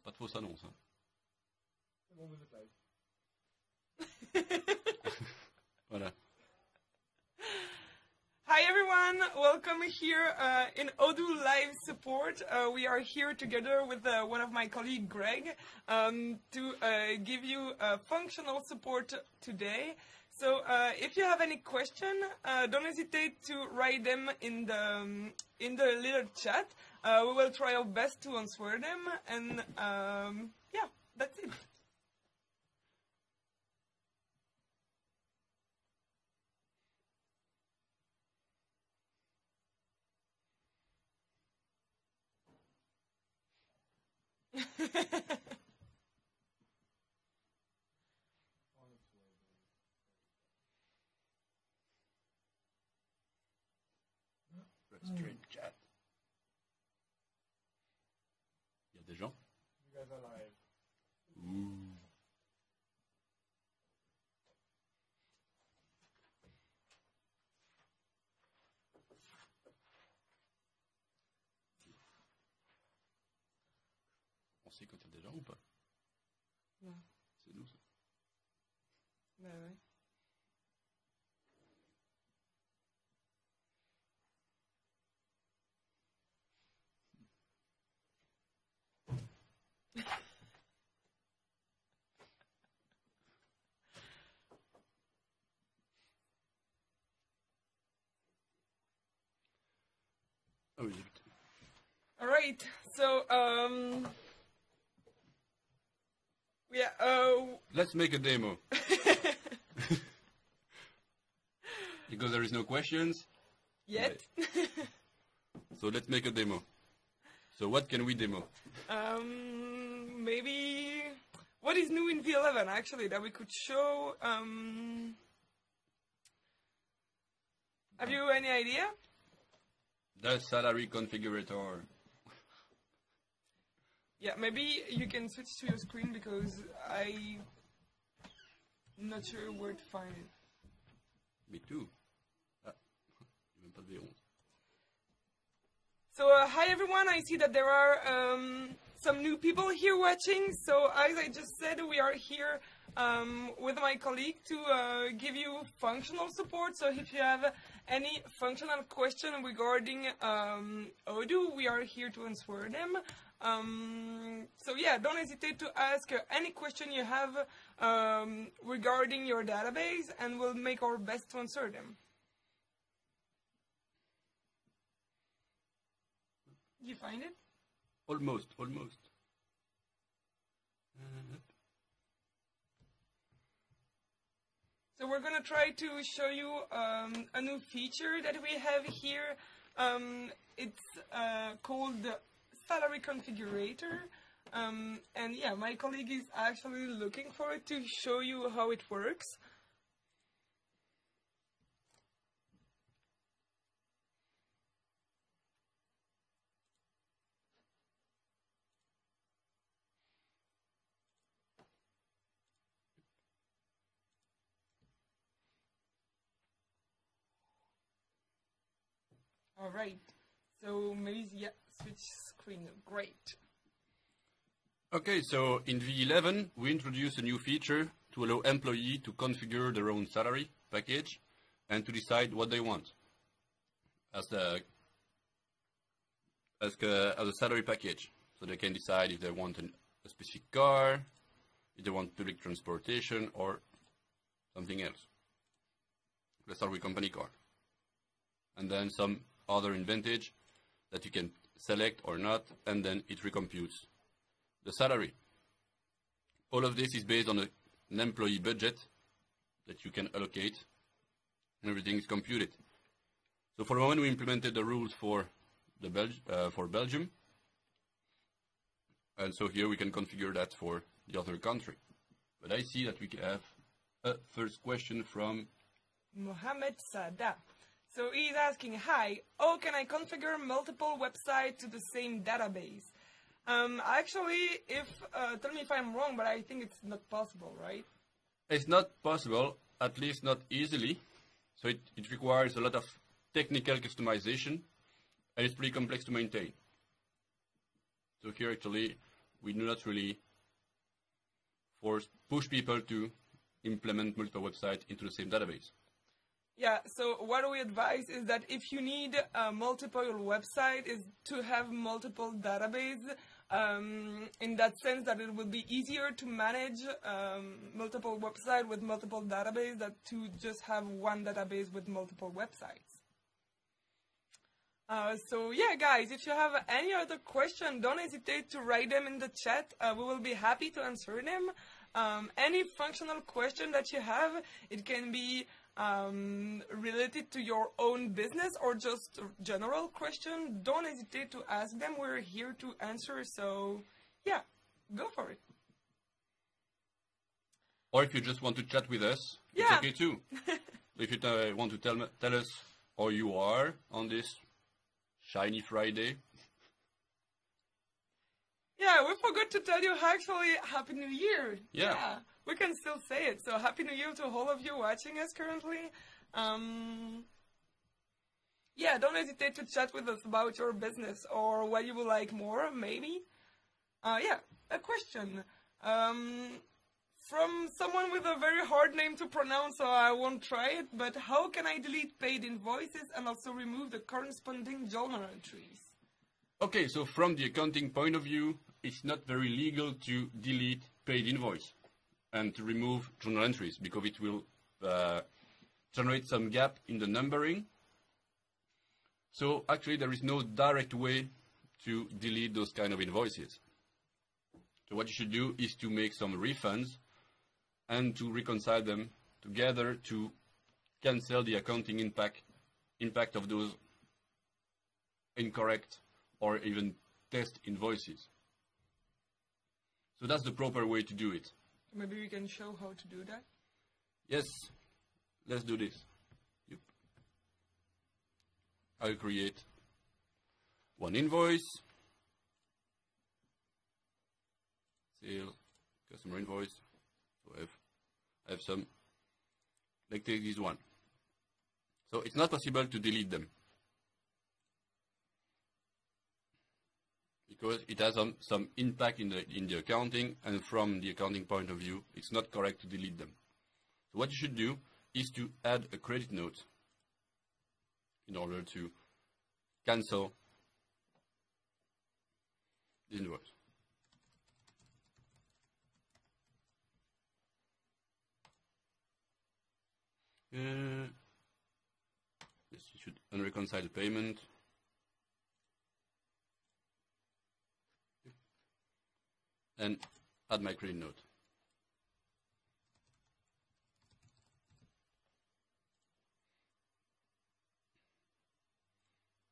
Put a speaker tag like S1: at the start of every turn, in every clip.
S1: Pas de fausse annonce. Hein. Voilà.
S2: Hi everyone, welcome here in Odoo Live Support. We are here together with one of my colleagues, Greg, to give you functional support today. So if you have any question, don't hesitate to write them in the little chat. We will try our best to answer them, and yeah, that's it.
S1: Stream chat. Il y a des gens?
S3: You guys are live.
S1: Ouh. On sait quand il y a des gens ou pas?
S2: Non.
S1: C'est nous ça.
S2: Ben ouais.
S1: Ah oui, j'ai vu.
S2: All right, so yeah,
S1: Let's make a demo. Because there is no questions.
S2: yet.
S1: So let's make a demo. So what can we demo?
S2: Maybe what is new in V11 actually that we could show. Have you any idea?
S1: The salary configurator.
S2: Yeah, maybe you can switch to your screen because I'm not sure where to find it.
S1: Me too. Ah, j'ai même pas de V11.
S2: So hi everyone, I see that there are some new people here watching. So as I just said, we are here with my colleague to give you functional support. So if you have any functional question regarding Odoo, we are here to answer them. So yeah, don't hesitate to ask any question you have regarding your database, and we'll make our best to answer them. Did you find it?
S1: Almost.
S2: So we're going to try to show you a new feature that we have here. It's called the Salary Configurator. And yeah, my colleague is actually looking for it to show you how it works. All right, so maybe, yeah, switch screen, great.
S1: Okay, so in V11, we introduce a new feature to allow employees to configure their own salary package and to decide what they want as a salary package. So they can decide if they want a specific car, if they want public transportation, or something else. Let's start with company car. And then some other advantage that you can select or not, and then it recomputes the salary. All of this is based on an employee budget that you can allocate, and everything is computed. So for the moment, we implemented the rules for Belgium, and so here we can configure that for the other country. But I see that we have a first question from
S2: Mohamed Sada. So he's asking, hi, how can I configure multiple websites to the same database? Actually, tell me if I'm wrong, but I think it's not possible, right?
S1: It's not possible, at least not easily. So it requires a lot of technical customization, and it's pretty complex to maintain. So here actually, we do not really push people to implement multiple websites into the same database.
S2: Yeah, so what we advise is that if you need multiple websites, is to have multiple databases, in that sense that it will be easier to manage multiple websites with multiple databases than to just have one database with multiple websites. So yeah, guys, if you have any other question, don't hesitate to write them in the chat. We will be happy to answer them. Any functional question that you have, it can be related to your own business or just general question, don't hesitate to ask them. We're here to answer. So yeah, go for it.
S1: Or if you just want to chat with us, it's okay too. If you want to tell us how you are on this shiny Friday.
S2: Yeah, we forgot to tell you actually Happy New Year.
S1: Yeah.
S2: We can still say it. So Happy New Year to all of you watching us currently. Yeah, don't hesitate to chat with us about your business or what you would like more, maybe. Yeah, a question. From someone with a very hard name to pronounce, so I won't try it, but how can I delete paid invoices and also remove the corresponding journal entries?
S1: Okay, so from the accounting point of view, it's not very legal to delete paid invoice and to remove journal entries because it will generate some gap in the numbering. So actually there is no direct way to delete those kind of invoices. So what you should do is to make some refunds and to reconcile them together to cancel the accounting impact of those incorrect or even test invoices. So that's the proper way to do it.
S2: Maybe we can show how to do that?
S1: Yes, let's do this. Yep. I'll create one invoice, sale, customer invoice. So I have some, like take this one. So it's not possible to delete them because it has some impact in the accounting, and from the accounting point of view, it's not correct to delete them. So what you should do is to add a credit note in order to cancel the invoice. Yes, you should unreconcile the payment. And add my credit note.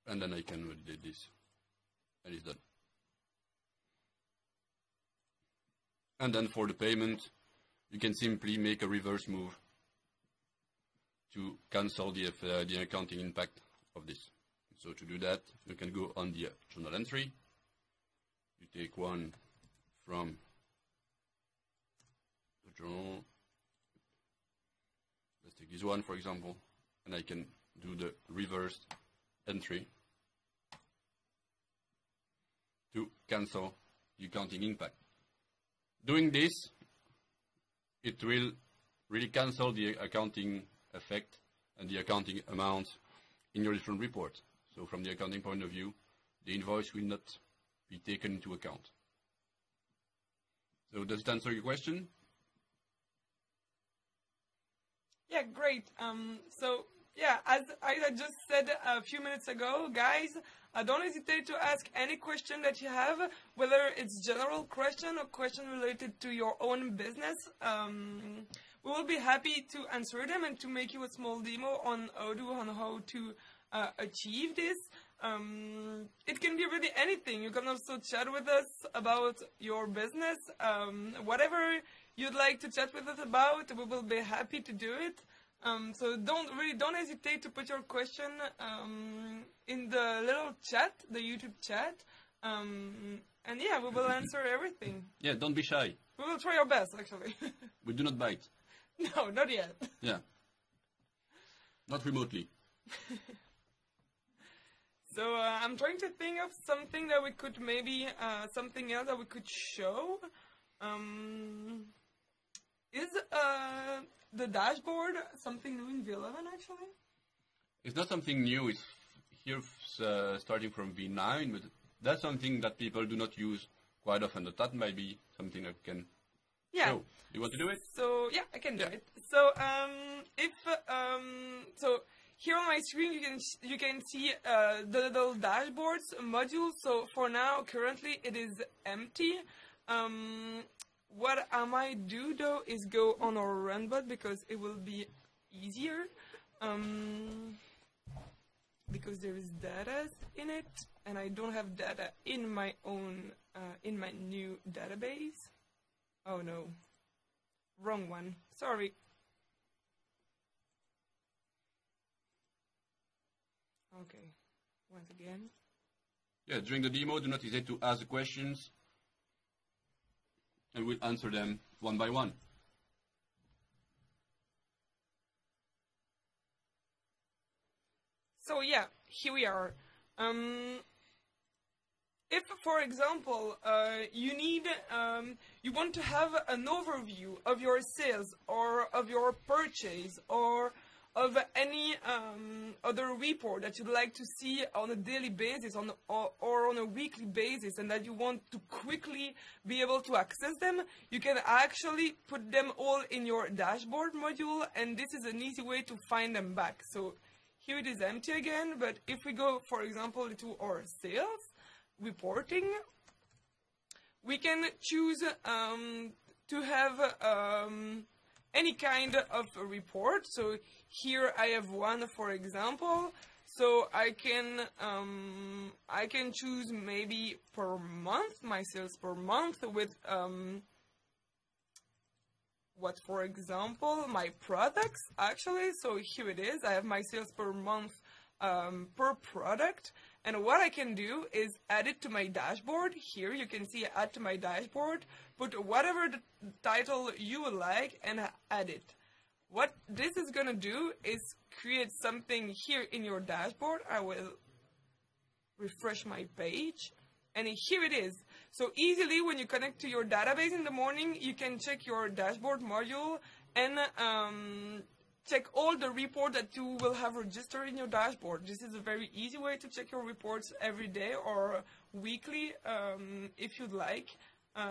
S1: And then I can validate this. And it's done. And then for the payment, you can simply make a reverse move to cancel the accounting impact of this. So to do that, you can go on the journal entry. You take one from the journal. Let's take this one, for example, and I can do the reversed entry to cancel the accounting impact. Doing this, it will really cancel the accounting effect and the accounting amount in your different report. So from the accounting point of view, the invoice will not be taken into account. So does it answer your question?
S2: Yeah, great. So yeah, as I just said a few minutes ago, guys, don't hesitate to ask any question that you have, whether it's general question or question related to your own business. We will be happy to answer them and to make you a small demo on how to achieve this. It can be really anything. You can also chat with us about your business. Whatever you'd like to chat with us about, we will be happy to do it. So don't hesitate to put your question in the little chat, the YouTube chat. And yeah, we will answer everything.
S1: Yeah, don't be shy.
S2: We will try our best, actually.
S1: We do not bite.
S2: No, not yet.
S1: Yeah. Not remotely.
S2: So I'm trying to think of something that we could maybe, something else that we could show. Is the dashboard something new in V11 actually?
S1: It's not something new. It's here starting from V9, but that's something that people do not use quite often. But that might be something that can show. You want to do it?
S2: So yeah, I can do it. So so here on my screen you can see the little dashboards module. So for now, currently it is empty. What I might do though is go on our runbot because it will be easier. Because there is data in it, and I don't have data in my own, in my new database. Oh no, wrong one, sorry. Okay, once again.
S1: Yeah, during the demo, do not hesitate to ask the questions, and we'll answer them one by one.
S2: So yeah, here we are. If, for example, you want to have an overview of your sales or of your purchase or of any other report that you'd like to see on a daily basis or on a weekly basis, and that you want to quickly be able to access them, you can actually put them all in your dashboard module, and this is an easy way to find them back. So here it is empty again, but if we go, for example, to our sales reporting, we can choose to have any kind of a report. So here I have one, for example. So I can choose maybe per month, my sales per month with what, for example, my products actually. So here it is. I have my sales per month per product. And what I can do is add it to my dashboard. Here you can see add to my dashboard. Put whatever the title you would like and add it. What this is going to do is create something here in your dashboard. I will refresh my page. And here it is. So easily when you connect to your database in the morning, you can check your dashboard module and check all the reports that you will have registered in your dashboard. This is a very easy way to check your reports every day or weekly if you'd like.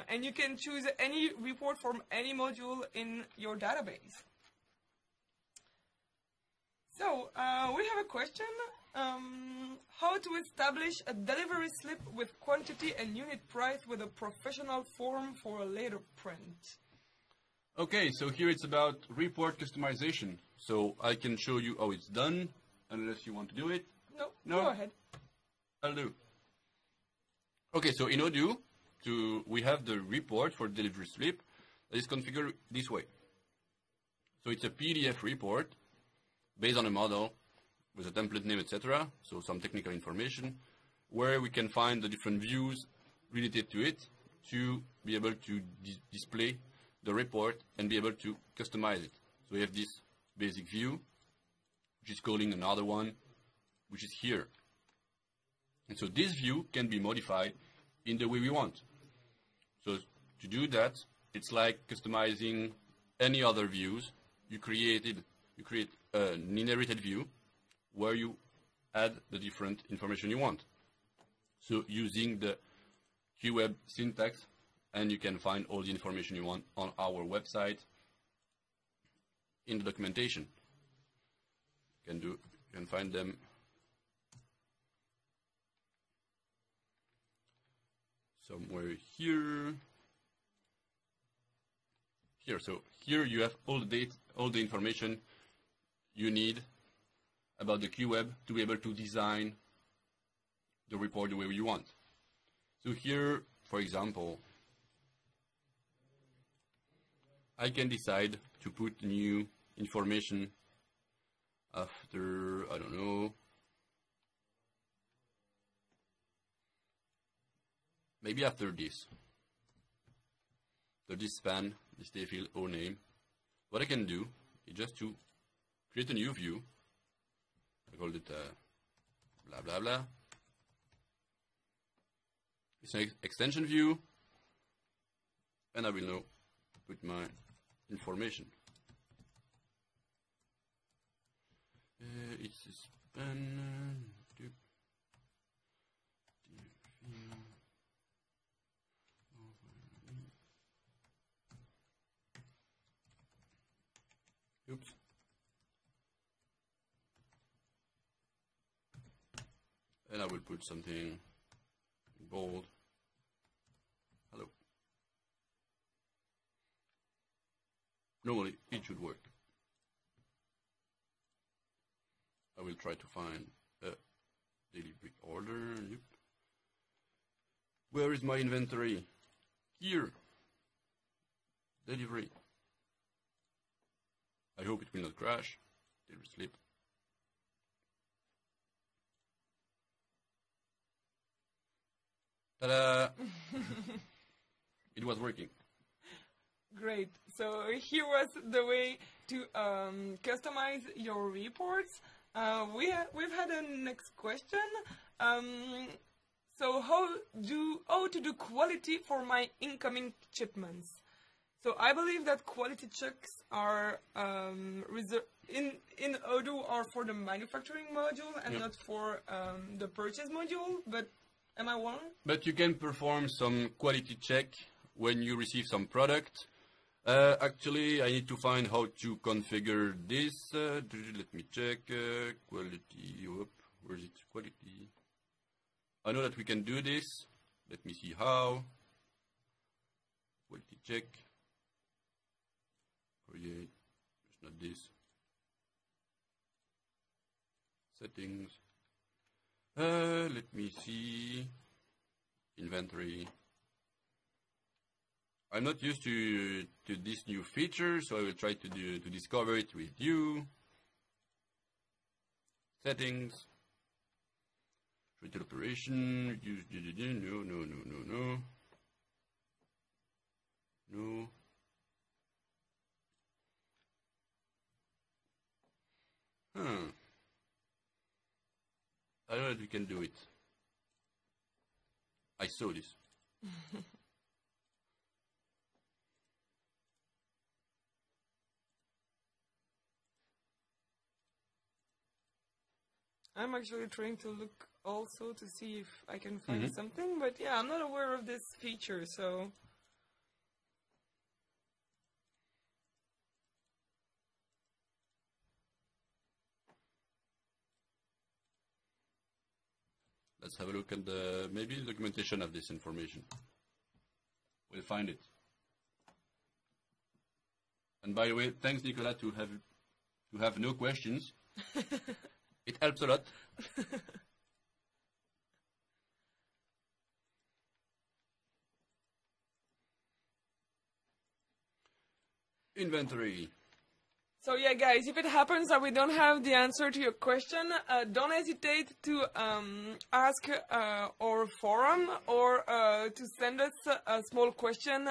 S2: And you can choose any report from any module in your database. So we have a question. How to establish a delivery slip with quantity and unit price with a professional form for a later print.
S1: Okay, so here it's about report customization. So I can show you how it's done, unless you want to do it.
S2: No? Go ahead.
S1: I'll do. Okay, so in Odoo, we have the report for delivery slip that is configured this way. So it's a PDF report based on a model with a template name, etc. So some technical information where we can find the different views related to it to be able to display the report and be able to customize it. So we have this basic view, which is calling another one, which is here. And so this view can be modified in the way we want. So to do that, it's like customizing any other views. You create an inherited view where you add the different information you want. So using the QWeb syntax, and you can find all the information you want on our website in the documentation. You can find them. Somewhere here. So here you have all the information you need about the QWeb to be able to design the report the way you want. So here, for example, I can decide to put new information after, I don't know, maybe after this. So this span, this day field O name. What I can do is just to create a new view. I called it blah blah blah. it's an extension view, and I will now put my information. It's a span. Oops. And I will put something in bold. Hello. Normally it should work. I will try to find a delivery order. Yep. Where is my inventory? Here. Delivery. I hope it will not crash. Delivery slip. Ta-da! It was working.
S2: Great. So here was the way to customize your reports. We've had a next question. So how to do quality for my incoming shipments? So I believe that quality checks are in Odoo are for the manufacturing module and not for the purchase module. But am I wrong?
S1: But you can perform some quality check when you receive some product. Actually, I need to find how to configure this. Let me check. Quality. Where is it? Quality. I know that we can do this. Let me see how. Quality check. Create. It's not this. Settings. Let me see. Inventory. I'm not used to this new feature, so I will try to discover it with you. Settings. Retail operation. Use no. I know that we can do it. I saw this.
S2: I'm actually trying to look also to see if I can find something, but yeah, I'm not aware of this feature, so...
S1: Let's have a look at maybe the documentation of this information. We'll find it. And by the way, thanks Nicolas to have no questions. It helps a lot. Inventory.
S2: So yeah, guys, if it happens that we don't have the answer to your question, don't hesitate to ask our forum or to send us a small question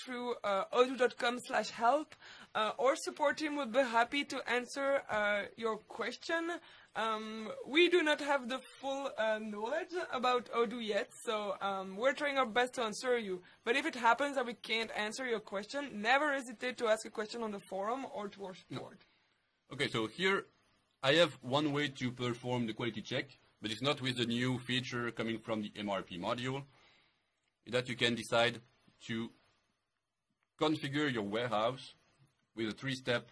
S2: through odoo.com/help. Our support team would be happy to answer your question. We do not have the full knowledge about Odoo yet, so we're trying our best to answer you. But if it happens that we can't answer your question, never hesitate to ask a question on the forum or to our support.
S1: No. Okay, so here I have one way to perform the quality check, but it's not with the new feature coming from the MRP module. That you can decide to configure your warehouse with a three-step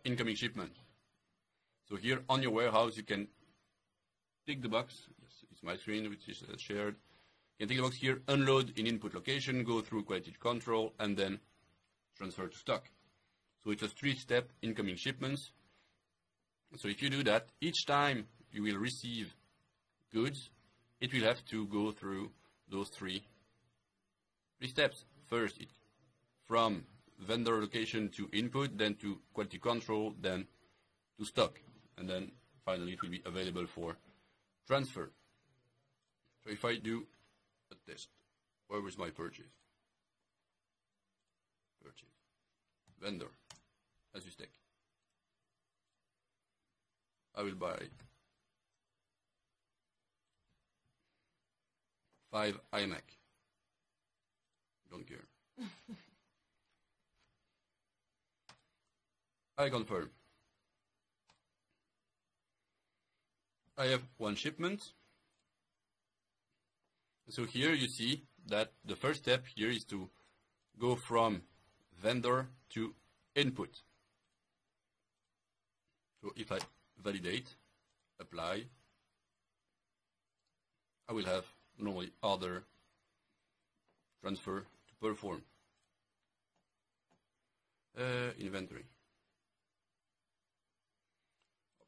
S1: incoming shipment. So here on your warehouse, you can tick the box. Yes, it's my screen, which is shared. You can tick the box here, unload in input location, go through quality control, and then transfer to stock. So it's a three-step incoming shipments. So if you do that, each time you will receive goods, it will have to go through those three steps. First, from vendor location to input, then to quality control, then to stock, and then finally it will be available for transfer. So if I do a test, where was my purchase? Purchase. Vendor. As you stack. I will buy 5 iMac. Don't care. I confirm. I have one shipment. So here you see that the first step here is to go from vendor to input. So if I validate, apply, I will have normally other transfer to perform. Inventory.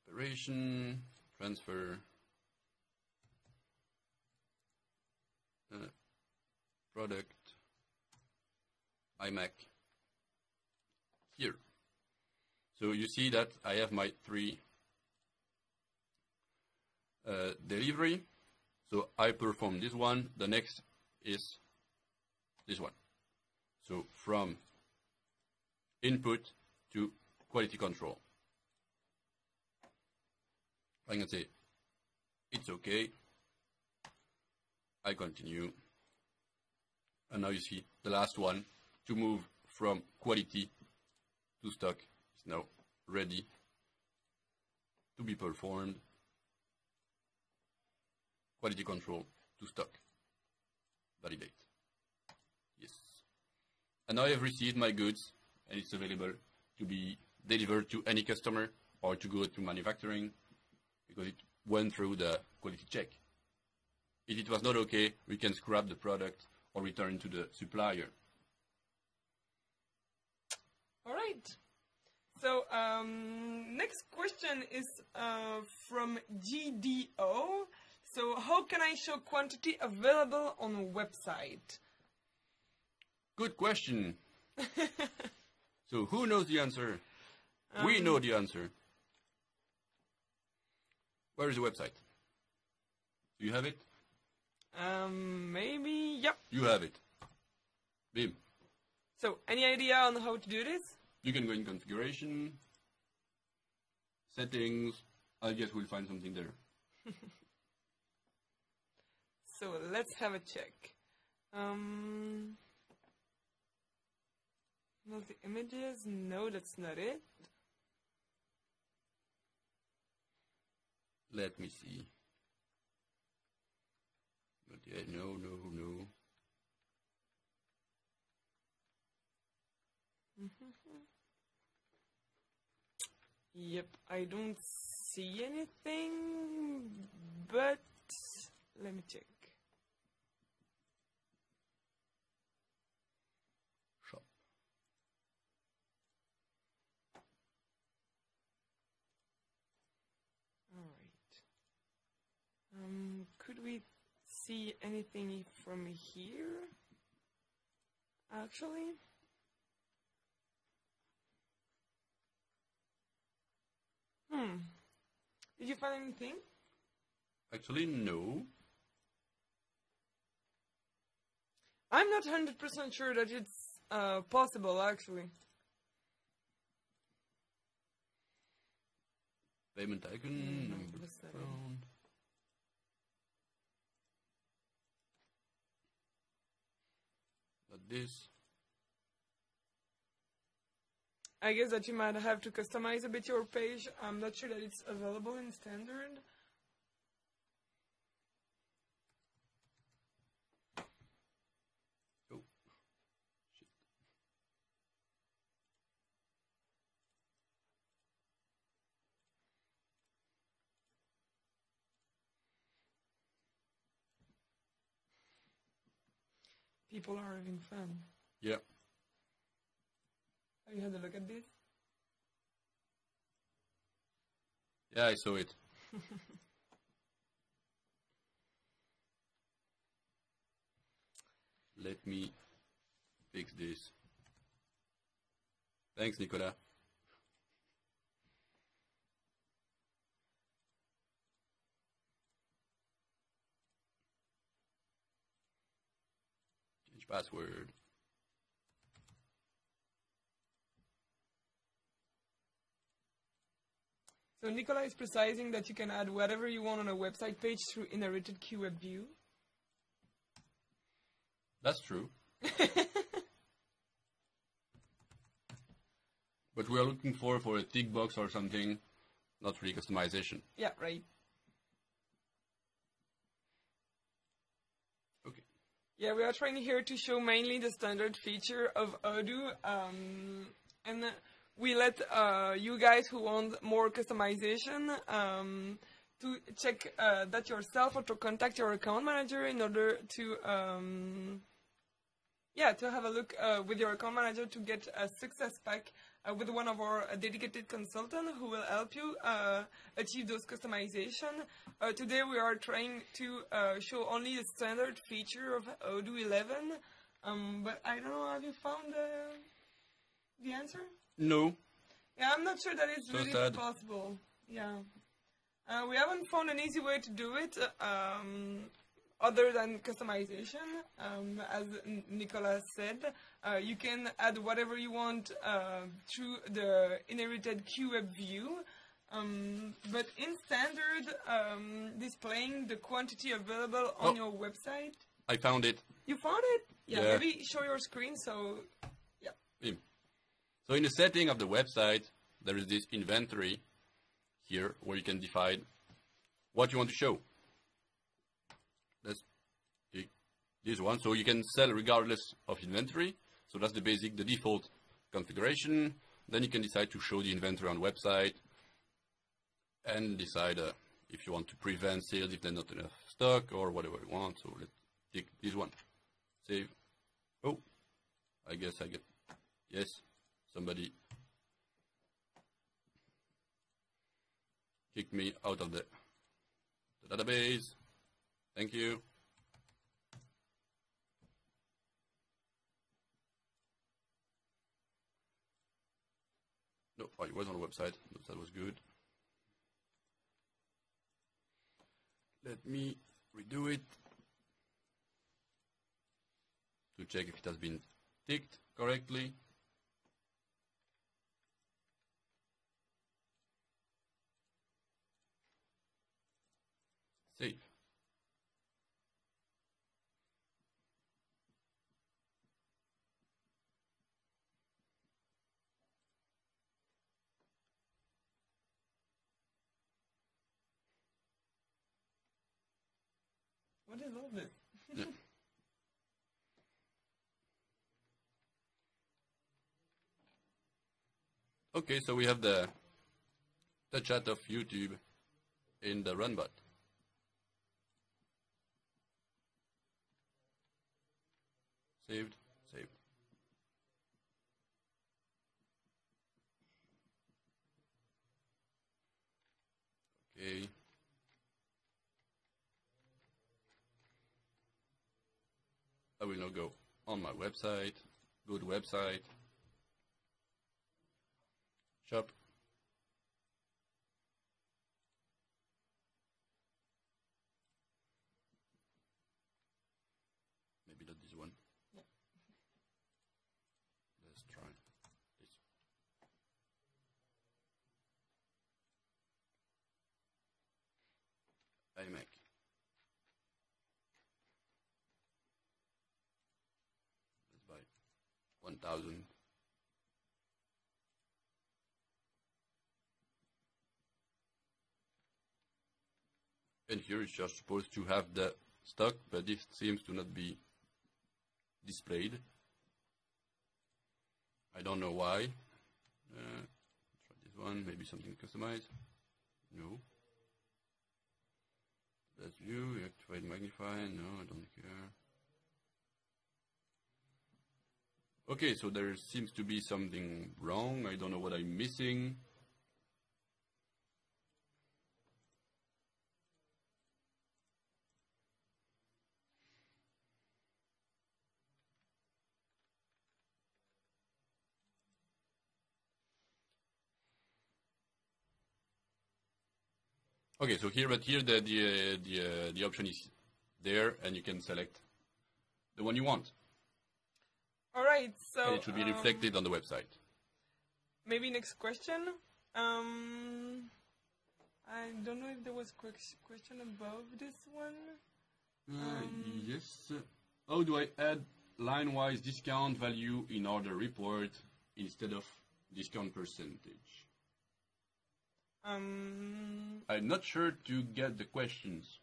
S1: Operation, transfer, product, iMac, here. So you see that I have my 3 delivery. So I perform this one. The next is this one. So from input to quality control. I can say it's okay. I continue. And now you see the last one to move from quality to stock is now ready to be performed. Quality control to stock. Validate. Yes. And now I have received my goods and it's available to be delivered to any customer or to go to manufacturing because it went through the quality check. If it was not okay, we can scrap the product or return to the supplier.
S2: All right. So next question is from GDO. So how can I show quantity available on a website?
S1: Good question. So who knows the answer? We know the answer. Where is the website? Do you have it?
S2: Maybe, yep.
S1: You have it. Bim.
S2: So, any idea on how to do this?
S1: You can go in configuration, settings. I guess we'll find something there.
S2: So, let's have a check. Multi-images? No, that's not it.
S1: Let me see. Not yet. No.
S2: Yep, I don't see anything, but let me check.
S1: Shop.
S2: All right. Could we see anything from here? Actually? Did you find anything?
S1: Actually, no.
S2: I'm not 100% sure that it's possible, actually.
S1: Payment icon, number
S2: that's not it.
S1: found. Not this.
S2: I guess that you might have to customize a bit your page. I'm not sure that it's available in standard.
S1: Oh, shit.
S2: People are having fun.
S1: Yeah.
S2: Have you had a look at this?
S1: Yeah, I saw it. Let me fix this. Thanks, Nicolas. Change password.
S2: So Nicola is precising that you can add whatever you want on a website page through inherited QWeb view.
S1: That's true. But we are looking for a tick box or something, not really customization.
S2: Yeah, right.
S1: Okay.
S2: Yeah, we are trying here to show mainly the standard feature of Odoo, and we let you guys who want more customization to check that yourself or to contact your account manager in order to to have a look with your account manager to get a success pack with one of our dedicated consultants who will help you achieve those customization. Today we are trying to show only the standard feature of Odoo 11, but I don't know, have you found the answer?
S1: No.
S2: Yeah, I'm not sure that it's
S1: So
S2: really
S1: sad.
S2: possible. Yeah. We haven't found an easy way to do it other than customization. As Nicolas said, you can add whatever you want through the inherited QWeb view. But in standard, displaying the quantity available on your website.
S1: I found it.
S2: You found it? Yeah,
S1: Yeah.
S2: maybe show your screen so... Yeah.
S1: So in the setting of the website, there is this inventory here where you can define what you want to show. Let's pick this one. So you can sell regardless of inventory. So that's the default configuration. Then you can decide to show the inventory on website and decide if you want to prevent sales if there's not enough stock or whatever you want. So let's pick this one. Save. Oh, I guess I get, yes, somebody kicked me out of the database. Thank you. No, oh, it was on the website. That was good. Let me redo it to check if it has been ticked correctly. Save.
S2: What is all this?
S1: Yeah. Okay, so we have the chat of YouTube in the run bot. Saved, saved. Okay. I will now go on my website, go to website, shop. Maybe not this one.
S2: Yeah.
S1: Let's try this. iMac. Let's buy 1,000. And here it's just supposed to have the stock, but this seems to not be displayed. I don't know why. Try this one, maybe something customized. No. That's view, activate magnify. No, I don't care. Okay, so there seems to be something wrong. I don't know what I'm missing. Okay, so here, but here the option is there, and you can select the one you want.
S2: All right, so
S1: And it should be reflected on the website.
S2: maybe next question. I don't know if there was question above this one.
S1: Yes. How do I add line-wise discount value in order report instead of discount percentage? I'm not sure to get the questions.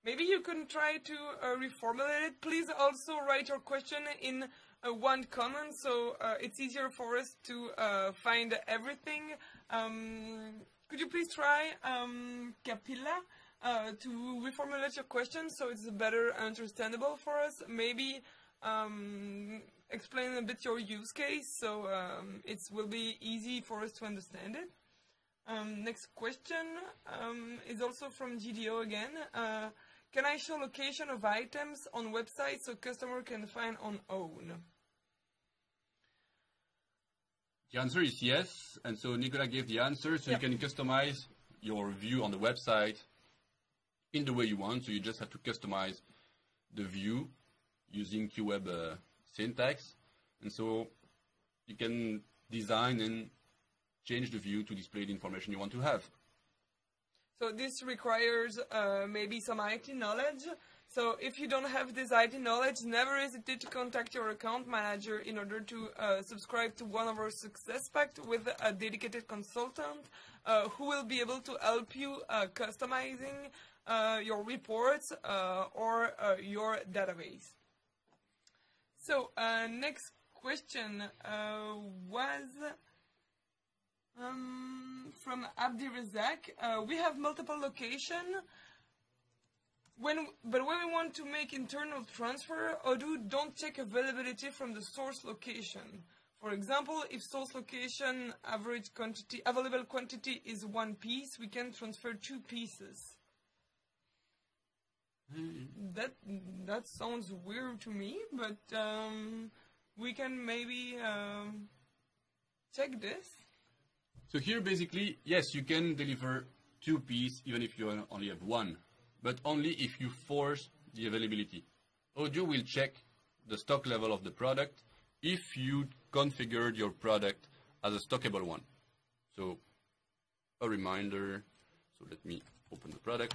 S2: Maybe you can try to reformulate it. Please also write your question in one comment, so it's easier for us to find everything. Could you please try, Capilla, to reformulate your question so it's better understandable for us? Maybe explain a bit your use case so it will be easy for us to understand it. Next question is also from GDO again. Can I show location of items on website so customer can find on own?
S1: The answer is yes, and so Nicolas gave the answer, so
S2: Yep.
S1: you can customize your view on the website in the way you want, so you just have to customize the view using QWeb syntax, and so you can design and change the view to display the information you want to have.
S2: So this requires maybe some IT knowledge. So if you don't have this IT knowledge, never hesitate to contact your account manager in order to subscribe to one of our Success Pact with a dedicated consultant who will be able to help you customizing your reports or your database. So next question was from Abdi Razak. We have multiple locations. But when we want to make internal transfer, Odoo don't check availability from the source location. For example, if source location available quantity is 1 piece, we can transfer 2 pieces. That sounds weird to me, but we can maybe check this.
S1: So here basically, yes, you can deliver 2 pieces even if you only have 1, but only if you force the availability. Odoo will check the stock level of the product if you configured your product as a stockable one. So a reminder, so let me open the product,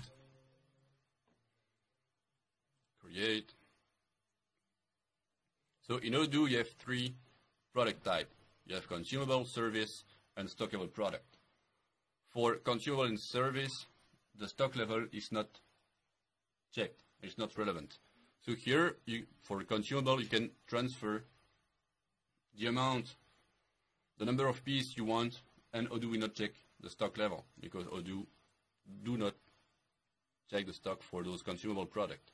S1: create. So in Odoo you have 3 product types. You have consumable, service, and stockable product. For consumable and service, the stock level is not checked, it's not relevant. So here, for consumable, you can transfer the amount, the number of pieces you want, and Odoo will not check the stock level, because Odoo do not check the stock for those consumable products.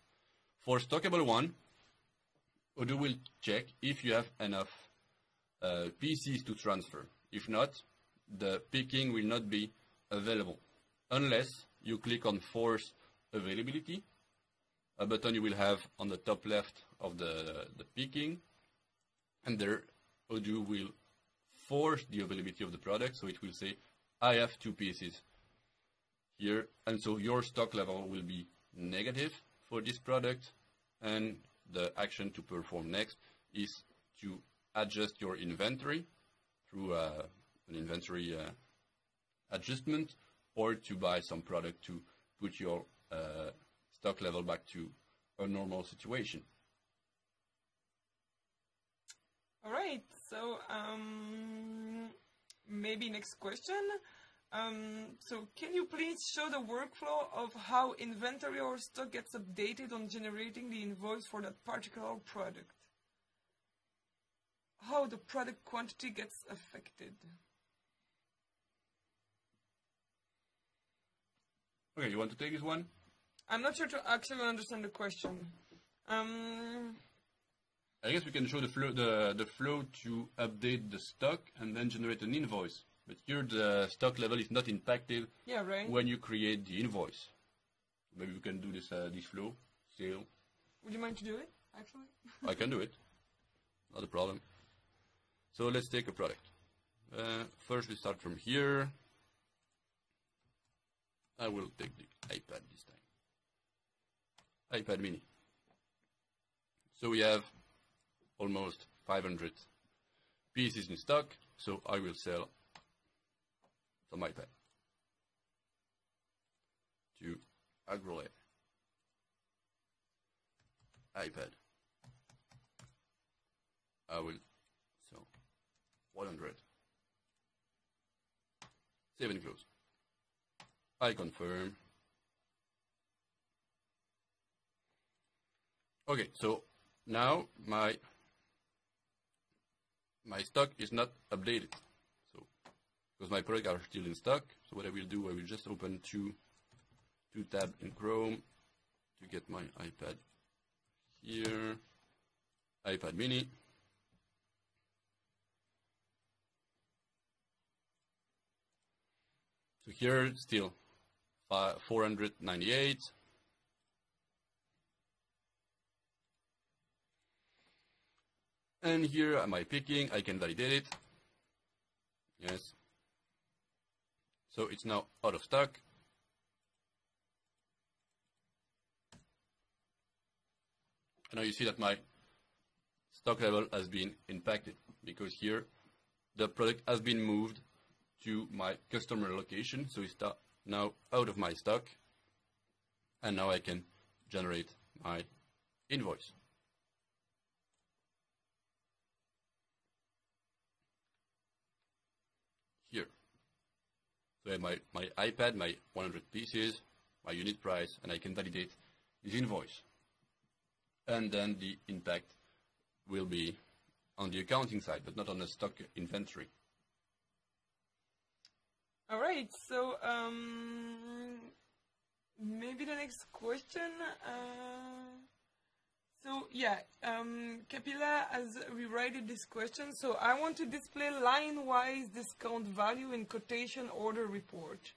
S1: For stockable one, Odoo will check if you have enough pieces to transfer. If not, the picking will not be available unless you click on Force Availability, a button you will have on the top left of the picking, and there Odoo will force the availability of the product, so it will say, I have 2 pieces here, and so your stock level will be negative for this product, and the action to perform next is to adjust your inventory through an inventory adjustment, or to buy some product to put your stock level back to a normal situation.
S2: All right, so maybe next question. So can you please show the workflow of how inventory or stock gets updated on generating the invoice for that particular product? How the product quantity gets affected?
S1: Okay, you want to take this one?
S2: I'm not sure to actually understand the question.
S1: I guess we can show the flow to update the stock and then generate an invoice. But here the stock level is not impacted when you create the invoice. Maybe we can do this this flow, sale.
S2: Would you mind to do it, actually?
S1: I can do it. Not a problem. So let's take a product. First we start from here. I will take the iPad this time. iPad mini. So we have almost 500 pieces in stock, so I will sell some iPad to Agrolab. iPad I will, so 100. Save and close. I confirm. Okay, so now my stock is not updated. So because my products are still in stock, so what I will do, I will just open two tabs in Chrome to get my iPad here, iPad mini. So here still 498. And here am I picking, I can validate it. Yes. So it's now out of stock. And now you see that my stock level has been impacted because here the product has been moved to my customer location. So it's now out of my stock. And now I can generate my invoice. Here. So I have my iPad, my 100 pieces, my unit price, and I can validate this invoice. And then the impact will be on the accounting side, but not on the stock inventory.
S2: All right, so maybe the next question. So yeah, Capilla has rewritten this question. So I want to display line-wise discount value in quotation order report.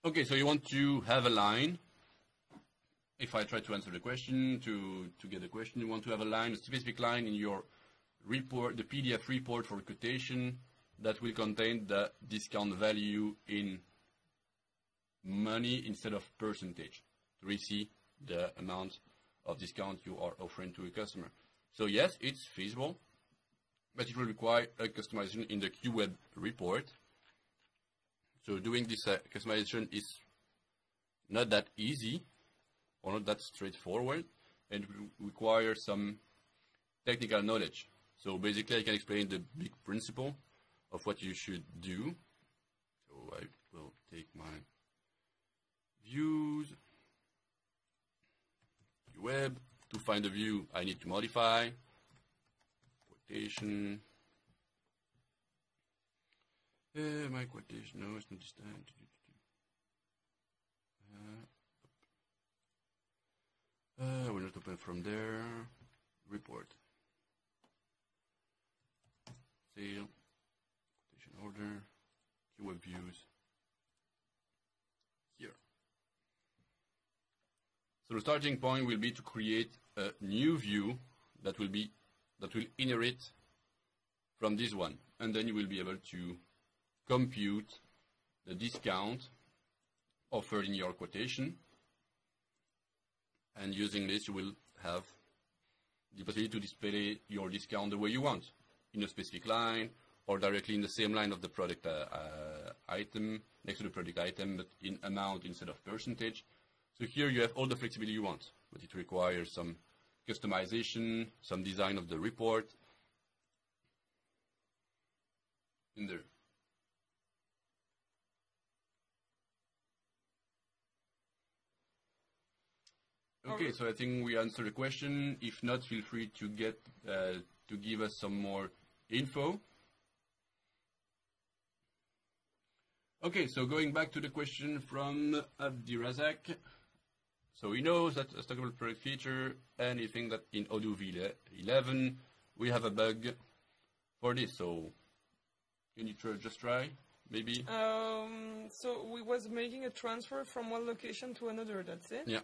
S1: Okay, so you want to have a line. If I try to answer the question, to get the question, you want to have a line, a specific line in your report, the PDF report for quotation that will contain the discount value in money instead of percentage to receive the amount of discount you are offering to a customer. So yes, it's feasible, but it will require a customization in the QWeb report. So doing this customization is not that easy or not that straightforward, and it will require some technical knowledge. So basically I can explain the big principle of what you should do. So I will take my views, web. To find the view, I need to modify quotation. My quotation, no, it's not this time. Will not open from there. Report. Sale. Quotation order. QWeb views. Here. So the starting point will be to create a new view that will inherit from this one, and then you will be able to compute the discount offered in your quotation. And using this, you will have the possibility to display your discount the way you want, in a specific line, or directly in the same line of the product item, next to the product item, but in amount instead of percentage. So here you have all the flexibility you want, but it requires some customization, some design of the report in there. Okay, so I think we answered the question. If not, feel free to give us some more info. Okay, so going back to the question from Abdirazak. So he knows that a stackable product feature, and he thinks that in Odoo v11 we have a bug for this. So can you just try, maybe?
S2: So we was making a transfer from one location to another. That's it.
S1: Yeah.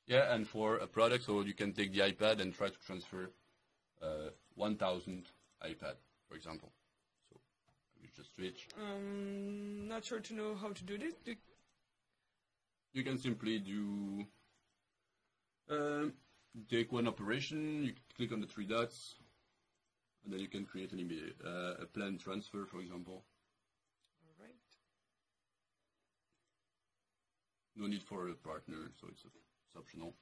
S1: Yeah, and for a product, so you can take the iPad and try to transfer 1,000 iPad, for example. So we just switch.
S2: Not sure to know how to do this.
S1: You can simply do take one operation. You click on the three dots, and then you can create a planned transfer, for example.
S2: All right.
S1: No need for a partner, so it's optional.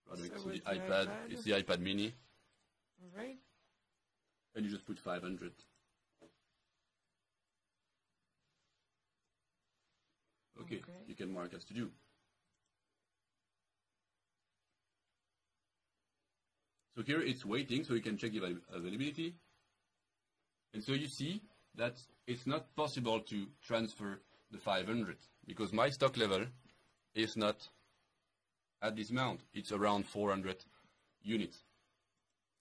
S1: product.
S2: So
S1: So the
S2: with the
S1: iPad,
S2: iPad.
S1: it's the iPad mini,
S2: All right.
S1: and you just put 500. Okay,
S2: Okay.
S1: you can mark as to do. So here it's waiting, so you can check the availability. And so you see that it's not possible to transfer the 500 because my stock level is not at this amount. It's around 400 units.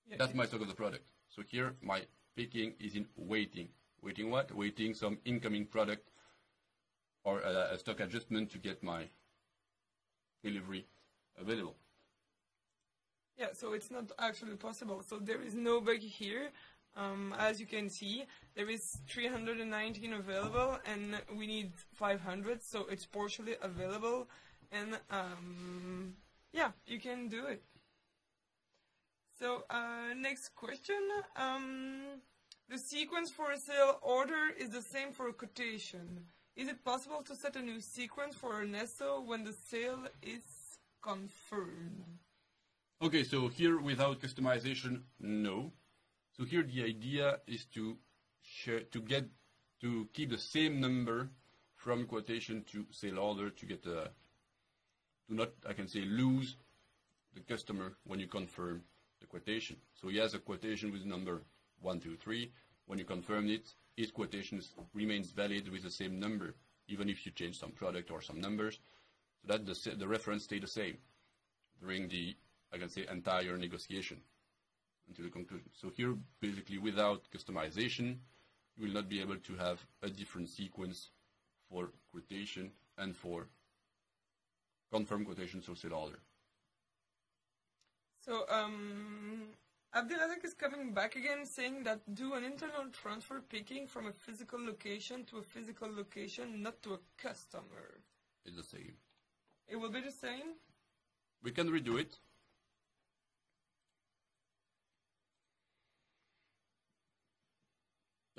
S2: Yeah,
S1: That's my stock of the product. So here my picking is in waiting. Waiting what? Waiting some incoming product or a stock adjustment to get my delivery available.
S2: Yeah, so it's not actually possible. So there is no bug here. As you can see, there is 319 available, and we need 500, so it's partially available. And yeah, you can do it. So next question. The sequence for a sale order is the same for a quotation. Is it possible to set a new sequence for an SO when the sale is confirmed?
S1: Okay, so here without customization, no. So here the idea is to share, to keep the same number from quotation to sale order to get to not, I can say, lose the customer when you confirm the quotation. So he has a quotation with number 1, 2, 3. When you confirm it, his quotation remains valid with the same number, even if you change some product or some numbers, so that the reference stay the same during the, I can say, entire negotiation until the conclusion. So here, basically, without customization, you will not be able to have a different sequence for quotation and for confirm quotation, so sale order.
S2: So Abdelrazak is coming back again, saying that do an internal transfer picking from a physical location to a physical location, not to a customer.
S1: It's the same.
S2: It will be the same?
S1: We can redo it.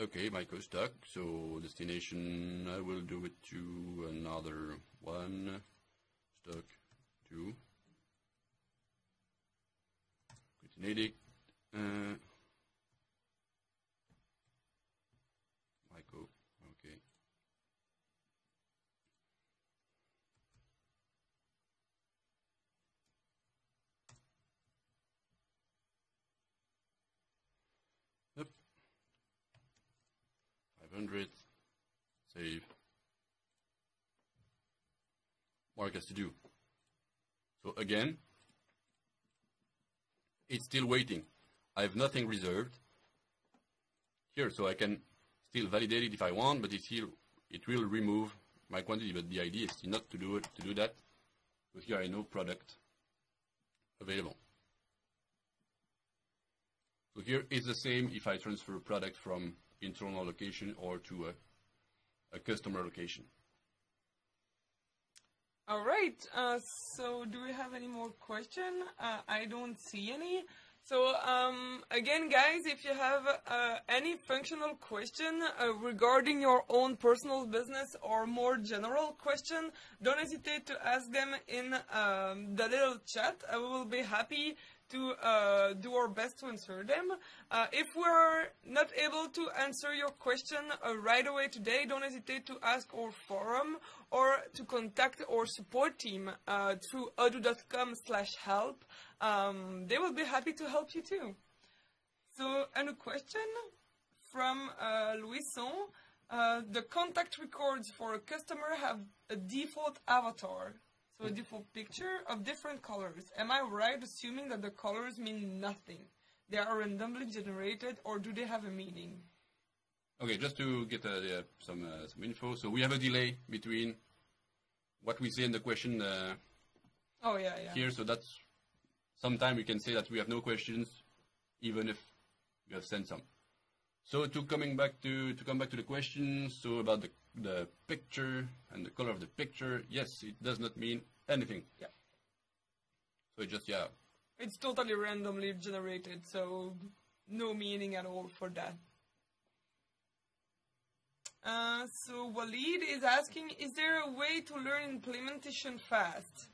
S1: Okay, micro stock. So destination, I will do it to another one. Stock 2. Kinetic. Micro. Okay. Yep. 500. Save. Mark as to do. So again, it's still waiting. I have nothing reserved here, so I can still validate it if I want, but it will remove my quantity. But the idea is not to do that, because here I know product available. So here is the same if I transfer a product from internal location or to a customer location.
S2: All right. So do we have any more questions? I don't see any. So again, guys, if you have any functional question regarding your own personal business or more general question, don't hesitate to ask them in the little chat. We will be happy to do our best to answer them. If we're not able to answer your question right away today, don't hesitate to ask our forum or to contact our support team through odoo.com/help. They will be happy to help you too. So, and a question from Louison. The contact records for a customer have a default avatar. So a default picture of different colors. Am I right assuming that the colors mean nothing? They are randomly generated, or do they have a meaning?
S1: Okay, just to get some info. So we have a delay between what we say in the question here. So that's sometimes we can say that we have no questions, even if you have sent some. So to come back to the question, so about the picture and the color of the picture, yes, it does not mean anything.
S2: Yeah.
S1: So it just,
S2: It's totally randomly generated, so no meaning at all for that. So Walid is asking, is there a way to learn implementation fast?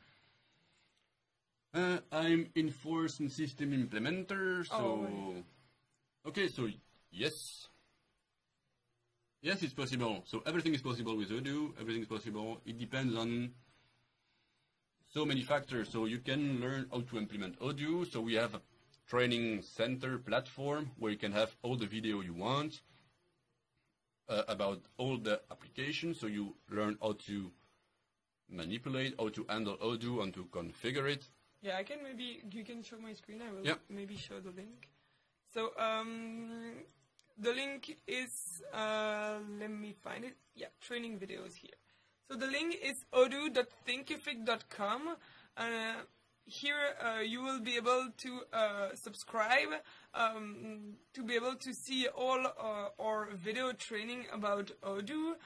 S1: I'm enforcement system implementer, so... Okay, so yes. Yes, it's possible. So everything is possible with Odoo, everything is possible. It depends on so many factors. So you can learn how to implement Odoo. So we have a training center platform where you can have all the video you want about all the applications. So you learn how to manipulate, how to handle Odoo and to configure it.
S2: Yeah, I can maybe, you can show my screen. I will maybe show the link. So the link is, let me find it. Yeah, training videos here. So the link is odoo.thinkific.com. Here you will be able to subscribe to be able to see all our video training about Odoo.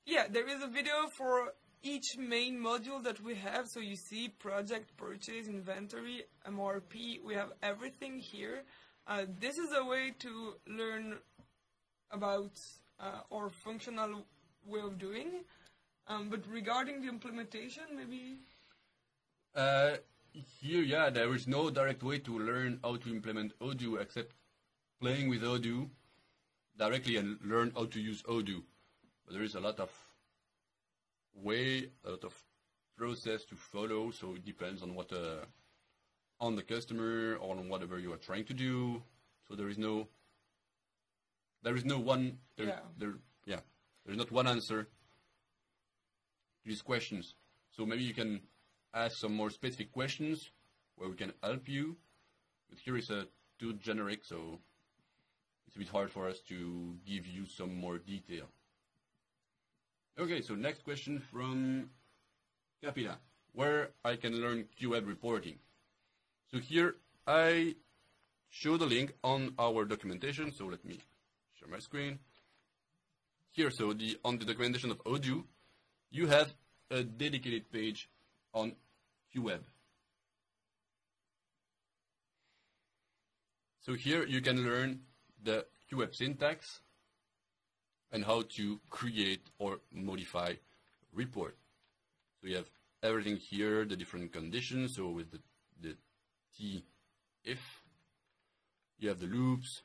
S2: Yeah, there is a video for each main module that we have. So you see project, purchase, inventory, MRP. We have everything here. This is a way to learn about our functional way of doing. But regarding the implementation, maybe...
S1: Here, yeah, there is no direct way to learn how to implement Odoo except playing with Odoo directly and learn how to use Odoo. But there is a lot of way, a lot of process to follow, so it depends on what on the customer or on whatever you are trying to do. So there's not one answer to these questions. So maybe you can ask some more specific questions where we can help you. But here is too generic, so it's a bit hard for us to give you some more detail. Okay, so next question from Kapila, where I can learn QWeb reporting. So here I show the link on our documentation. So let me share my screen. Here, so on the documentation of Odoo, you have a dedicated page on QWeb. So here you can learn the QWeb syntax and how to create or modify report. So you have everything here, the different conditions. So with the if, you have the loops.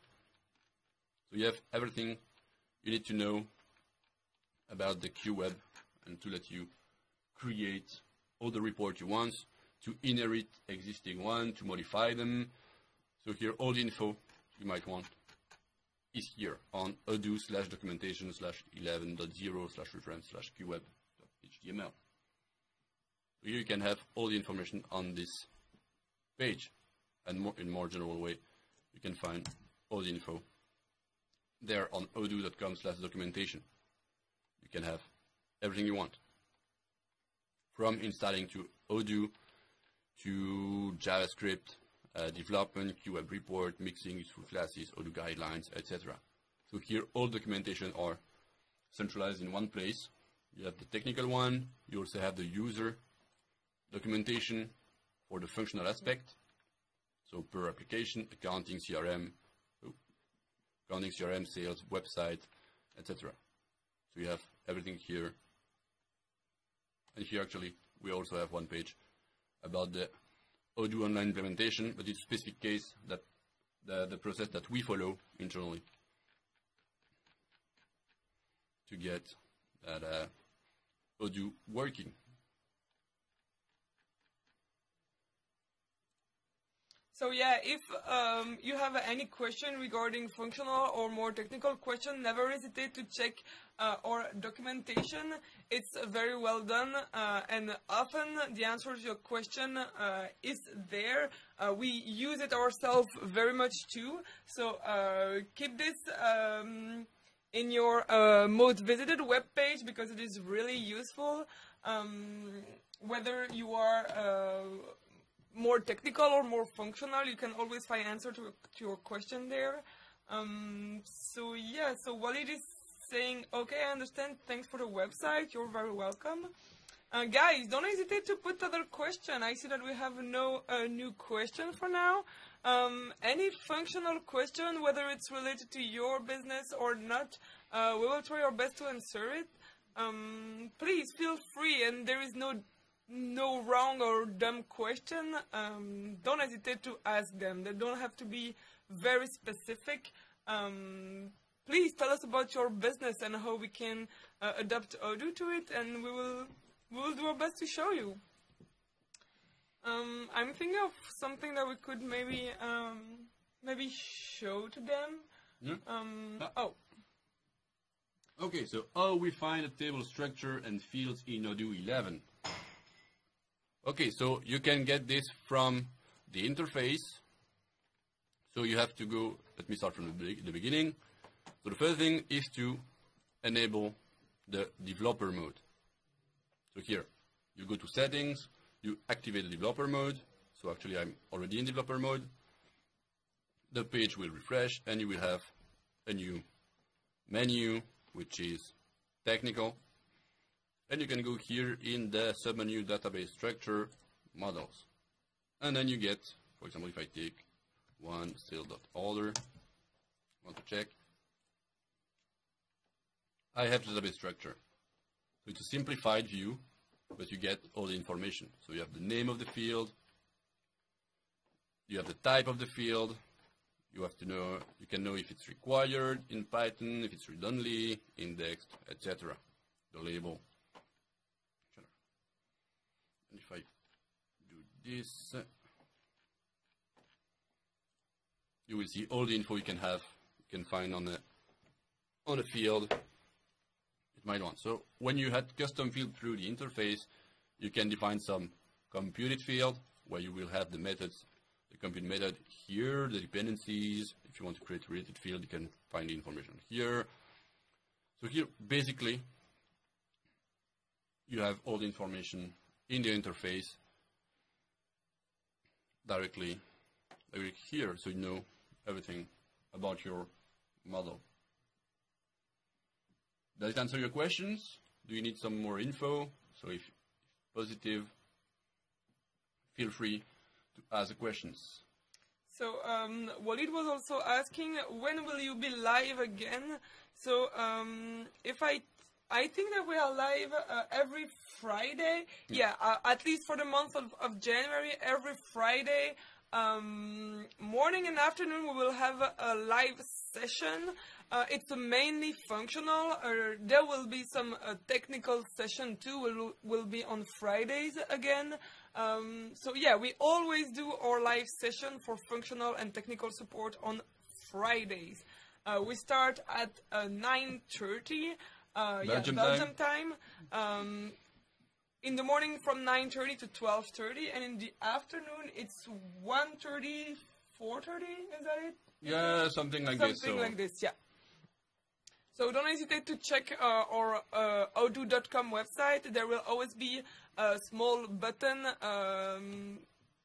S1: So you have everything you need to know about the QWeb and to let you create all the reports you want, to inherit existing one, to modify them. So here all the info you might want is here on odoo/documentation/11.0/reference/qweb.html. So here you can have all the information on this page, and in more general way, you can find all the info there on odoo.com/documentation. You can have everything you want, from installing to Odoo to JavaScript, development, QWeb report, mixing useful classes, Odoo guidelines, etc. So here all documentation are centralized in one place. You have the technical one, you also have the user documentation for the functional aspect. So per application, accounting, CRM, sales, website, etc. So you have everything here. And here actually we also have one page about the Odoo online implementation, but it's a specific case that the process that we follow internally to get that Odoo working.
S2: So yeah, if you have any question regarding functional or more technical question, never hesitate to check our documentation. It's very well done, and often the answer to your question is there. We use it ourselves very much too. So keep this in your most visited web page because it is really useful. Whether you are more technical or more functional, you can always find answer to your question there. So yeah, so Walid is saying, okay, I understand, thanks for the website, you're very welcome. Guys, don't hesitate to put other question. I see that we have no new question for now. Any functional question, whether it's related to your business or not, we will try our best to answer it. Please feel free, and there is no no wrong or dumb question, don't hesitate to ask them. They don't have to be very specific. Please tell us about your business and how we can adapt Odoo to it, and we will do our best to show you. I'm thinking of something that we could maybe show to them.
S1: Yeah.
S2: Oh.
S1: Okay, so how we find a table structure and fields in Odoo 11. Okay, so you can get this from the interface. So you have to go, let me start from the beginning. So the first thing is to enable the developer mode. So here, you go to settings, you activate the developer mode. So actually I'm already in developer mode. The page will refresh and you will have a new menu, which is technical. And you can go here in the submenu database structure models. And then you get, for example, if I take one sale.order, want to check, I have the database structure. So it's a simplified view, but you get all the information. So you have the name of the field, you have the type of the field, you have to know, you can know if it's required in Python, if it's read-only, indexed, etc. The label. And if I do this, you will see all the info you can find on a field it might want. So when you had custom field through the interface, you can define some computed field where you will have the methods, the compute method here, the dependencies. If you want to create a related field, you can find the information here. So here, basically, you have all the information in the interface directly here, so you know everything about your model. Does it answer your questions? Do you need some more info? So if positive, feel free to ask the questions.
S2: So Walid was also asking, when will you be live again? So if I think that we are live every Friday. Yeah, at least for the month of January, every Friday morning and afternoon we will have a live session. It's mainly functional. There will be some technical session too. Will be on Fridays again. So yeah, we always do our live session for functional and technical support on Fridays. We start at 9:30. Belgium time. In the morning from 9:30 to 12:30, and in the afternoon it's 1:30, 4:30. Is that it?
S1: Yeah, something like this.
S2: Something like this, yeah. So don't hesitate to check our odoo.com website. There will always be a small button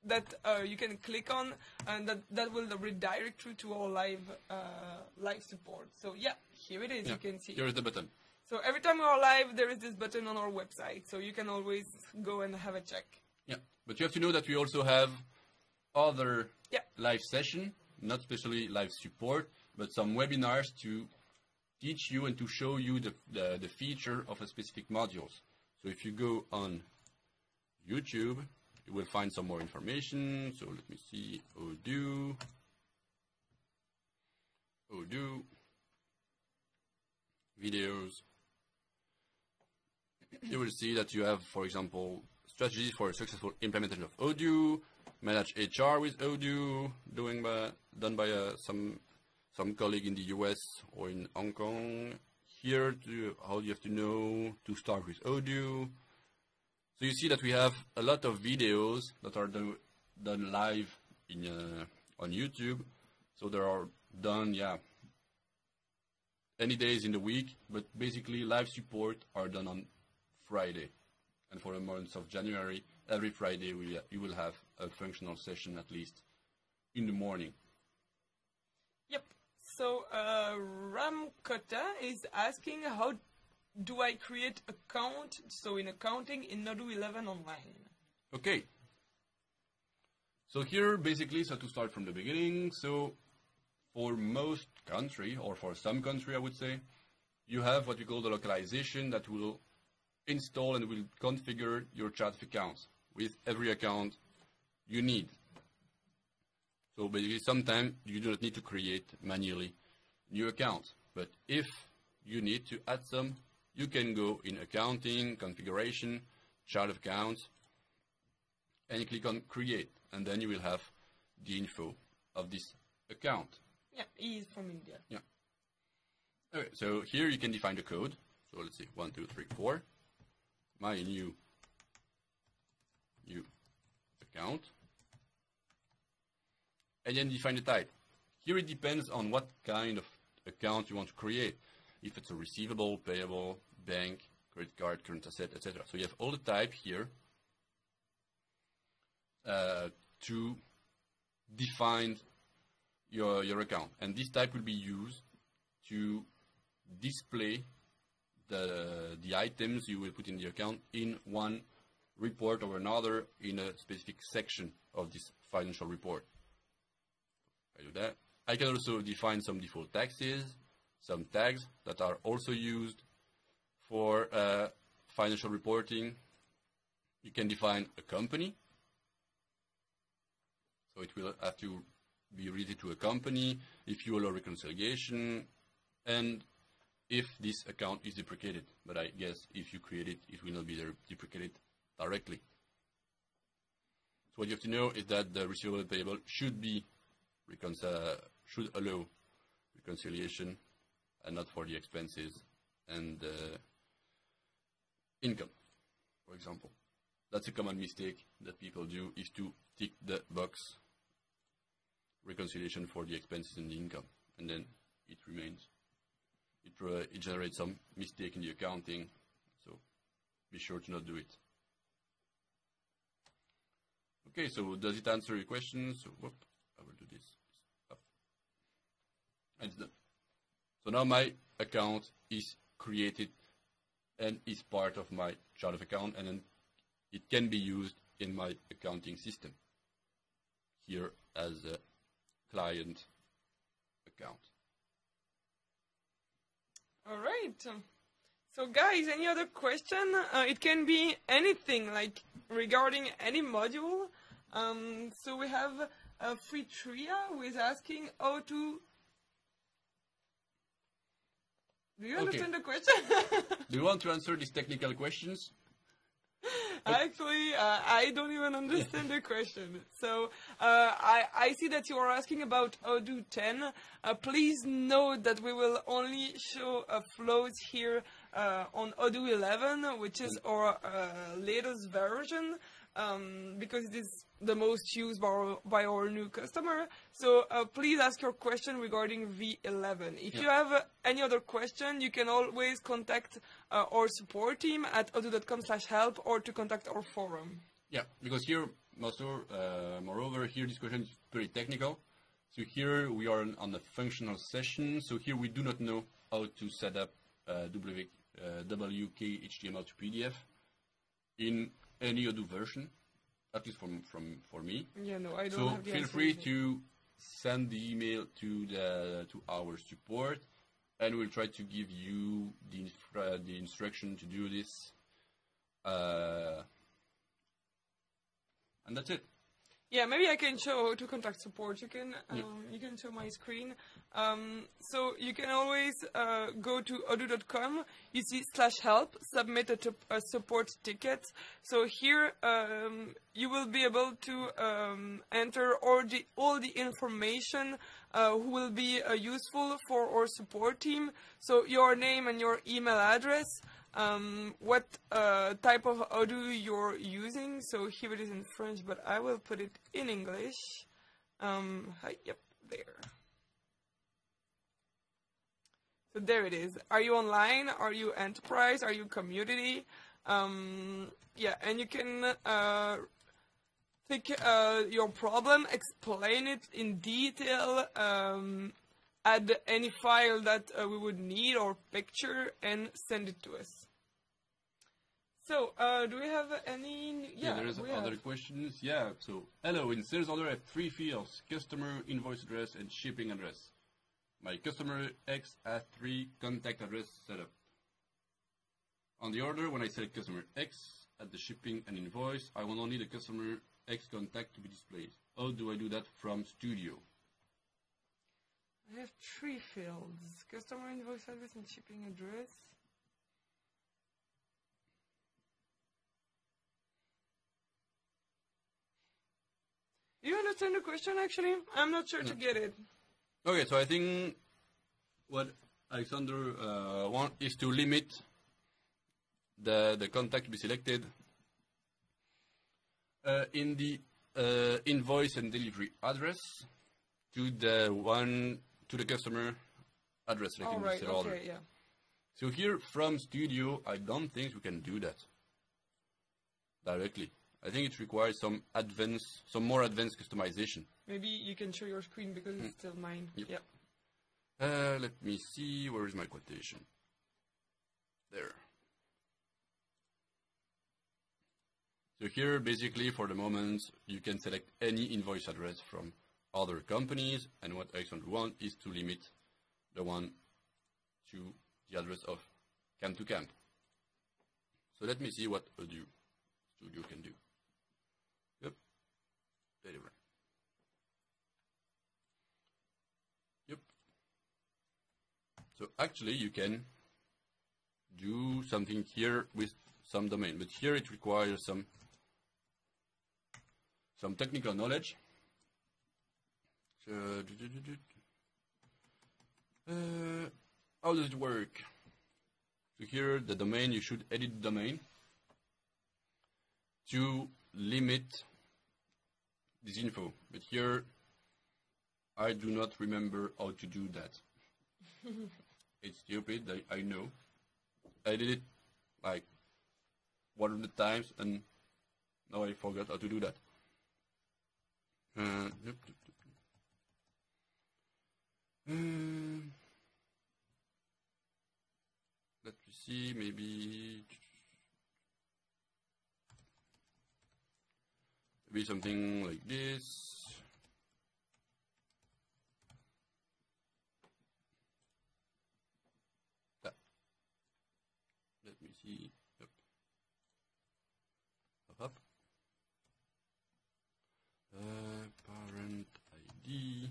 S2: that you can click on, and that will redirect you to our live support. So yeah, here it is. Yeah, you can see.
S1: Here is the button.
S2: So every time we are live, there is this button on our website, so you can always go and have a check.
S1: Yeah, but you have to know that we also have other live session, not especially live support, but some webinars to teach you and to show you the feature of a specific modules. So if you go on YouTube, you will find some more information. So let me see, Odoo, videos. You will see that you have, for example, strategies for a successful implementation of Odoo, manage HR with Odoo, done by some colleague in the US or in Hong Kong. Here, how you have to know to start with Odoo. So you see that we have a lot of videos that are done live on YouTube. So they are done, any days in the week, but basically live support are done on Friday. And for the month of January, every Friday you will have a functional session at least in the morning.
S2: Yep. So Ramkota is asking, how do I create account? So in accounting in Odoo 11 online.
S1: Okay. So here basically, so to start from the beginning, so for most country, or for some country I would say, you have what we call the localization that will install and will configure your chart of accounts with every account you need. So basically, sometimes you do not need to create manually new accounts. But if you need to add some, you can go in accounting, configuration, chart of accounts, and you click on create. And then you will have the info of this account.
S2: Yeah, he is from India.
S1: Yeah. Okay, so here you can define the code. So let's see, 1, 2, 3, 4. My new account. And then define the type. Here it depends on what kind of account you want to create. If it's a receivable, payable, bank, credit card, current asset, etc. So you have all the type here to define your account. And this type will be used to display the items you will put in the account in one report or another in a specific section of this financial report. I do that. I can also define some default taxes, some tags that are also used for financial reporting. You can define a company. So it will have to be related to a company if you allow reconciliation and if this account is deprecated. But I guess if you create it, it will not be deprecated directly. So what you have to know is that the receivable and payable should allow reconciliation and not for the expenses and income, for example. That's a common mistake that people do, is to tick the box reconciliation for the expenses and the income, and then it remains. It generates some mistake in the accounting, so be sure to not do it. Okay, so does it answer your questions? So, whoop, I will do this. Up. And it's done. So now my account is created and is part of my chart of account, and then it can be used in my accounting system here as a client account.
S2: All right. So guys, any other question? It can be anything, like regarding any module. So we have Fritria who is asking how to... Do you understand the question?
S1: Do you want to answer these technical questions?
S2: Actually, I don't even understand the question. So I see that you are asking about Odoo 10. Please note that we will only show flows here on Odoo 11, which is our latest version, because it is the most used by our new customer. So please ask your question regarding V11. If you have any other question, you can always contact our support team at odoo.com/help or to contact our forum.
S1: Yeah, because here, moreover, here this question is pretty technical. So here we are on a functional session. So here we do not know how to set up WK HTML to PDF in any Odoo version. At least for me.
S2: Yeah, no, I don't
S1: so
S2: have the
S1: feel
S2: answer
S1: free
S2: either.
S1: to send the email to our support, and we'll try to give you the instruction to do this. And that's it.
S2: Yeah, maybe I can show how to contact support. You can show my screen. So you can always go to odoo.com. You see /help, submit a support ticket. So here you will be able to enter all the information who will be useful for our support team. So your name and your email address. What type of Odoo you're using. So here it is in French, but I will put it in English. Yep, there. So there it is. Are you online? Are you enterprise? Are you community? Yeah, and you can take your problem, explain it in detail, add any file that we would need or picture, and send it to us. So, do we have any...
S1: Yeah, there is other questions. Yeah, so, hello, in sales order I have 3 fields, customer, invoice address, and shipping address. My customer X has 3 contact address set up. On the order, when I select customer X at the shipping and invoice, I want only the customer X contact to be displayed. How do I do that from Studio?
S2: I have 3 fields: customer invoice address and shipping address. You understand the question, actually? I'm not sure to get it.
S1: Okay, so I think what Alexander wants is to limit the contact to be selected in the invoice and delivery address to the customer address, like in the sale order.
S2: Yeah.
S1: So here from Studio, I don't think we can do that directly. I think it requires some more advanced customization.
S2: Maybe you can show your screen because it's still mine.
S1: Yep.
S2: Yeah.
S1: Let me see, where is my quotation? There. So here, basically, for the moment, you can select any invoice address from other companies, and what Alexander wants is to limit the one to the address of camp to camp. So let me see what Studio can do. Yep. Deliver. Yep. So actually, you can do something here with some domain, but here it requires some technical knowledge. So, how does it work? So here, the domain, you should edit the domain to limit this info. But here, I do not remember how to do that. It's stupid, I know. I did it like 100 times, and now I forgot how to do that. Let me see, maybe something like this. Let me see. Yep. Up. Parent ID.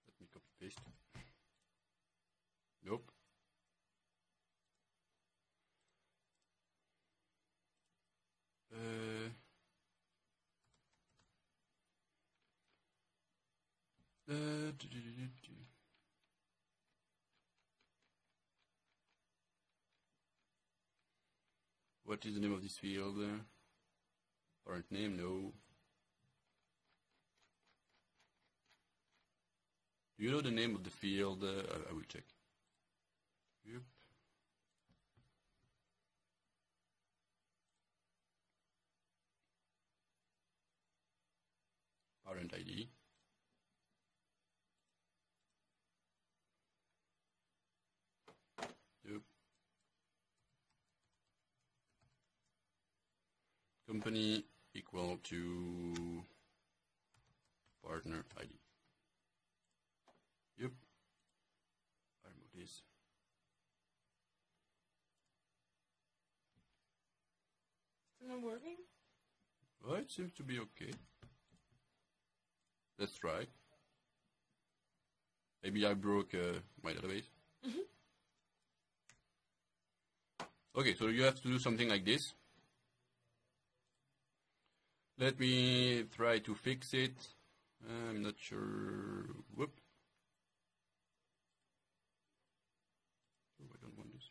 S1: Let me copy paste. Nope. What is the name of this field? Parent name? No. Do you know the name of the field? I will check. Yep. Parent ID. Yep. Company equal to partner ID. Yep. I remove this.
S2: Still not working?
S1: Well, it seems to be okay. Let's try. Maybe I broke my database. Okay, so you have to do something like this. Let me try to fix it. I'm not sure. Whoop. Oh, I don't want this.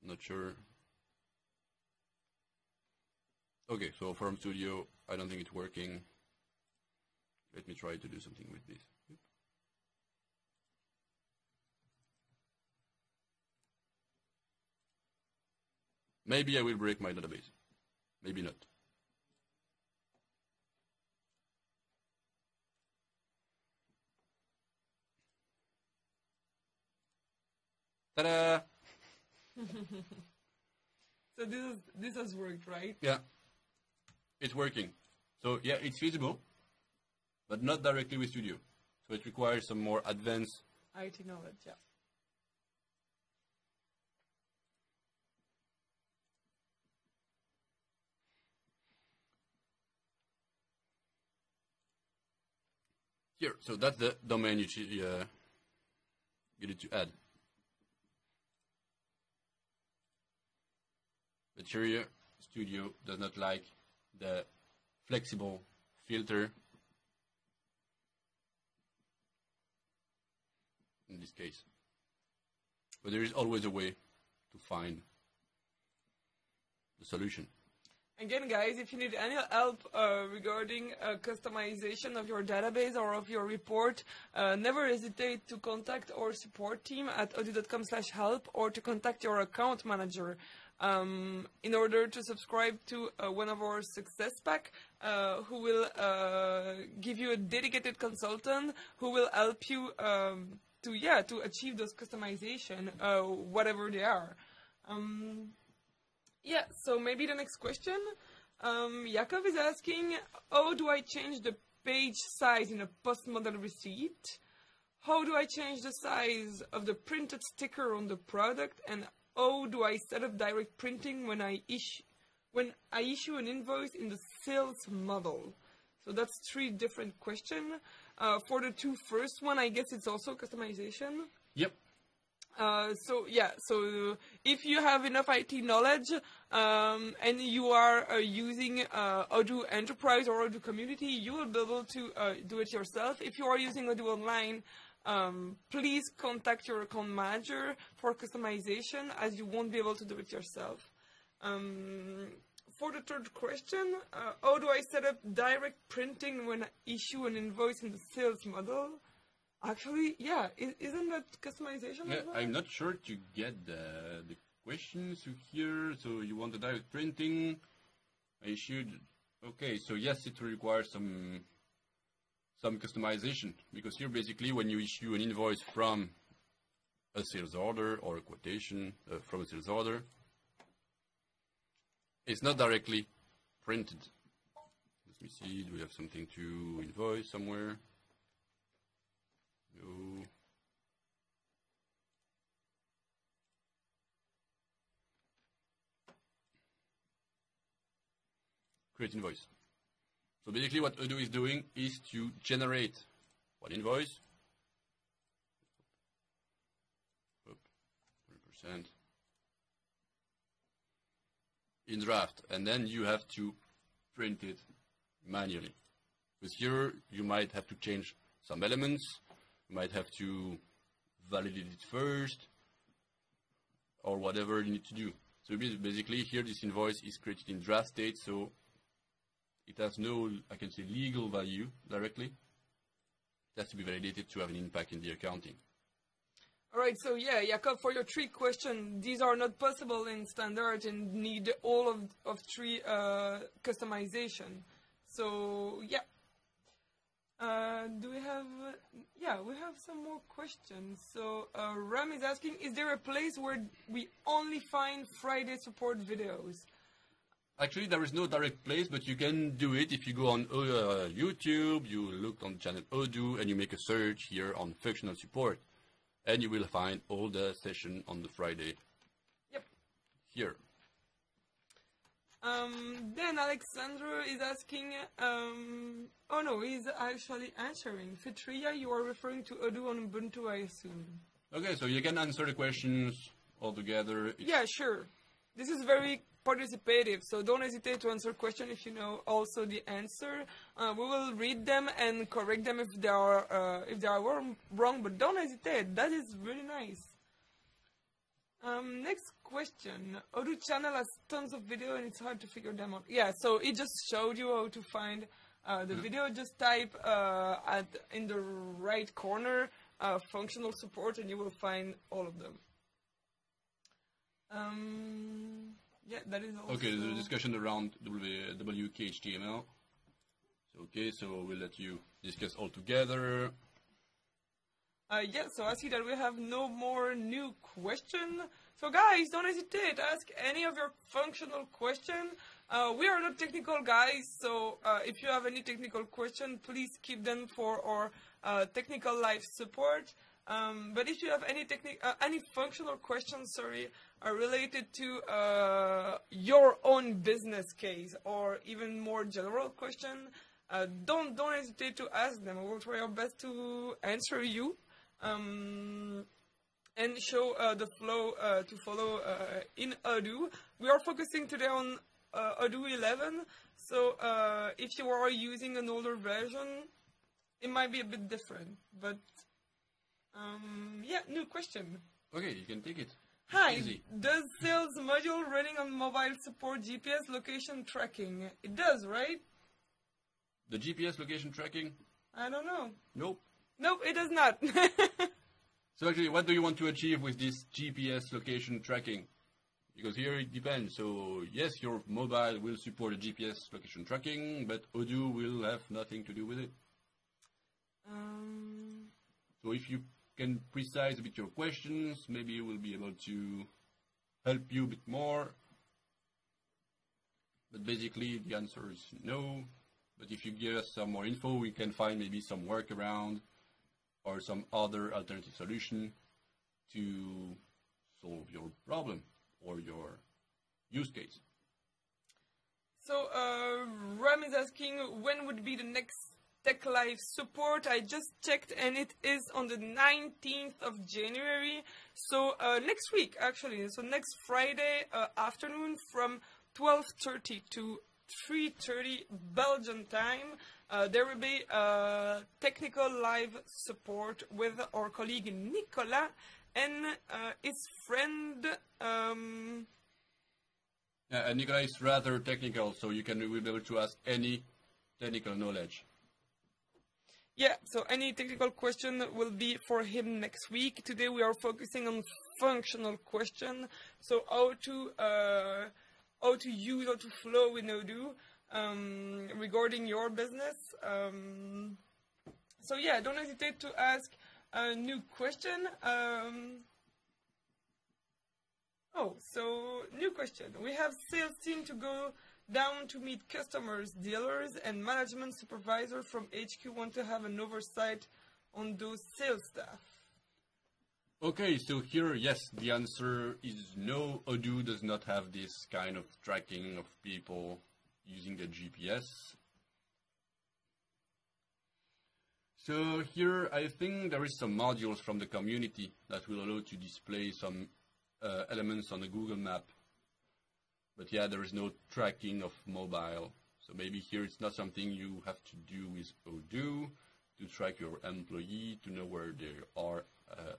S1: Not sure. Okay, so from Studio, I don't think it's working. Let me try to do something with this. Maybe I will break my database. Maybe not. Ta-da!
S2: So this has worked, right?
S1: Yeah, it's working. So yeah, it's feasible, but not directly with Studio. So it requires some more advanced.
S2: IT knowledge, yeah.
S1: Here, so that's the domain you need to add. But here, Studio does not like the flexible filter in this case. But there is always a way to find the solution.
S2: Again, guys, if you need any help regarding customization of your database or of your report, never hesitate to contact our support team at odoo.com/help or to contact your account manager in order to subscribe to one of our success pack who will give you a dedicated consultant who will help you to achieve those customization, whatever they are. Yeah, so maybe the next question. Jakob is asking, how do I change the page size in a postmodel receipt? How do I change the size of the printed sticker on the product? And how do I set up direct printing when I issue an invoice in the sales model? So that's 3 different questions. For the 2 first one, I guess it's also customization.
S1: Yep.
S2: So if you have enough IT knowledge and you are using Odoo Enterprise or Odoo Community, you will be able to do it yourself. If you are using Odoo Online, please contact your account manager for customization, as you won't be able to do it yourself. For the 3rd question, how do I set up direct printing when I issue an invoice in the sales model? Actually, yeah, isn't that customization?
S1: Yeah,
S2: as well?
S1: I'm not sure to get the questions here. So you want the direct printing? I should. Okay, so yes, it requires some customization, because here basically when you issue an invoice from a sales order or a quotation from a sales order, it's not directly printed. Let me see. Do we have something to invoice somewhere? No. Create invoice. So basically what Odoo is doing is to generate one invoice. 20% in draft, and then you have to print it manually. Because here you might have to change some elements. You might have to validate it first, or whatever you need to do. So basically here this invoice is created in draft state, so it has no, I can say, legal value directly. It has to be validated to have an impact in the accounting.
S2: Alright, so yeah, Jakob, for your 3 questions, these are not possible in standard and need all of 3 customization. So yeah. Do we have, we have some more questions. So Ram is asking, is there a place where we only find Friday support videos?
S1: Actually, there is no direct place, but you can do it if you go on YouTube, you look on the channel Odoo, and you make a search here on functional support, and you will find all the session on the Friday.
S2: Yep.
S1: Here.
S2: Then Alexandra is asking, oh no, he's actually answering. Fitria, you are referring to Odoo on Ubuntu, I assume.
S1: Okay, so you can answer the questions all together.
S2: Yeah, sure. This is very participative, so don't hesitate to answer questions if you know also the answer. We will read them and correct them if they are wrong, but don't hesitate. That is really nice. Next question. Odoo channel has tons of video and it's hard to figure them out. Yeah, so it just showed you how to find the video. Just type in the right corner functional support and you will find all of them. Yeah, that is also...
S1: Okay, there's a discussion around WK-HTML. Okay, so we'll let you discuss all together.
S2: Yeah, so I see that we have no more new question. So guys, don't hesitate. Ask any of your functional question. We are not technical guys, so if you have any technical question, please keep them for our technical live support. But if you have any functional questions, related to your own business case or even more general question, don't hesitate to ask them. We'll try our best to answer you. And show the flow to follow in Odoo. We are focusing today on Odoo 11, so if you are using an older version, it might be a bit different, but yeah, new question.
S1: Okay, you can take it.
S2: Hi,
S1: Easy.
S2: does sales module running on mobile support GPS location tracking? It does, right?
S1: The GPS location tracking?
S2: I don't know.
S1: Nope.
S2: Nope, it does not.
S1: So actually, what do you want to achieve with this GPS location tracking? Because here it depends. So yes, your mobile will support a GPS location tracking, but Odoo will have nothing to do with it. So if you can precise a bit your questions, maybe you will be able to help you a bit more. But basically, the answer is no. But if you give us some more info, we can find maybe some workaround or some other alternative solution to solve your problem or your use case.
S2: So Ram is asking when would be the next Tech Live support. I just checked and it is on the 19th of January. So next week actually. So next Friday afternoon from 12:30 to 3:30 Belgian time. There will be technical live support with our colleague Nicolas and his friend.
S1: Nicolas is rather technical, so you will be able to ask any technical knowledge.
S2: Yeah, so any technical question will be for him next week. Today we are focusing on functional question. So how to use or to flow in Odoo. Regarding your business. So yeah, don't hesitate to ask a new question. So new question. We have sales team to go down to meet customers, dealers, and management supervisor from HQ want to have an oversight on those sales staff.
S1: Okay, so here, yes, the answer is no. Odoo does not have this kind of tracking of people using the GPS. So here I think there is some modules from the community that will allow to display some elements on a Google map. But yeah, there is no tracking of mobile. So maybe here it's not something you have to do with Odoo to track your employee, to know where they are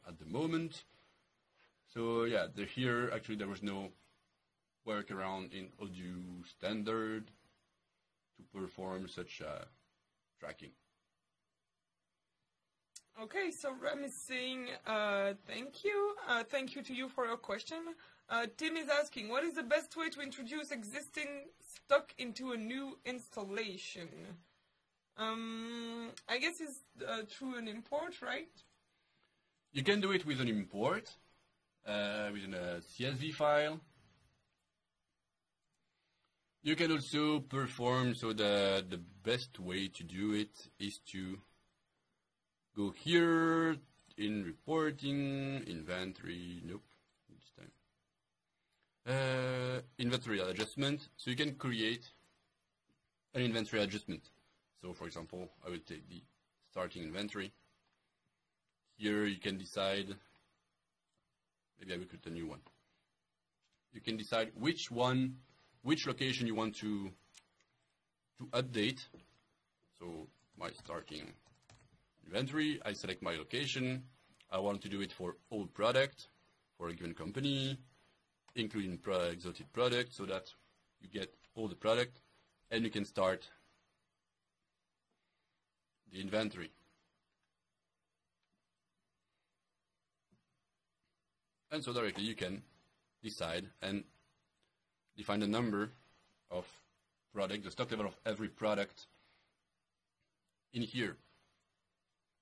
S1: at the moment. So yeah, here actually there was no workaround in Odoo standard to perform such tracking.
S2: Okay, so Ram is saying thank you. Thank you to you for your question. Tim is asking, what is the best way to introduce existing stock into a new installation? I guess it's through an import, right?
S1: You can do it with an import, with a CSV file. You can also perform, so the best way to do it is to go here in reporting, inventory, nope, this time. Inventory adjustment, so you can create an inventory adjustment. So for example, I will take the starting inventory. Here you can decide, maybe I will create a new one. You can decide which location you want to update. So my starting inventory, I select my location. I want to do it for all product for a given company, including exotic product, so that you get all the product and you can start the inventory. And so directly you can decide and define the number of product, the stock level of every product in here.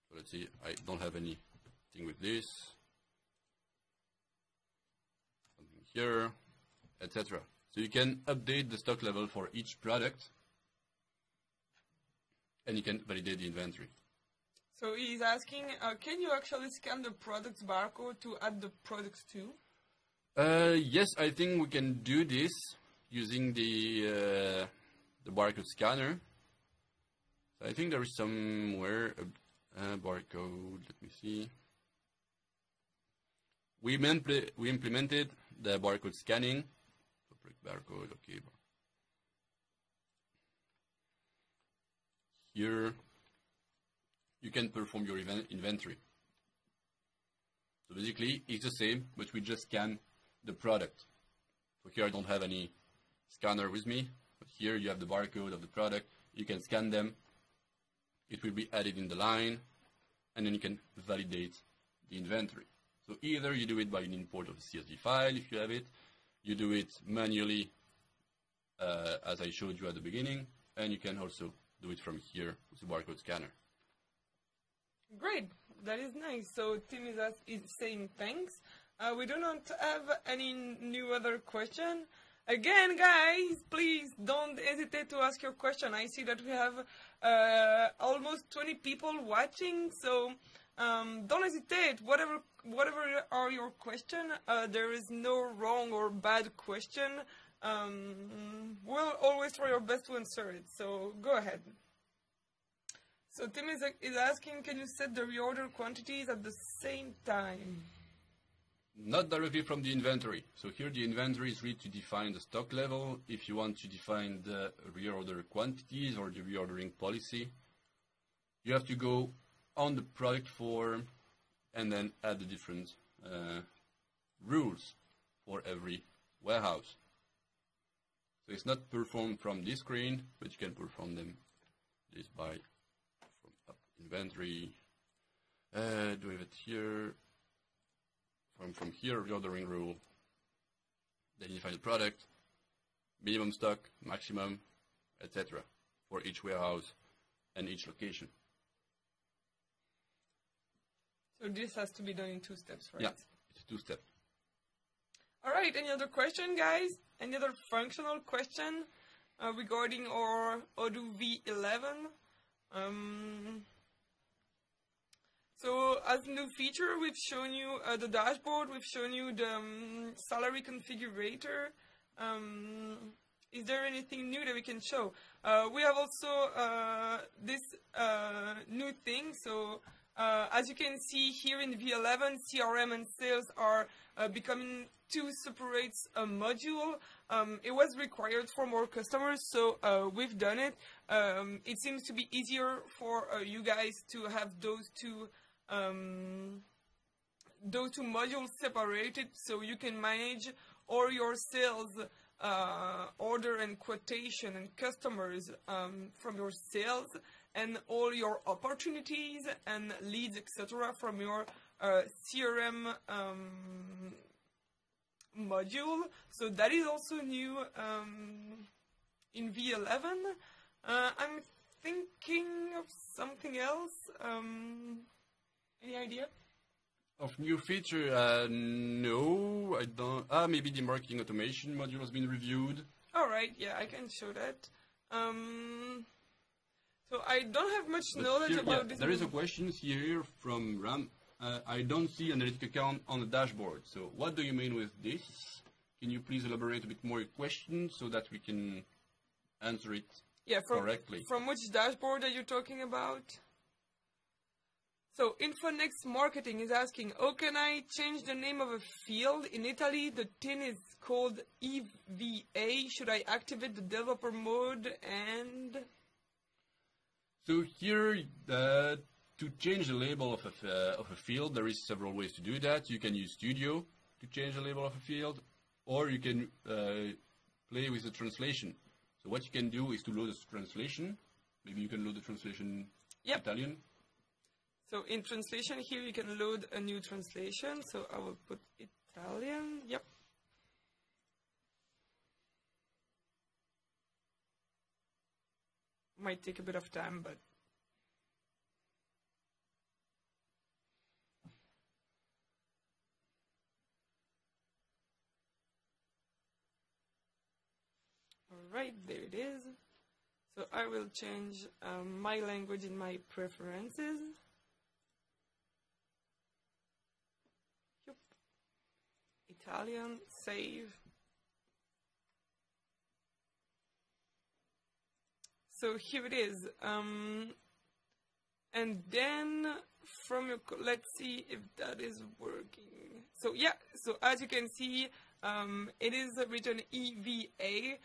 S1: So let's see, I don't have any thing with this, something here, etc. So you can update the stock level for each product, and you can validate the inventory.
S2: So he's asking, can you actually scan the product's barcode to add the products too?
S1: Yes, I think we can do this using the barcode scanner. So I think there is somewhere a barcode. Let me see. We implemented the barcode scanning. Barcode, okay. Here, you can perform your inventory. So basically, it's the same, but we just scan the product. So here I don't have any scanner with me, but here you have the barcode of the product. You can scan them. It will be added in the line, and then you can validate the inventory. So either you do it by an import of a CSV file if you have it, you do it manually as I showed you at the beginning, and you can also do it from here with the barcode scanner.
S2: Great, that is nice. So Tim is saying thanks. We do not have any new other question. Again, guys, please don't hesitate to ask your question. I see that we have almost 20 people watching, so don't hesitate. Whatever are your question, there is no wrong or bad question. We'll always try our best to answer it. So go ahead. So Tim is asking, can you set the reorder quantities at the same time?
S1: Not directly from the inventory. So here the inventory is really to define the stock level. If you want to define the reorder quantities or the reordering policy, you have to go on the product form and then add the different rules for every warehouse. So it's not performed from this screen, but you can perform them just by from up inventory. Do we have it here? From here, reordering rule. Then you define the product, minimum stock, maximum, etc. for each warehouse and each location.
S2: So this has to be done in 2 steps, right?
S1: Yeah, it's 2 steps.
S2: All right, any other question, guys? Any other functional question regarding our Odoo V11? So as a new feature, we've shown you the dashboard, we've shown you the salary configurator. Is there anything new that we can show? We have also this new thing. So as you can see here in V11, CRM and sales are becoming 2 separate modules. It was required for more customers, so we've done it. It seems to be easier for you guys to have those two modules separated, so you can manage all your sales order and quotation and customers from your sales, and all your opportunities and leads, etc. from your CRM module. So that is also new in V11. I'm thinking of something else. Any idea?
S1: Of new feature? No, I don't. Maybe the marketing automation module has been reviewed.
S2: All right, yeah, I can show that. So I don't have much knowledge about this.
S1: There is a question here from Ram. I don't see an analytic account on the dashboard. So what do you mean with this? Can you please elaborate a bit more your question so that we can answer it correctly?
S2: From which dashboard are you talking about? So Infonext Marketing is asking, how can I change the name of a field? In Italy, the tin is called EVA. Should I activate the developer mode? And
S1: so here, to change the label of a field, there is several ways to do that. You can use Studio to change the label of a field, or you can play with the translation. So what you can do is to load a translation. Maybe you can load the translation Italian.
S2: So in translation here, you can load a new translation. So I will put Italian. Yep. Might take a bit of time, but Right, there it is. So I will change my language in my preferences. Yep. Italian, save. So here it is. And then from your, let's see if that is working. So yeah, so as you can see, it is written EVA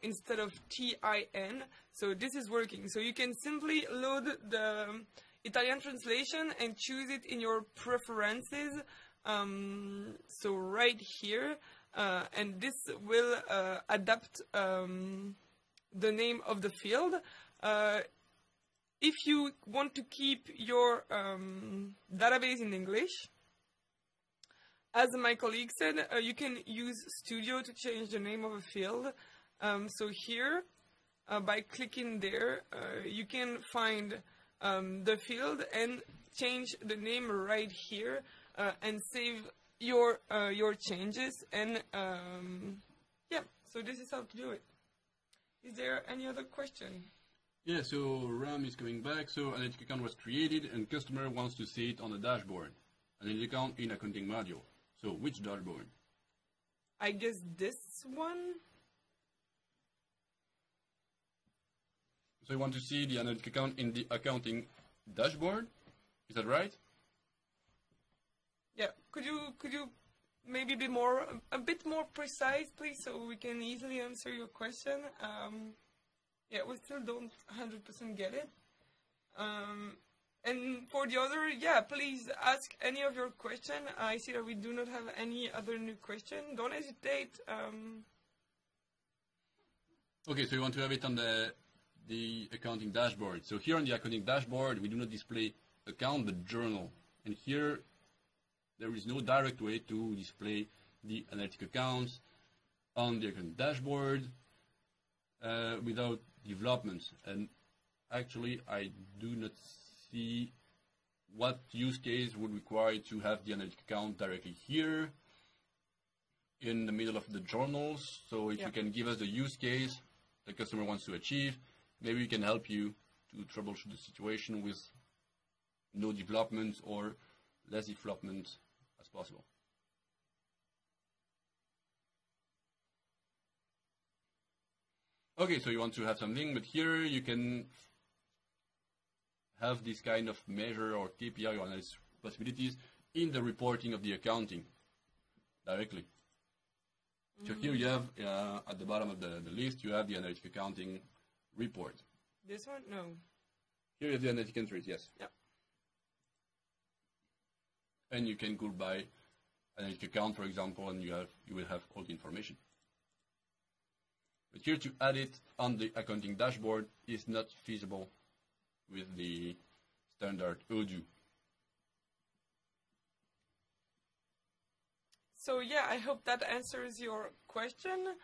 S2: instead of TIN. So this is working. So you can simply load the Italian translation and choose it in your preferences. So right here, and this will adapt the name of the field. If you want to keep your database in English, as my colleague said, you can use Studio to change the name of a field. So here, by clicking there, you can find the field and change the name right here and save your changes. And yeah, so this is how to do it. Is there any other question?
S1: Yeah, so Ram is coming back. So an analytic account was created and customer wants to see it on the dashboard. An analytic account in accounting module. So which dashboard?
S2: I guess this one.
S1: So you want to see the analytic account in the accounting dashboard? Is that right?
S2: Yeah. Could you maybe be a bit more precise, please, so we can easily answer your question? Yeah, we still don't 100% get it. And for the other, yeah, please ask any of your question. I see that we do not have any other new question. Don't hesitate.
S1: Okay, so you want to have it on the accounting dashboard. So here on the accounting dashboard, we do not display account, but journal. And here, there is no direct way to display the analytic accounts on the accounting dashboard without developments. And actually, I do not see what use case would require to have the analytic account directly here in the middle of the journals. So if you can give us the use case the customer wants to achieve, maybe we can help you to troubleshoot the situation with no development or less development as possible. Okay, so you want to have something, but here you can have this kind of measure or KPI or analysis possibilities in the reporting of the accounting directly. So here you have, at the bottom of the list, you have the analytic accounting report.
S2: This one? No.
S1: Here is the analytic entries, yes.
S2: Yeah.
S1: And you can go by analytic account, for example, and you will have all the information. But here to add it on the accounting dashboard is not feasible with the standard Odoo.
S2: So yeah, I hope that answers your question.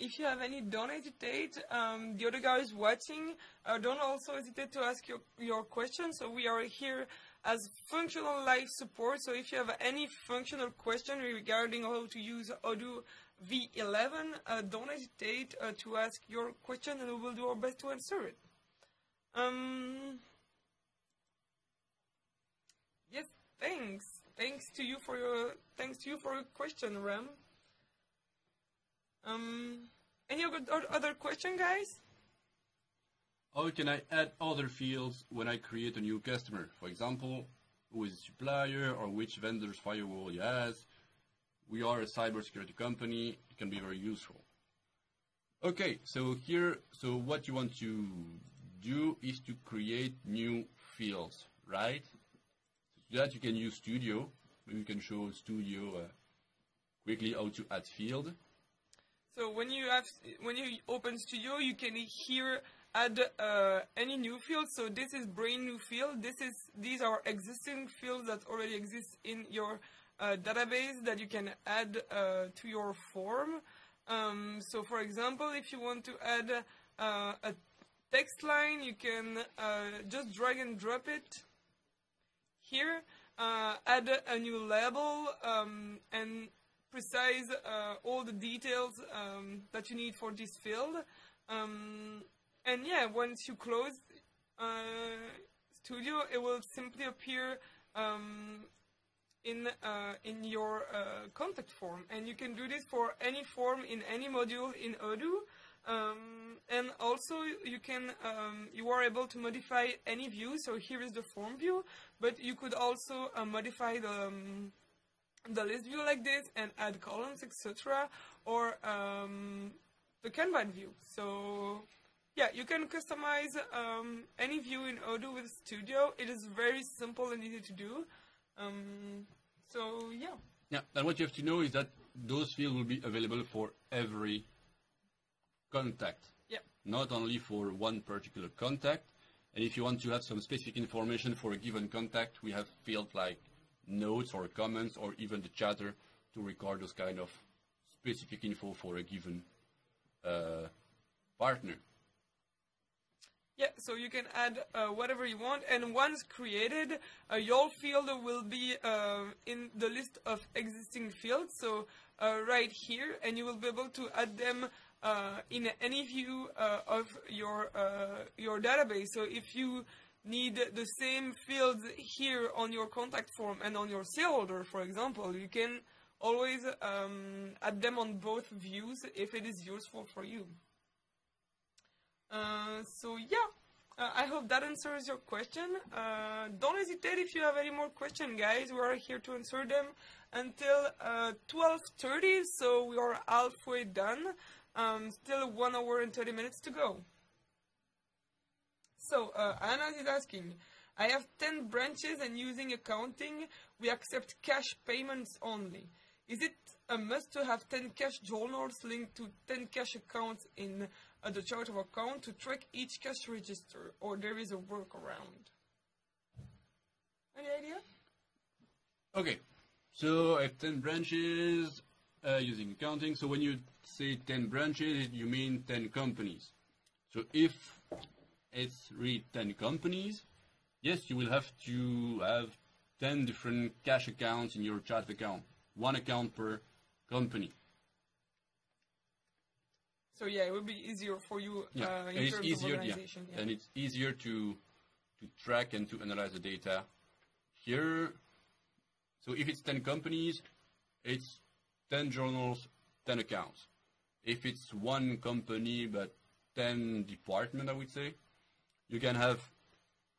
S2: If you have any, don't hesitate. The other guys watching, don't also hesitate to ask your questions. So we are here as functional live support. So if you have any functional question regarding how to use Odoo V11, don't hesitate to ask your question, and we will do our best to answer it. Yes, thanks. Thanks to you for your question, Ram. Any other question, guys?
S1: How can I add other fields when I create a new customer? For example, who is the supplier or which vendor's firewall he has. We are a cybersecurity company. It can be very useful. Okay, so here, what you want to do is to create new fields, right? To do that, you can use Studio. Maybe you can show Studio quickly how to add field.
S2: So when you open Studio, you can here add any new field. So this is brand new field. These are existing fields that already exist in your database that you can add to your form. So for example, if you want to add a text line, you can just drag and drop it here, add a new label, and precise all the details that you need for this field. And yeah, once you close Studio, it will simply appear in your contact form, and you can do this for any form in any module in Odoo. And also you can you are able to modify any view. So here is the form view, but you could also modify the list view like this and add columns, etc., or the Kanban view. So yeah, you can customize any view in Odoo with Studio. It is very simple and easy to do. So yeah.
S1: Yeah, and what you have to know is that those fields will be available for every contact.
S2: Yeah.
S1: Not only for one particular contact. And if you want to have some specific information for a given contact, we have fields like notes or comments or even the chatter to record those kind of specific info for a given partner.
S2: Yeah, so you can add whatever you want, and once created, your field will be in the list of existing fields, so right here, and you will be able to add them in any view of your database. So if you need the same fields here on your contact form and on your sale order, for example, you can always add them on both views if it is useful for you. So yeah, I hope that answers your question. Don't hesitate if you have any more questions, guys. We are here to answer them until 12:30, so we are halfway done. Still 1 hour and 30 minutes to go. So Anna is asking, I have 10 branches and using accounting, we accept cash payments only. Is it a must to have 10 cash journals linked to 10 cash accounts in the chart of account to track each cash register, or there is a workaround? Any idea?
S1: Okay, so I have 10 branches using accounting. So when you say 10 branches, you mean 10 companies. So if it's really 10 companies, yes, you will have to have 10 different cash accounts in your chart account. One account per company.
S2: So yeah, it would be easier for you in
S1: terms of
S2: organization.
S1: Yeah. And it's easier to track and to analyze the data. Here, so if it's 10 companies, it's 10 journals, 10 accounts. If it's one company but 10 departments, I would say, you can have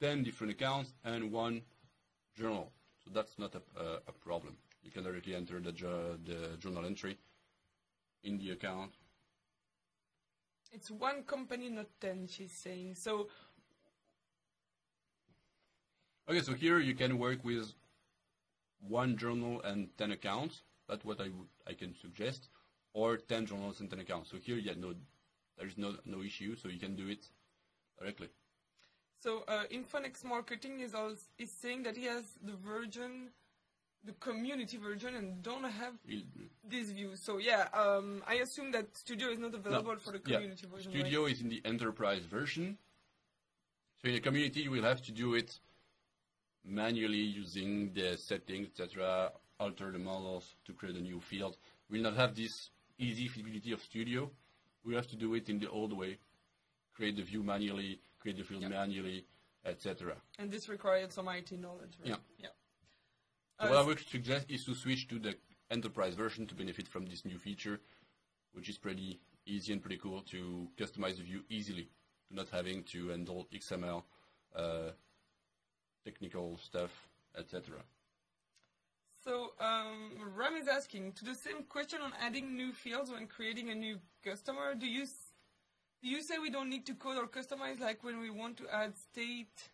S1: 10 different accounts and one journal. So that's not a problem. You can directly enter the journal entry in the account.
S2: It's one company, not 10, she's saying. So
S1: okay, so here you can work with one journal and 10 accounts. That's what I can suggest, or 10 journals and 10 accounts. So here, yeah, there is no issue, so you can do it directly.
S2: So Infonex Marketing is saying that he has the community version, and don't have this view. So yeah, I assume that Studio is not available for the community version.
S1: Studio
S2: right?
S1: is in the enterprise version. So in the community, you will have to do it manually using the settings, etc., alter the models to create a new field. We will not have this easy feasibility of Studio. We have to do it in the old way. Create the view manually, create the field manually, etc.
S2: And this required some IT knowledge, right?
S1: Yeah. So what I would suggest is to switch to the enterprise version to benefit from this new feature, which is pretty easy and pretty cool to customize the view easily, to not having to handle XML, technical stuff, etc.
S2: So Ram is asking, to the same question on adding new fields when creating a new customer, do you say we don't need to code or customize, like when we want to add state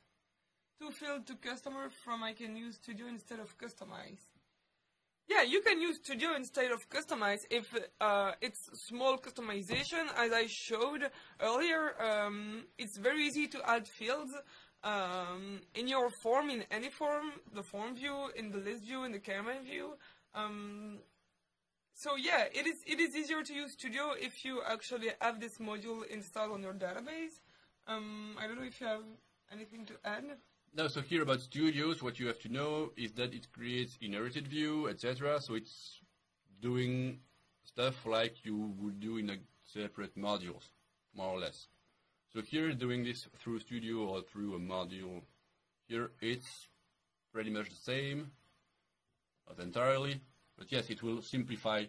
S2: to field to customer from I can use Studio instead of customize? Yeah, you can use Studio instead of customize if it's small customization. As I showed earlier, it's very easy to add fields in your form, in any form, the form view, in the list view, in the Kanban view. So yeah, it is easier to use Studio if you actually have this module installed on your database. I don't know if you have anything to add.
S1: No, so here about Studios, what you have to know is that it creates inherited view, etc. So it's doing stuff like you would do in a separate modules, more or less. So here, doing this through Studio or through a module, here it's pretty much the same, not entirely, but yes, it will simplify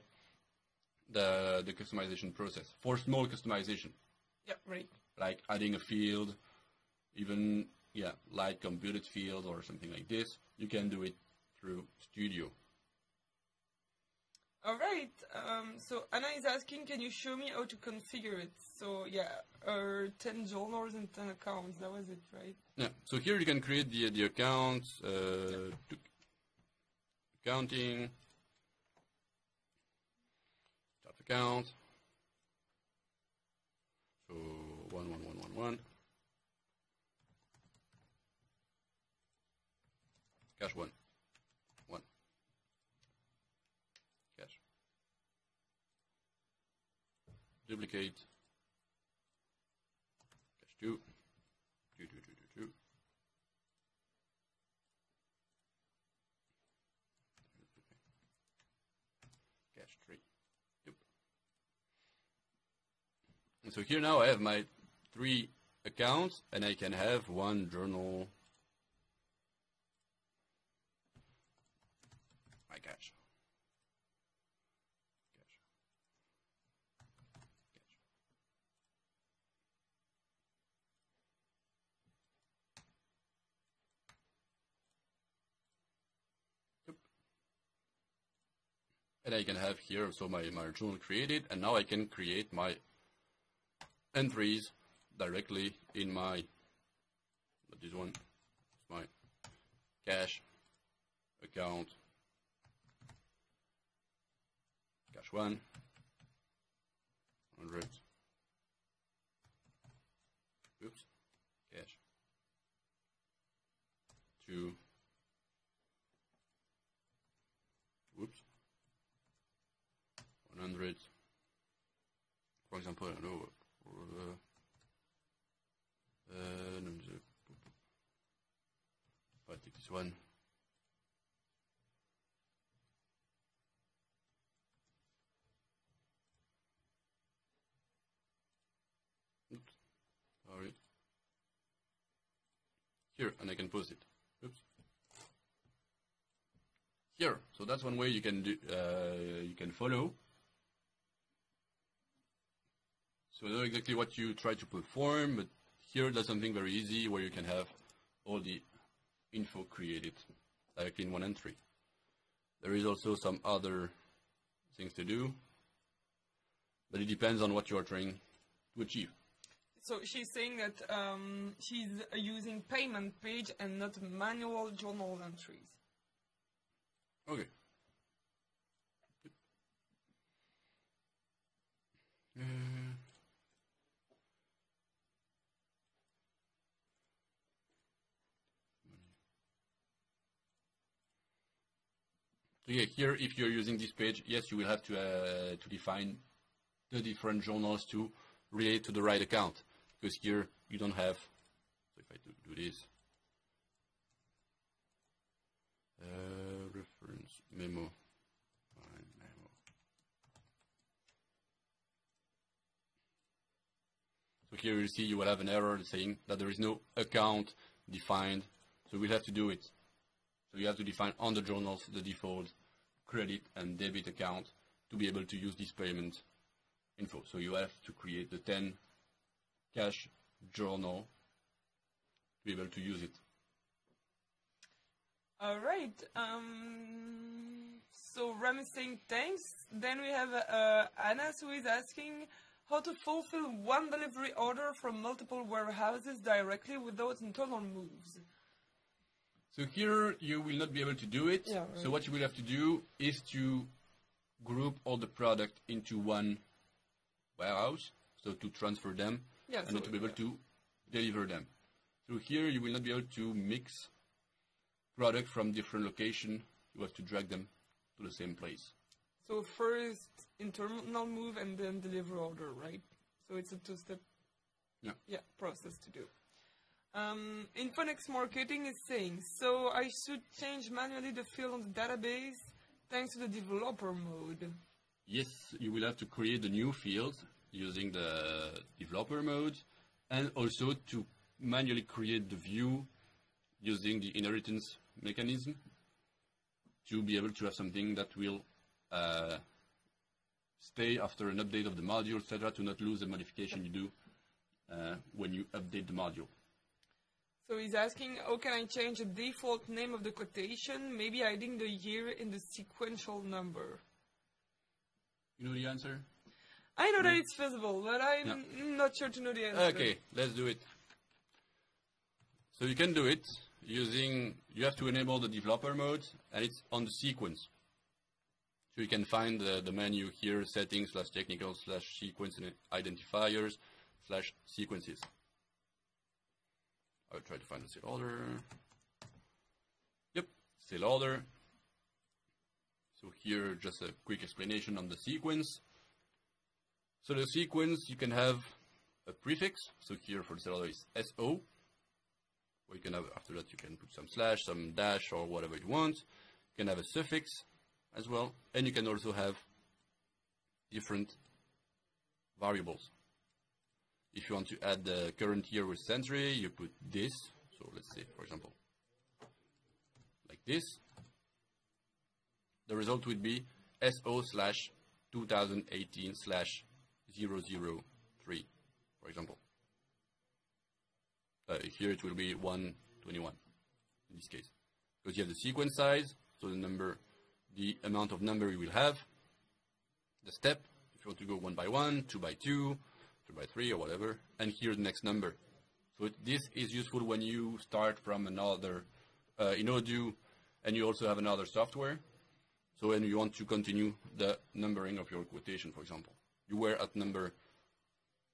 S1: the customization process for small customization.
S2: Yeah, right.
S1: Like adding a field, even light computed field or something like this, you can do it through Studio.
S2: All right. So Anna is asking, can you show me how to configure it? So yeah, 10 journals and 10 accounts. That was it, right?
S1: Yeah. So here you can create the accounts, accounting, start account. So 11111. Cache 1. Cache. Duplicate. Cache 2. 2. Cache 3. Yep. And so here now I have my 3 accounts, and I can have 1 journal. My cache. Yep. And I can have here also my journal created, and now I can create my entries directly in my, this one is my cache account. Cache 1, 100, oops, cache 2, whoops, 100, for example, I don't know, I take this one. Oops, sorry. Here, and I can post it. Oops. Here, so that's one way you can do. You can follow. So I know exactly what you try to perform, but here that's something very easy where you can have all the info created directly in one entry. There is also some other things to do, but it depends on what you are trying to achieve.
S2: So she's saying that she's using payment page and not manual journal entries.
S1: Okay. So yeah, here if you're using this page, yes, you will have to define the different journals to relate to the right account, because here you don't have. So if I do this, reference memo, find memo. So here you see you will have an error saying that there is no account defined. So we'll have to do it. So you have to define on the journals the default credit and debit account to be able to use this payment info. So you have to create the 10 cache journal to be able to use it.
S2: All right. So Ram is saying thanks. Then we have Anas who is asking how to fulfill one delivery order from multiple warehouses directly without internal moves.
S1: So here you will not be able to do it.
S2: Yeah, right.
S1: So what you will have to do is to group all the product into one warehouse, so to transfer them and
S2: so,
S1: to be able to deliver them. So here you will not be able to mix product from different locations. You have to drag them to the same place.
S2: So first internal move and then deliver order, right? So it's a two-step process to do. Infonex Marketing is saying, so I should change manually the field on the database thanks to the developer mode.
S1: Yes, you will have to create the new fields using the developer mode, and also to manually create the view using the inheritance mechanism to be able to have something that will stay after an update of the module, etc., to not lose the modification you do when you update the module.
S2: So he's asking, how can I change the default name of the quotation, maybe hiding the year in the sequential number?
S1: You know the answer?
S2: I know that it's feasible, but I'm not sure to know the answer.
S1: Okay, let's do it. So you can do it using, you have to enable the developer mode, and it's on the sequence. So you can find the menu here, settings / technical / sequence and identifiers / sequences. I'll try to find the sale order. Yep, sale order. So here, just a quick explanation on the sequence. So the sequence, you can have a prefix. So here for the sale order is SO. Or you can have, after that, you can put some slash, some dash, or whatever you want. You can have a suffix as well. And you can also have different variables. If you want to add the current year with century, you put this. So let's say, for example, like this. The result would be SO/2018/003, for example. Here it will be 121 in this case, because you have the sequence size, so the amount of number you will have, the step, if you want to go 1 by 1, 2 by 2, 3 by 3, or whatever, and here the next number. So this is useful when you start from another in Odoo, and you also have another software. So when you want to continue the numbering of your quotation, for example, you were at number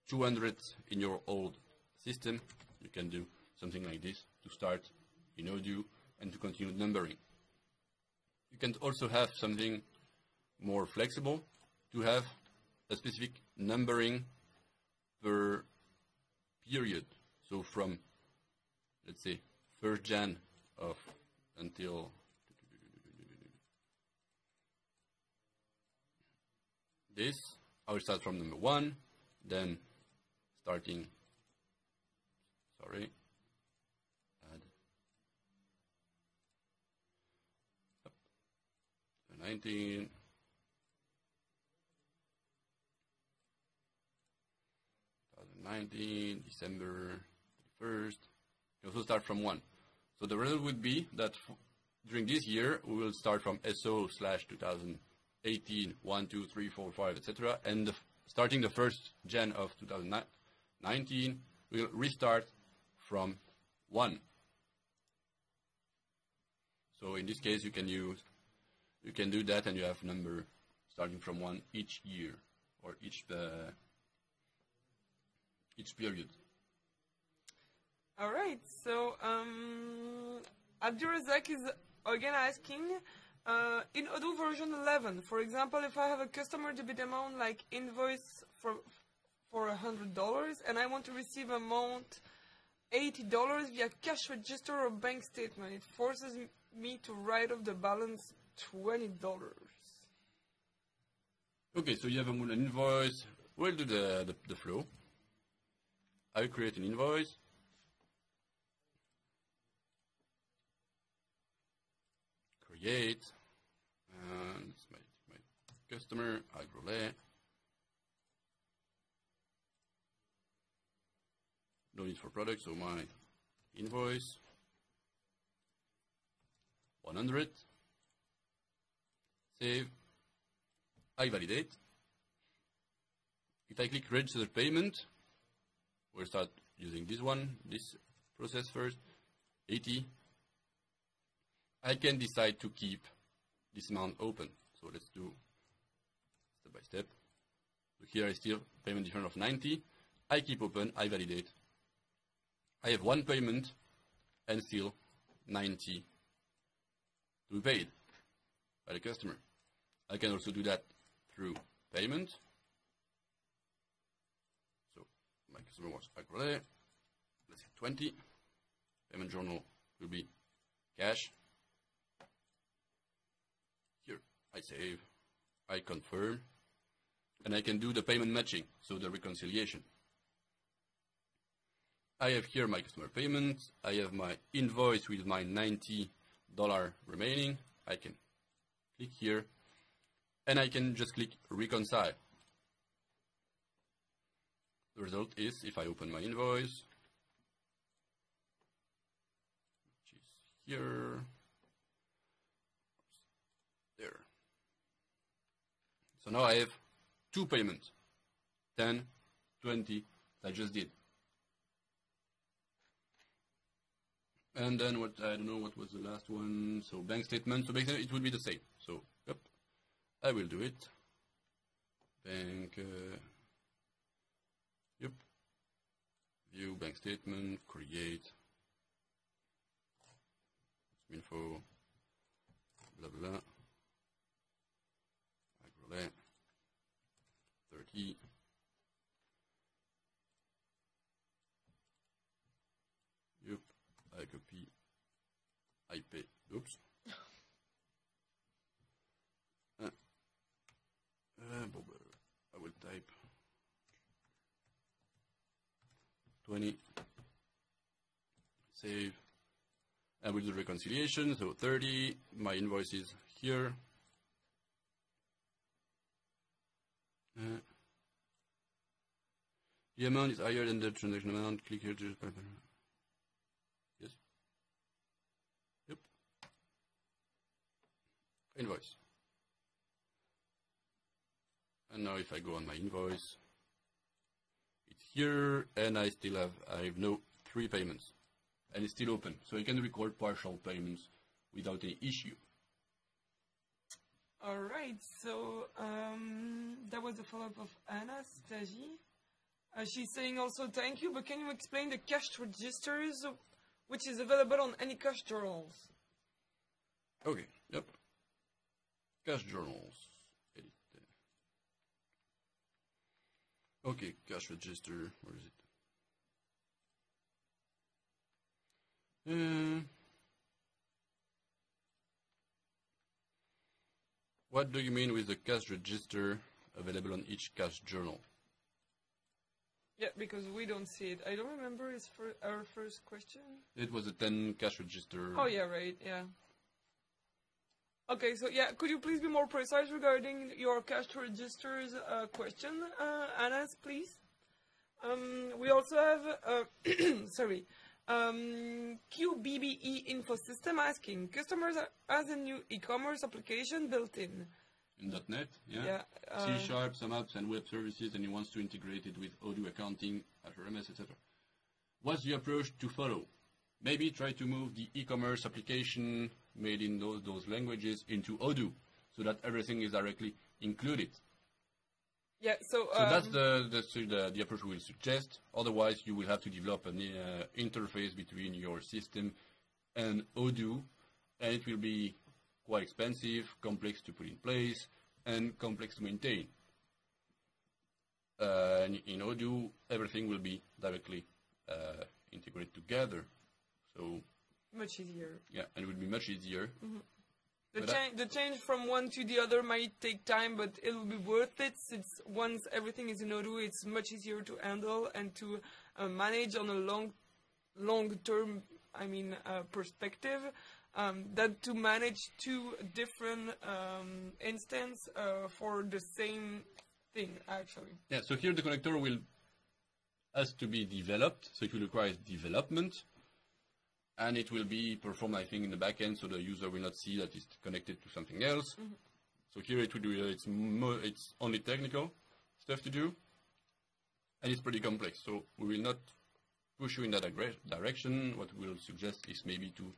S1: 200 in your old system, you can do something like this to start in Odoo and to continue numbering. You can also have something more flexible to have a specific numbering per period. So from, let's say, 1st Jan of until this, I will start from number 1, then starting, add, 19, December 31st. You also start from 1. So the result would be that during this year, we will start from SO/2018, 1, 2, 3, 4, 5, etc. And starting the 1st Jan of 2019, we'll restart from 1. So in this case, you can do that, and you have number starting from 1 each year or each period.
S2: All right. So Abdurazak is again asking, in Odoo version 11, for example, if I have a customer debit amount like invoice for $100, and I want to receive amount $80 via cash register or bank statement, it forces me to write off the balance $20.
S1: Okay, so you have an invoice. We'll do the flow. I will create an invoice. Create. And it's my customer, Agrolais. No need for product, so my invoice 100. Save. I validate. If I click register payment, we'll start using this process first. 80. I can decide to keep this amount open. So let's do step by step. So here I still payment difference of 90. I keep open, I validate. I have one payment and still 90 to be paid by the customer. I can also do that through payment. So my customer was Agrolais. Let's hit 20. Payment journal will be cash. Here I I save, I confirm, and I can do the payment matching, so the reconciliation. I have here my customer payment, I have my invoice with my $90 remaining. I can click here, and I can just click reconcile. The result is, if I open my invoice, which is here, there. So now I have two payments, 10, 20, I just did. And then what, I don't know what was the last one, so bank statement, so basically it will be the same. So, yep, I will do it. Bank, yep, view bank statement, create, info, blah blah, Agrolais, 30. Yep, I copy, I pay, oops. I will type 20, save, and we'll do reconciliation, so 30, my invoice is here. The amount is higher than the transaction amount, click here to... Yes? Yep. Invoice. And now if I go on my invoice, it's here, and I have no 3 payments. And it's still open, so you can record partial payments without any issue.
S2: Alright, so that was a follow-up of Anastasia. She's saying also thank you, but can you explain the cash registers, which is available on any cash journals?
S1: Okay, yep. Cash journals. Edit. Okay, cash register, where is it? What do you mean with the cash register available on each cash journal?
S2: Yeah, because we don't see it. I don't remember our first question.
S1: It was a 10 cash register.
S2: Oh, yeah, right, yeah. Okay, so yeah, could you please be more precise regarding your cash registers question, Anas, please? We also have, sorry, QBBE Info System asking, customers has a new e-commerce application built in.
S1: In .NET, yeah. C#, some apps and web services, and he wants to integrate it with Odoo accounting, RMS, etc. What's the approach to follow? Maybe try to move the e-commerce application made in those languages into Odoo, so that everything is directly included.
S2: Yeah, so
S1: that's the approach we will suggest. Otherwise, you will have to develop an interface between your system and Odoo, and it will be quite expensive, complex to put in place, and complex to maintain. And in Odoo, everything will be directly integrated together. So
S2: much easier.
S1: Yeah, and it will be much easier.
S2: Mm-hmm. The change from one to the other might take time, but it will be worth it, since once everything is in Odoo, it's much easier to handle and to manage on a long-term, perspective. Than to manage 2 different instances for the same thing, actually. Yeah,
S1: so here the connector has to be developed, so it will require development, and it will be performed, I think, in the backend, so the user will not see that it's connected to something else. Mm-hmm. So here it will do, it's only technical stuff to do, and it's pretty complex, so we will not push you in that direction. What we'll suggest is maybe to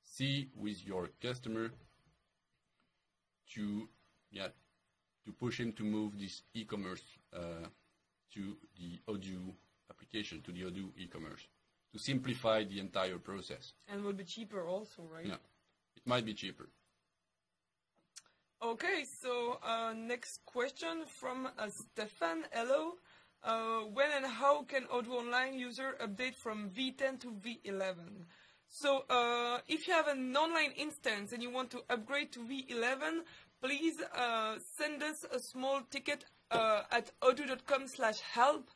S1: see with your customer to push him to move this e-commerce to the Odoo application, to the Odoo e-commerce, to simplify the entire process.
S2: And will be cheaper also, right?
S1: Yeah, it might be cheaper.
S2: Okay, so next question from Stefan. Hello. When and how can Odoo Online user update from V10 to V11? So if you have an online instance and you want to upgrade to V11, please send us a small ticket at odoo.com/help.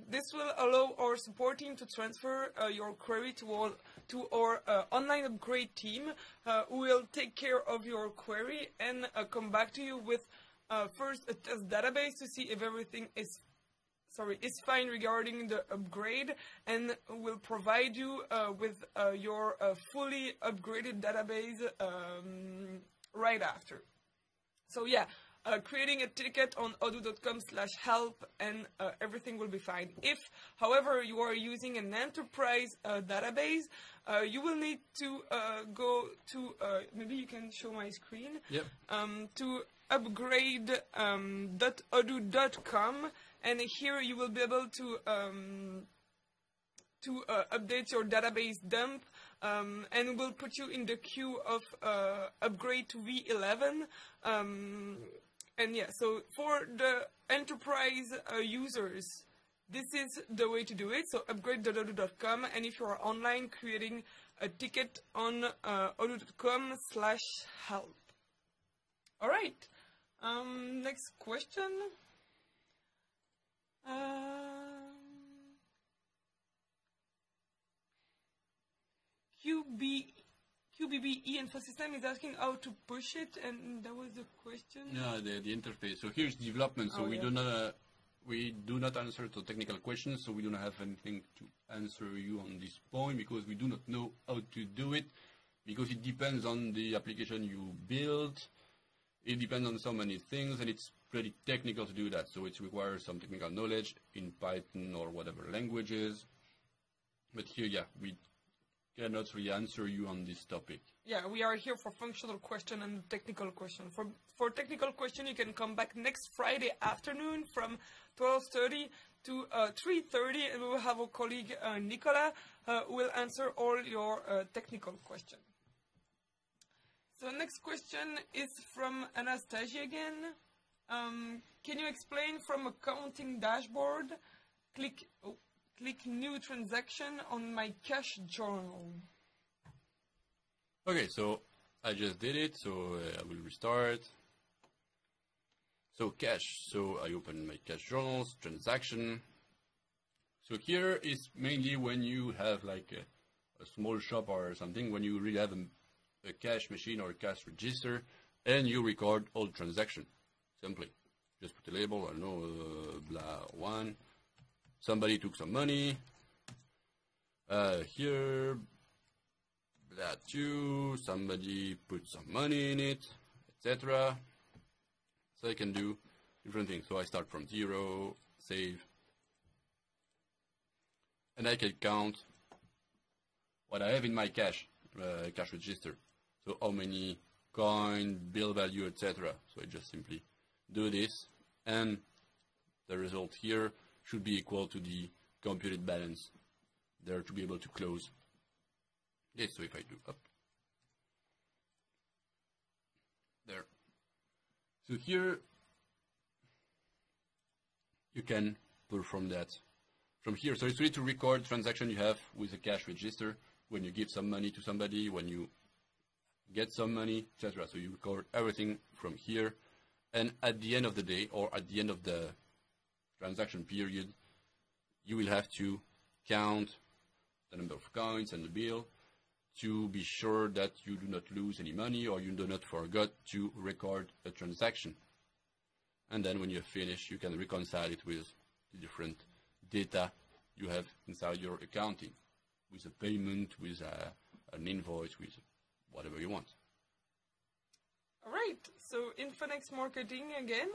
S2: This will allow our support team to transfer your query to our online upgrade team, who will take care of your query and come back to you with first a test database to see if everything is fine regarding the upgrade, and will provide you with your fully upgraded database right after. So yeah, creating a ticket on odoo.com/help and everything will be fine. If, however, you are using an enterprise database, you will need to go to, maybe you can show my screen,
S1: Yep.
S2: To upgrade.odoo.com, and here you will be able to update your database dump, and will put you in the queue of upgrade to V11. And yeah, so for the enterprise users, this is the way to do it. So upgrade.odoo.com, and if you are online, creating a ticket on odoo.com/help. All right. Next question. QBBE InfoSystem is asking how to push it, and that was the question.
S1: Yeah, the interface. So here's development. So we do not answer to technical questions. So we do not have anything to answer you on this point, because we do not know how to do it, because it depends on the application you build. It depends on so many things, and it's pretty technical to do that. So it requires some technical knowledge in Python or whatever languages. But here, yeah, we cannot really answer you on this topic.
S2: Yeah, we are here for functional question and technical question. For technical question, you can come back next Friday afternoon from 12:30 to 3:30, and we will have our colleague Nicola who will answer all your technical questions. So next question is from Anastasia again. Can you explain from accounting dashboard, click new transaction on my cash journal?
S1: Okay, so I just did it, so I will restart. So cash, so I open my cash journals, transaction. So here is mainly when you have like a small shop or something, when you really have a cash machine or a cash register, and you record all transaction. Simply, just put a label, I don't know, blah one. Somebody took some money. Here, blah two. Somebody put some money in it, etc. So I can do different things. So I start from 0, save, and I can count what I have in my cash register. So how many coin, bill value, etc. So I just simply do this, and the result here should be equal to the computed balance there to be able to close. Yes, so if I do up there, so here you can perform that from here. So it's really to record transaction you have with a cash register, when you give some money to somebody, when you get some money, etc. So you record everything from here, and at the end of the day, or at the end of the transaction period, you will have to count the number of coins and the bill to be sure that you do not lose any money, or you do not forget to record a transaction. And then when you finish, you can reconcile it with the different data you have inside your accounting, with a payment, with an invoice, with whatever you want.
S2: All right, so Infonex Marketing again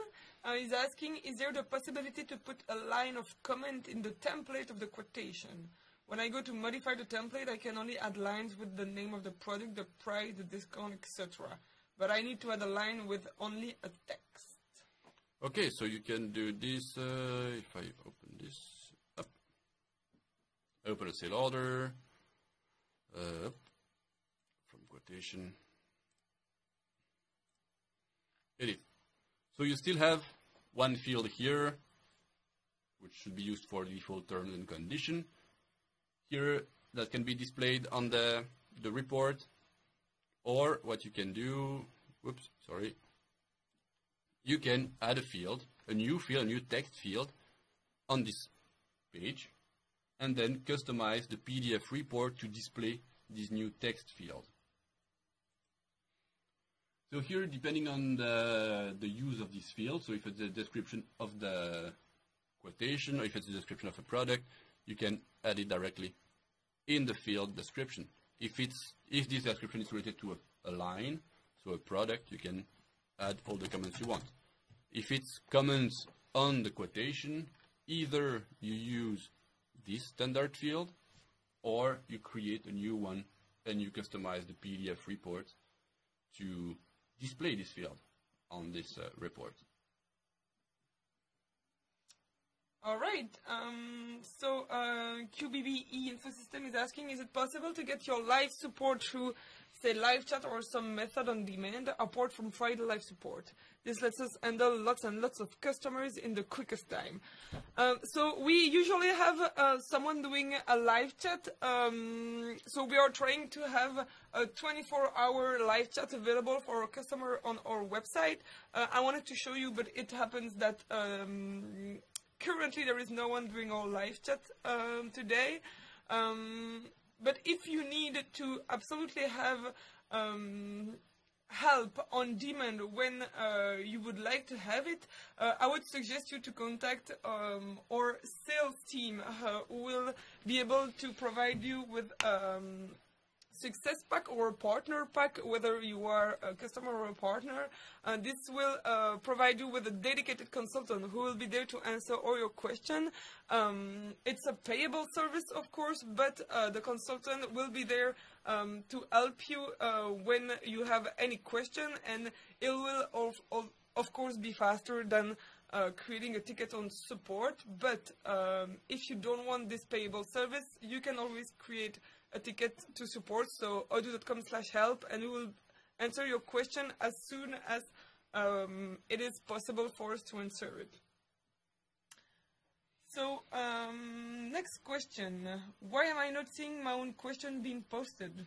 S2: is asking, is there the possibility to put a line of comment in the template of the quotation? When I go to modify the template, I can only add lines with the name of the product, the price, the discount, etc. But I need to add a line with only a text.
S1: Okay, so you can do this, if I open this up, open a sale order, up, from quotation, edit. So you still have one field here, which should be used for default terms and condition. Here that can be displayed on the report. Or what you can do, you can add a new text field on this page, and then customize the PDF report to display this new text field. So here, depending on the use of this field, so if it's a description of the quotation or if it's a description of a product, you can add it directly in the field description. If this description is related to a line, so a product, you can add all the comments you want. If it's comments on the quotation, either you use this standard field or you create a new one and you customize the PDF report to display this field on this report.
S2: All right. So QBBE Infosystem is asking, is it possible to get your live support through, say, live chat or some method on demand apart from Friday live support? This lets us handle lots and lots of customers in the quickest time. So we usually have someone doing a live chat. So we are trying to have a 24-hour live chat available for our customer on our website. I wanted to show you, but it happens that currently there is no one doing our live chat today. But if you need to absolutely have help on demand when you would like to have it, I would suggest you to contact our sales team who will be able to provide you with success pack or a partner pack, whether you are a customer or a partner. This will provide you with a dedicated consultant who will be there to answer all your questions. It's a payable service, of course, but the consultant will be there to help you when you have any question, and it will of course be faster than creating a ticket on support. But if you don't want this payable service, you can always create a ticket to support, so odoo.com/help, and we will answer your question as soon as it is possible for us to answer it. So, next question. Why am I not seeing my own question being posted?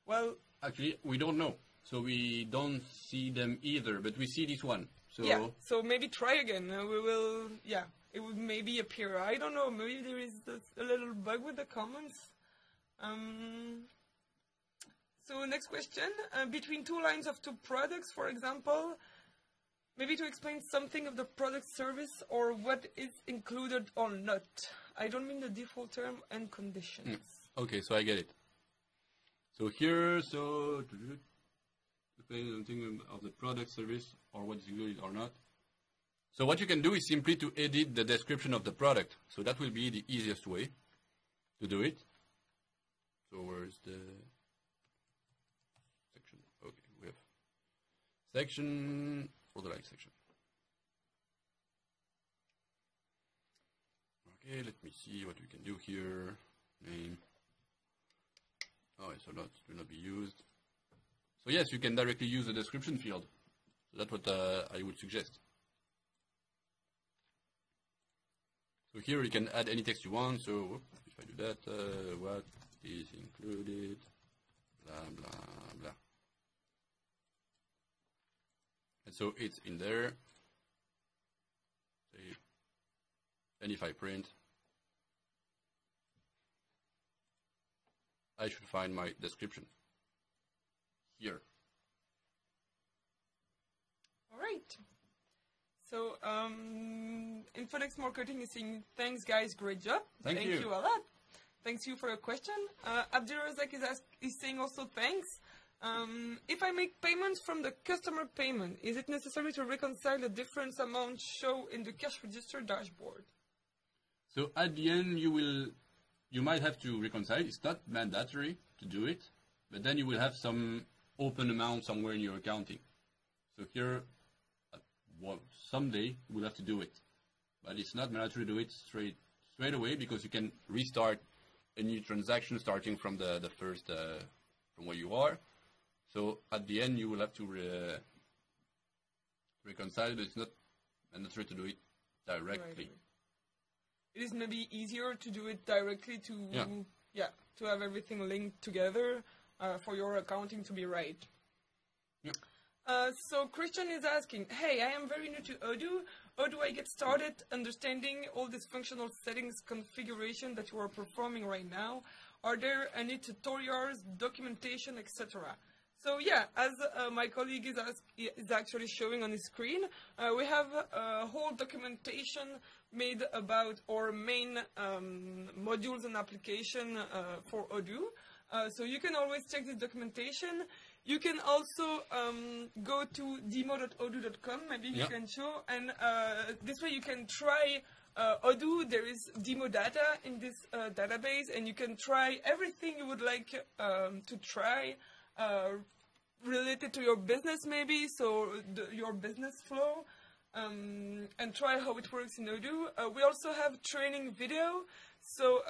S2: Well,
S1: actually, we don't know. So we don't see them either, but we see this one. So
S2: yeah, so maybe try again. We will, yeah, it would maybe appear. I don't know, maybe there is a little bug with the comments. So next question, between two lines of two products, for example, maybe to explain something of the product service or what is included or not. I don't mean the default term and conditions.
S1: Okay, so I get it. So here, so explain something of the product service or what's included or not. So what you can do is simply to edit the description of the product. So that will be the easiest way to do it. So where's the section? Okay, we have section for the live section. Okay, let me see what we can do here. Name. Oh, so that will not be used. So yes, you can directly use the description field. So that's what I would suggest. So here you can add any text you want. So if I do that, what is included, blah, blah, blah. And so it's in there. Save. And if I print, I should find my description here.
S2: All right. So, Infonext Marketing is saying, thanks guys, great job.
S1: Thank you
S2: a lot. Thanks you for your question. Abdirazak is saying also thanks. If I make payments from the customer payment, is it necessary to reconcile the difference amounts shown in the cash register dashboard?
S1: So at the end, you might have to reconcile. It's not mandatory to do it, but then you will have some open amount somewhere in your accounting. So here, someday you will have to do it, but it's not mandatory to do it straight away, because you can restart a new transaction starting from the first from where you are. So at the end, you will have to reconcile, but it's not mandatory to do it directly.
S2: Right. It is maybe easier to do it directly to to have everything linked together for your accounting to be right.
S1: Yep.
S2: So Christian is asking, hey, I am very new to Odoo. How do I get started understanding all these functional settings configuration that you are performing right now? Are there any tutorials, documentation, etc.? So yeah, as my colleague is actually showing on his screen, we have a whole documentation made about our main modules and application for Odoo. So you can always check this documentation. You can also go to demo.odoo.com, maybe you can show, and this way you can try Odoo. There is demo data in this database, and you can try everything you would like to try related to your business, maybe, so your business flow, and try how it works in Odoo. We also have training video, so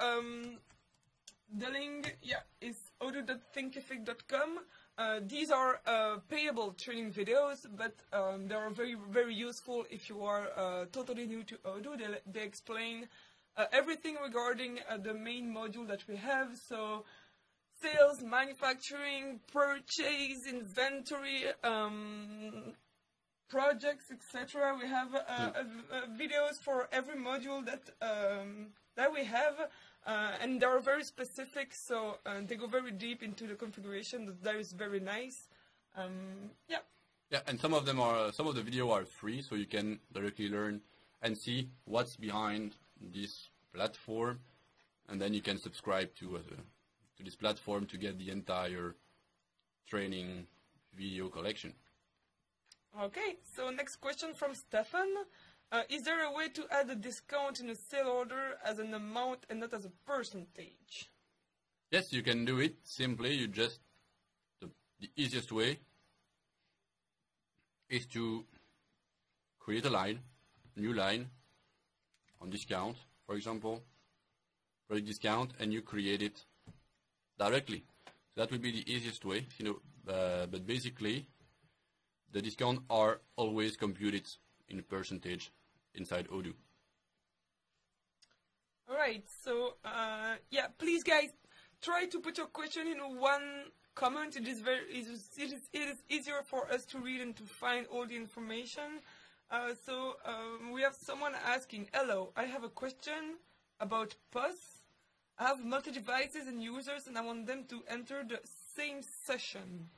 S2: the link is odoo.thinkific.com. These are payable training videos, but they are very, very useful if you are totally new to Odoo. They explain everything regarding the main module that we have, so sales, manufacturing, purchase, inventory, projects, etc. We have videos for every module that we have. And they are very specific, so they go very deep into the configuration. That is very nice.
S1: Yeah, and some of the video are free, so you can directly learn and see what's behind this platform, and then you can subscribe to this platform to get the entire training video collection.
S2: Okay, so next question from Stefan. Is there a way to add a discount in a sale order as an amount and not as a percentage?
S1: Yes, you can do it. Simply, you just, the easiest way is to create a new line on discount, for example, product discount, and you create it directly. So that would be the easiest way, but basically, the discounts are always computed in a percentage inside Odoo.
S2: Alright, so please guys, try to put your question in one comment. It is easier for us to read and to find all the information. We have someone asking, hello, I have a question about POS. I have multi-devices and users and I want them to enter the same session.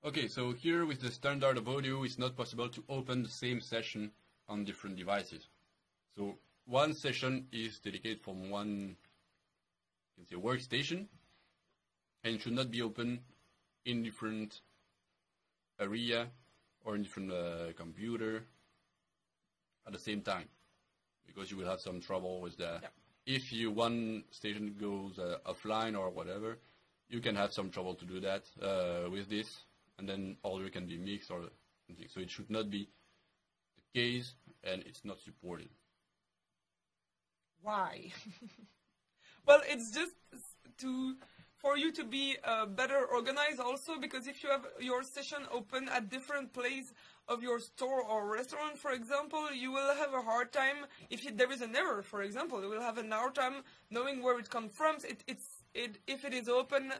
S1: Okay, so here with the standard of Odoo, it's not possible to open the same session on different devices. So one session is dedicated from one, you can say, workstation, and it should not be open in different area or in different computer at the same time, because you will have some trouble with that. Yeah. If one station goes offline or whatever, you can have some trouble to do that with this. And then order can be mixed or something. So it should not be the case, and it's not supported.
S2: Why? Well, it's just for you to be better organized also, because if you have your session open at different place of your store or restaurant, for example, you will have a hard time, if there is an error, for example, you will have an hard time knowing where it comes from. If it is open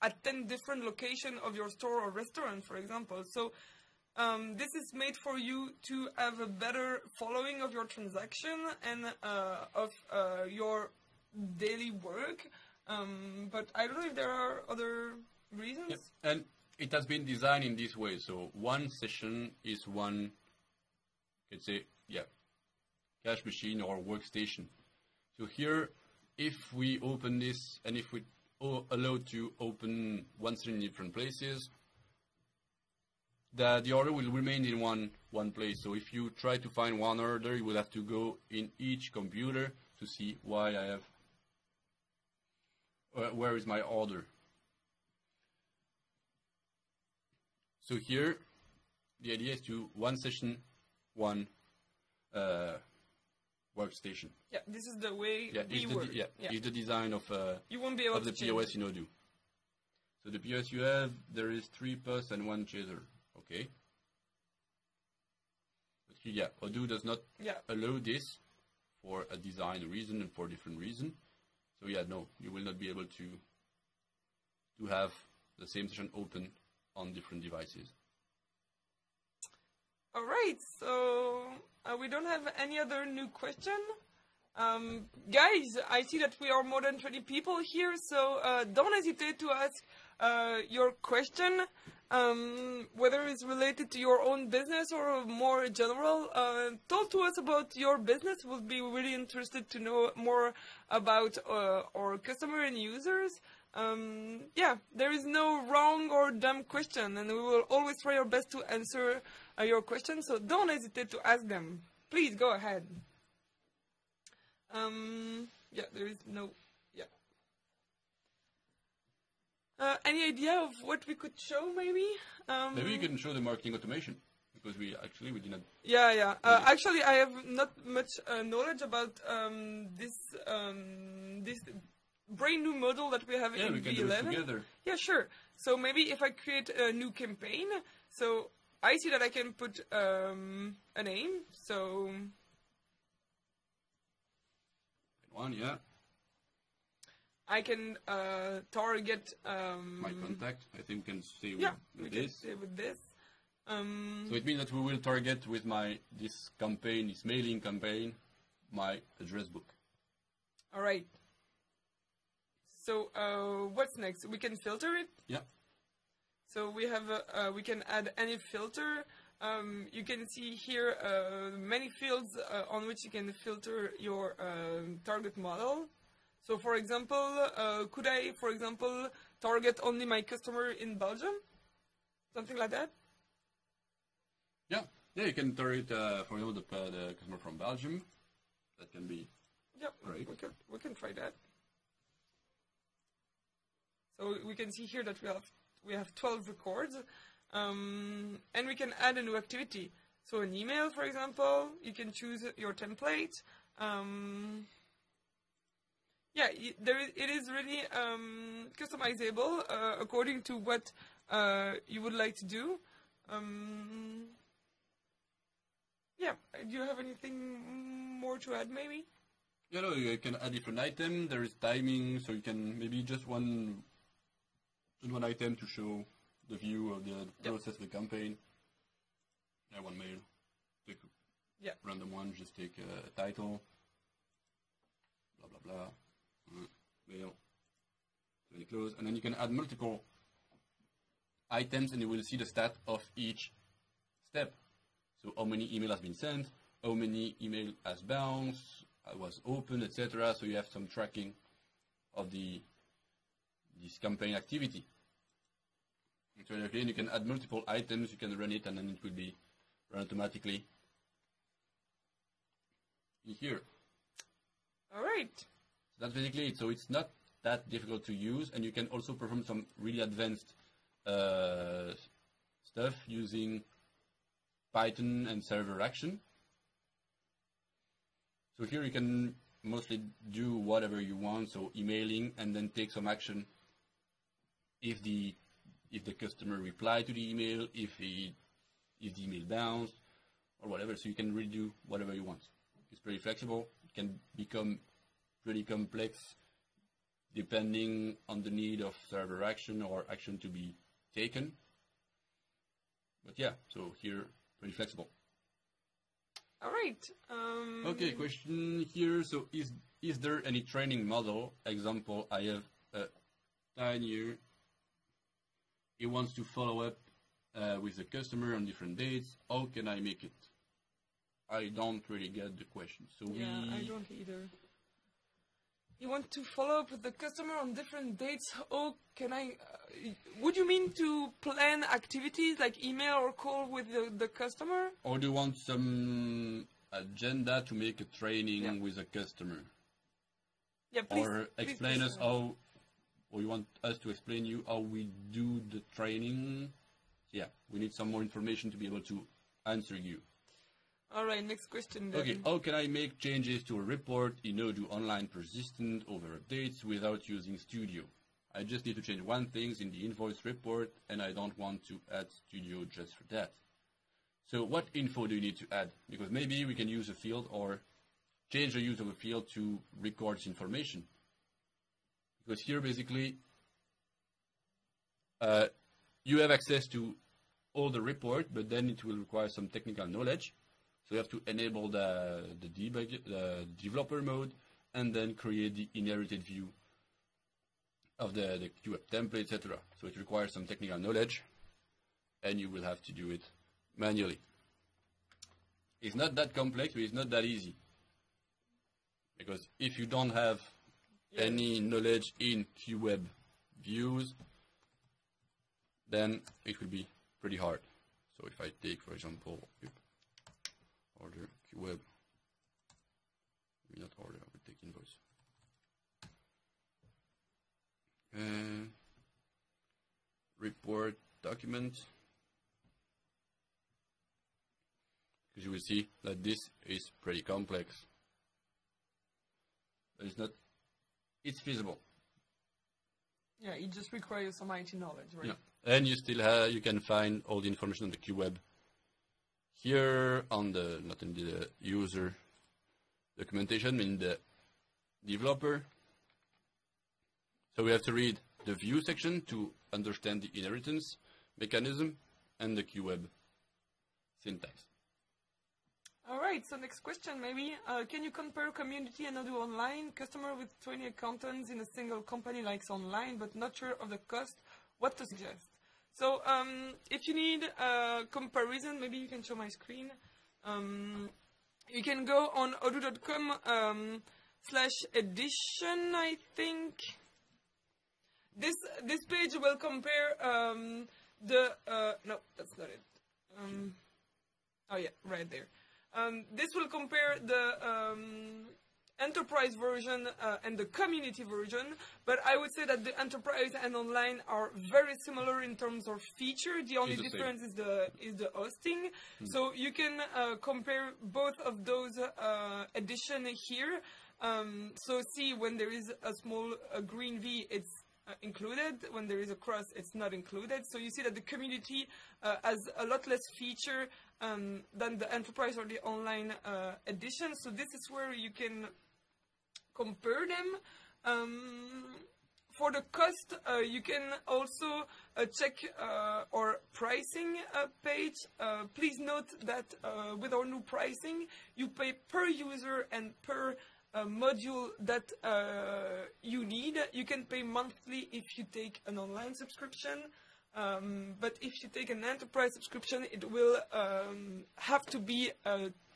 S2: at 10 different locations of your store or restaurant, for example. So this is made for you to have a better following of your transaction and of your daily work. But I don't know if there are other reasons.
S1: Yep. And it has been designed in this way. So one session is one, let's say, cash machine or workstation. So here, if we open this and if we allowed to open one session in different places, the order will remain in one place. So if you try to find one order, you will have to go in each computer to see why I have, where is my order. So here, the idea is to one session, one workstation.
S2: Yeah, this is the way we work.
S1: It's the design of
S2: you won't be able
S1: the POS in Odoo. So the POS you have, there is 3 POS and 1 chaser. Okay. But here, Odoo does not allow this for a design reason and for different reason. So yeah, no, you will not be able to have the same session open on different devices.
S2: All right, so we don't have any other new question. Guys, I see that we are more than 20 people here, so don't hesitate to ask your question, whether it's related to your own business or more general. Talk to us about your business. We'll be really interested to know more about our customer and users. Yeah, there is no wrong or dumb question, and we will always try our best to answer your questions, so don't hesitate to ask them. Please go ahead. Yeah, there is no, yeah. Any idea of what we could show, maybe?
S1: Maybe you can show the marketing automation, because we did not.
S2: Yeah. Actually, I have not much knowledge about this brand new model that we have in
S1: we can
S2: V11.
S1: do it together.
S2: Yeah, sure. So maybe if I create a new campaign, so I see that I can put a name. So
S1: One, yeah.
S2: I can target
S1: My contact. I think we can stay with,
S2: yeah,
S1: with
S2: we
S1: this.
S2: can stay with this.
S1: So it means that we will target with this campaign, this mailing campaign, my address book.
S2: All right. So what's next? We can filter it.
S1: Yeah.
S2: So we have we can add any filter. You can see here many fields on which you can filter your target model. So for example, could I, for example, target only my customer in Belgium? Something like that?
S1: Yeah, you can target, for example, the customer from Belgium. That can be great.
S2: We can try that. So we can see here that we have 12 records, and we can add a new activity. So an email, for example, you can choose your template. Yeah, it is really customizable according to what you would like to do. Yeah, do you have anything more to add, maybe?
S1: Yeah, no, you can add different items. There is timing, so you can maybe just one item to show the view of the process of the campaign. Yeah, one mail. Take a random one, just take a title. Blah, blah, blah. Mail. Very close. And then you can add multiple items and you will see the stat of each step. So how many email has been sent, how many email has bounced, was opened, etc. So you have some tracking of this campaign activity. So again, you can add multiple items, you can run it, and then it will be run automatically in here.
S2: All right.
S1: So that's basically it. So it's not that difficult to use, and you can also perform some really advanced stuff using Python and server action. So here you can mostly do whatever you want, so emailing, and then take some action if the customer replied to the email, if the email bounced, or whatever. So you can really do whatever you want. It's pretty flexible. It can become pretty complex depending on the need of server action or action to be taken. But yeah, so here, pretty flexible.
S2: All right.
S1: Okay, question here. So is there any training model? Example, I have a tiny here. He wants to follow up with the customer on different dates. How can I make it? I don't really get the question. So
S2: I don't either. You want to follow up with the customer on different dates? Oh, can I? Would you mean to plan activities like email or call with the customer?
S1: Or do you want some agenda to make a training with a customer?
S2: Yeah, please.
S1: Or explain us how, or you want us to explain you how we do the training? Yeah, we need some more information to be able to answer you.
S2: All right, next question then.
S1: Okay, how can I make changes to a report in Odoo Online Persistent over updates without using Studio? I just need to change one thing in the invoice report, and I don't want to add Studio just for that. So what info do you need to add? Because maybe we can use a field or change the use of a field to record this information. Because here basically you have access to all the report, but then it will require some technical knowledge. So you have to enable the developer mode and then create the inherited view of the QWeb template, etc. So it requires some technical knowledge, and you will have to do it manually. It's not that complex, but it's not that easy. Because if you don't have any knowledge in QWeb views, then it will be pretty hard. So if I take, for example, order QWeb, maybe not order, I will take invoice. Report document. Because you will see that this is pretty complex. But it's not, it's feasible.
S2: Yeah, it just requires some IT knowledge, right?
S1: Yeah. And you still have, you can find all the information on the QWeb here on the, not in the user documentation, in the developer. So we have to read the view section to understand the inheritance mechanism and the QWeb syntax.
S2: All right, so next question maybe. Can you compare community and Odoo Online? Customer with 20 accountants in a single company likes online, but not sure of the cost. What to suggest? So if you need a comparison, maybe you can show my screen. You can go on odoo.com /edition, I think. This page will compare no, that's not it. Oh yeah, right there. This will compare the enterprise version and the community version, but I would say that the enterprise and online are very similar in terms of feature. The only difference is the hosting. So you can compare both of those edition here. So see, when there is a small green V, it's included. When there is a cross, it's not included. So you see that the community has a lot less feature than the enterprise or the online edition. So this is where you can compare them. For the cost, you can also check our pricing page. Please note that with our new pricing, you pay per user and per module that you need. You can pay monthly if you take an online subscription, but if you take an enterprise subscription, it will have to be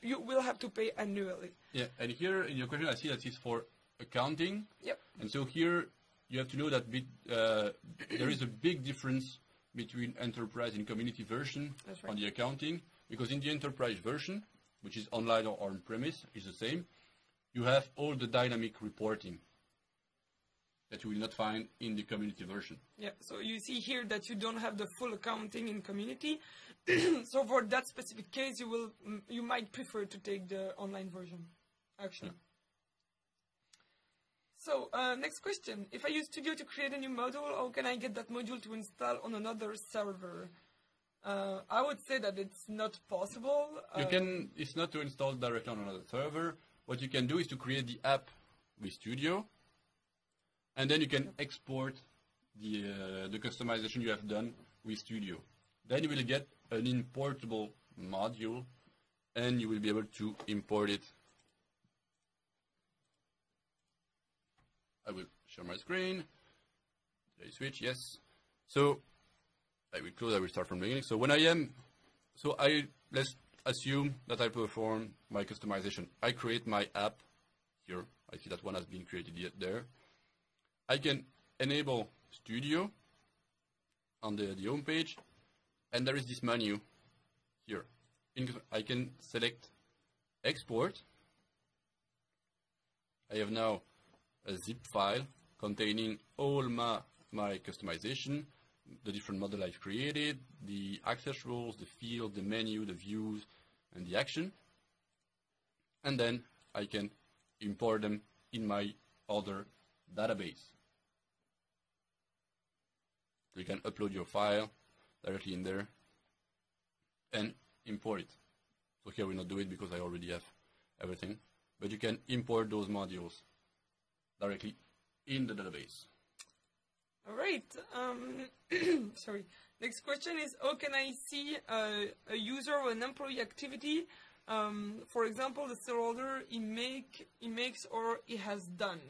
S2: you will have to pay annually.
S1: Yeah, and here in your question, I see that it's for accounting.
S2: Yep.
S1: And so here you have to know that there is a big difference between enterprise and community version on the accounting, because in the enterprise version, which is online or on-premise, is the same. You have all the dynamic reporting that you will not find in the community version. Yeah,
S2: so you see here that you don't have the full accounting in community. So for that specific case, you might prefer to take the online version, actually. Yeah. So next question. If I use Studio to create a new module, how can I get that module to install on another server? I would say that it's not possible.
S1: It's not to install directly on another server. What you can do is to create the app with Studio, and then you can export the customization you have done with Studio. Then you will get an importable module, and you will be able to import it. I will share my screen. Did I switch? Yes. So I will close. I will start from the beginning. So let's assume that I perform my customization. I create my app here. I see that one has been created yet there. I can enable Studio on the home page, and there is this menu here. I can select export. I have now a zip file containing all my customization, the different model I've created, the access rules, the field, the menu, the views, and the action. And then I can import them in my other database. So you can upload your file directly in there and import it. So here we'll not do it because I already have everything. But you can import those modules directly in the database.
S2: All right. Sorry. Next question is, how can I see a user or an employee activity? For example, the stakeholder he makes or he has done.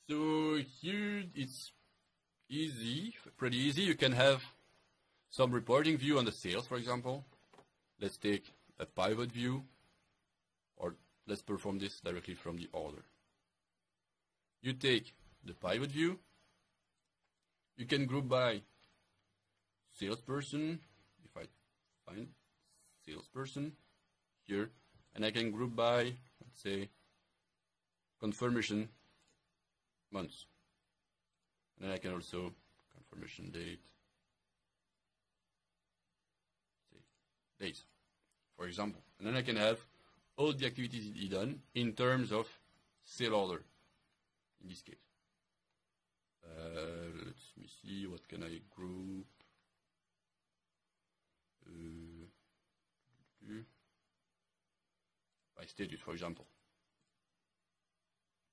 S1: So here it's easy, pretty easy. You can have some reporting view on the sales, for example. Let's take a pivot view, or let's perform this directly from the order. You take the pivot view. You can group by salesperson, if I find salesperson here, and I can group by, let's say, confirmation months. And then I can also confirmation date, say, days, for example. And then I can have all the activities he done in terms of sale order, in this case. Let me see, what can I group? By status, for example.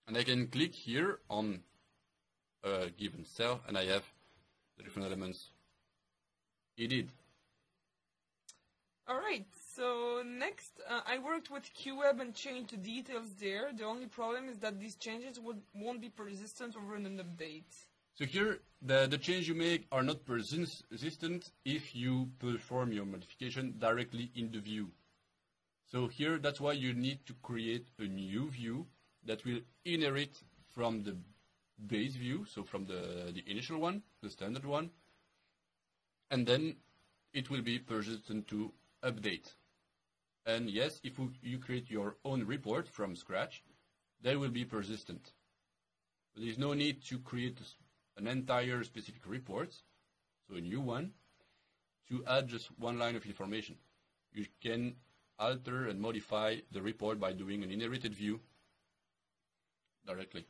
S1: And I can click here on a given cell, and I have the different elements he did.
S2: All right, so next, I worked with QWeb and changed the details there. The only problem is that these changes won't be persistent over an update.
S1: So here, the change you make are not persistent if you perform your modification directly in the view. So here, that's why you need to create a new view that will inherit from the base view, so from the initial one, the standard one, and then it will be persistent to update. And yes, if you create your own report from scratch, they will be persistent. But there's no need to create an entire specific report, so a new one, to add just one line of information. You can alter and modify the report by doing an inherited view directly.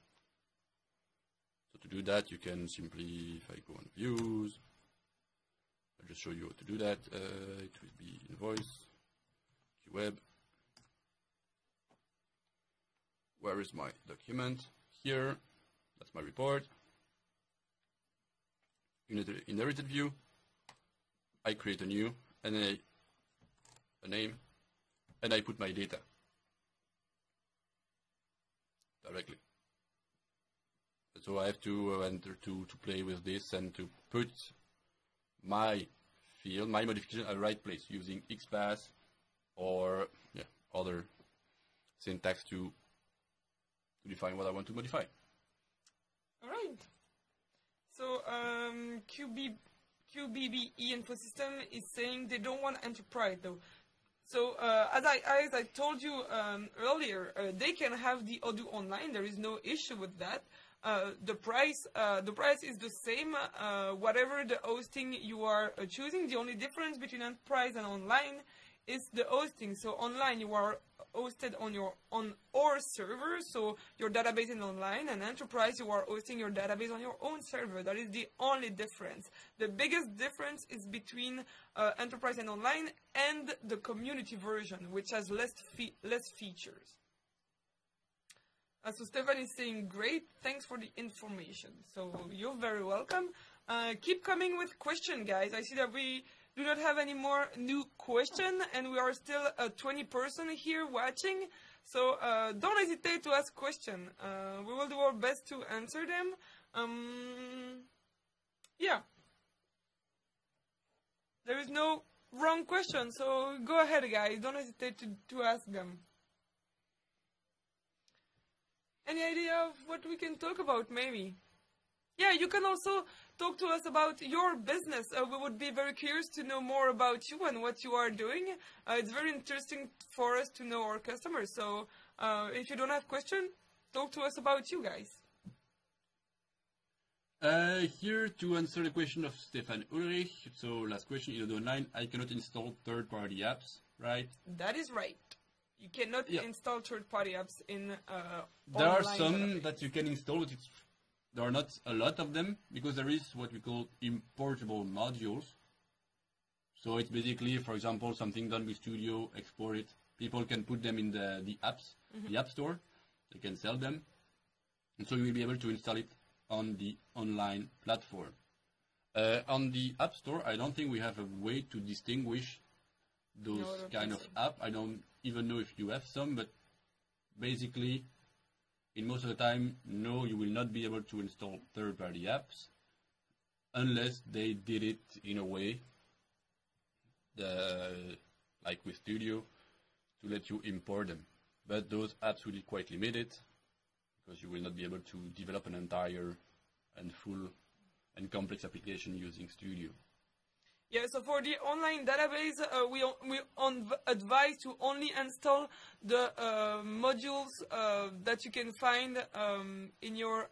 S1: So to do that, you can simply, if I go on views, I'll just show you how to do that. It will be invoice, QWeb. Where is my document? Here, that's my report. Inherited view, I create a new, and then a name, and I put my data directly. So I have to enter to play with this and to put my field, my modification at the right place using XPath or other syntax to define what I want to modify.
S2: All right. So QBBE Infosystem is saying they don't want enterprise though. So as I told you earlier, they can have the Odoo online. There is no issue with that. The price is the same, whatever the hosting you are choosing. The only difference between enterprise and online is the hosting. So online you are hosted on our server, so your database is online, and enterprise you are hosting your database on your own server. That is the only difference. The biggest difference is between enterprise and online and the community version, which has less features. So Stefan is saying, great, thanks for the information. So you're very welcome. Keep coming with questions, guys. I see that we do not have any more new questions, and we are still 20 person here watching. So don't hesitate to ask questions. We will do our best to answer them. Yeah. There is no wrong question, so go ahead, guys. Don't hesitate to ask them. Any idea of what we can talk about, maybe? Yeah, you can also talk to us about your business. We would be very curious to know more about you and what you are doing. It's very interesting for us to know our customers. So if you don't have questions, talk to us about you guys.
S1: Here to answer the question of Stefan Ulrich. So last question, in Odoo Online, I cannot install third-party apps, right?
S2: That is right. You cannot install third-party apps in
S1: There are
S2: online
S1: some
S2: database.
S1: that you can install, but there are not a lot of them, because there is what we call importable modules. So it's basically, for example, something done with Studio, export it. People can put them in the apps, the App Store. They can sell them. And so you will be able to install it on the online platform. On the App Store, I don't think we have a way to distinguish those kind of app. I don't even know if you have some, but basically, in most of the time, no, you will not be able to install third-party apps unless they did it in a way, like with Studio, to let you import them. But those apps will be quite limited because you will not be able to develop an entire and full and complex application using Studio.
S2: Yeah, so for the online database, we advise to only install the modules that you can find in your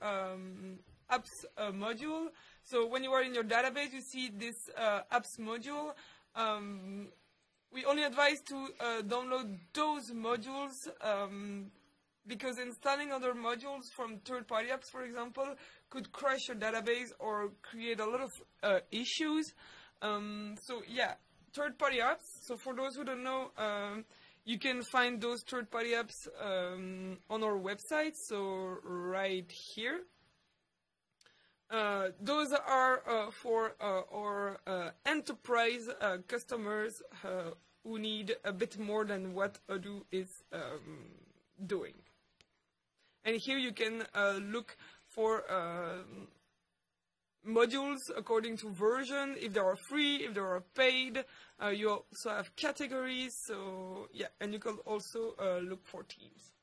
S2: apps module. So when you are in your database, you see this apps module. We only advise to download those modules because installing other modules from third-party apps, for example, could crash your database or create a lot of issues. So yeah, third-party apps. So for those who don't know, you can find those third-party apps on our website. So right here. Those are for our enterprise customers who need a bit more than what Odoo is doing. And here you can look for modules according to version, if they are free, if they are paid. You also have categories, so yeah, and you can also look for themes.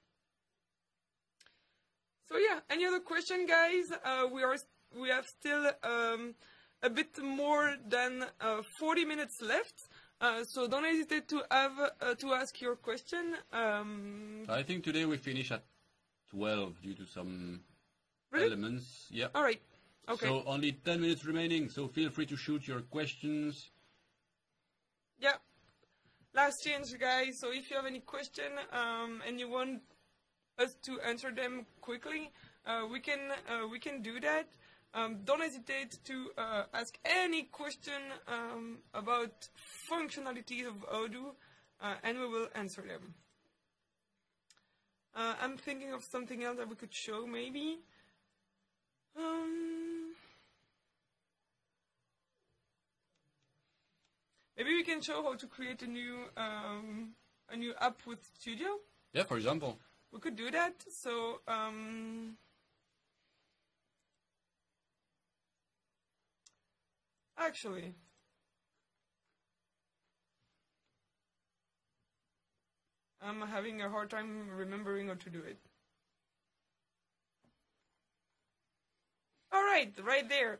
S2: So yeah, any other question, guys? We have still a bit more than 40 minutes left, so don't hesitate to ask your question.
S1: I think today we finish at 12 due to some elements. Yeah.
S2: All right. Okay.
S1: So only 10 minutes remaining, so feel free to shoot your questions.
S2: Yeah. Last chance, guys. So if you have any question and you want us to answer them quickly, we can do that. Don't hesitate to ask any question about functionalities of Odoo, and we will answer them. I'm thinking of something else that we could show, maybe. Maybe we can show how to create a new app with Studio.
S1: Yeah, for example.
S2: We could do that. So actually, I'm having a hard time remembering how to do it. All right, right there.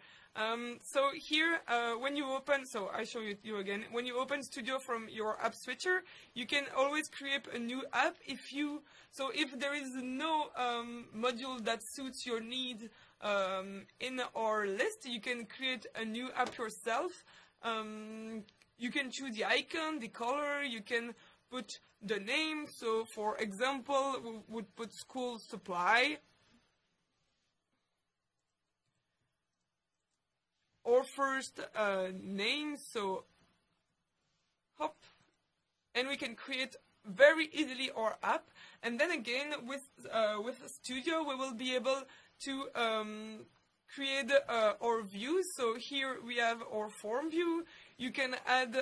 S2: So here, when you open, so I show you again. When you open Studio from your app switcher, you can always create a new app. If there is no module that suits your needs in our list, you can create a new app yourself. You can choose the icon, the color. You can put the name. So, for example, we would put school supply. Or first name, so hop, and we can create very easily our app. And then again, with Studio, we will be able to create our views. So here we have our form view. You can add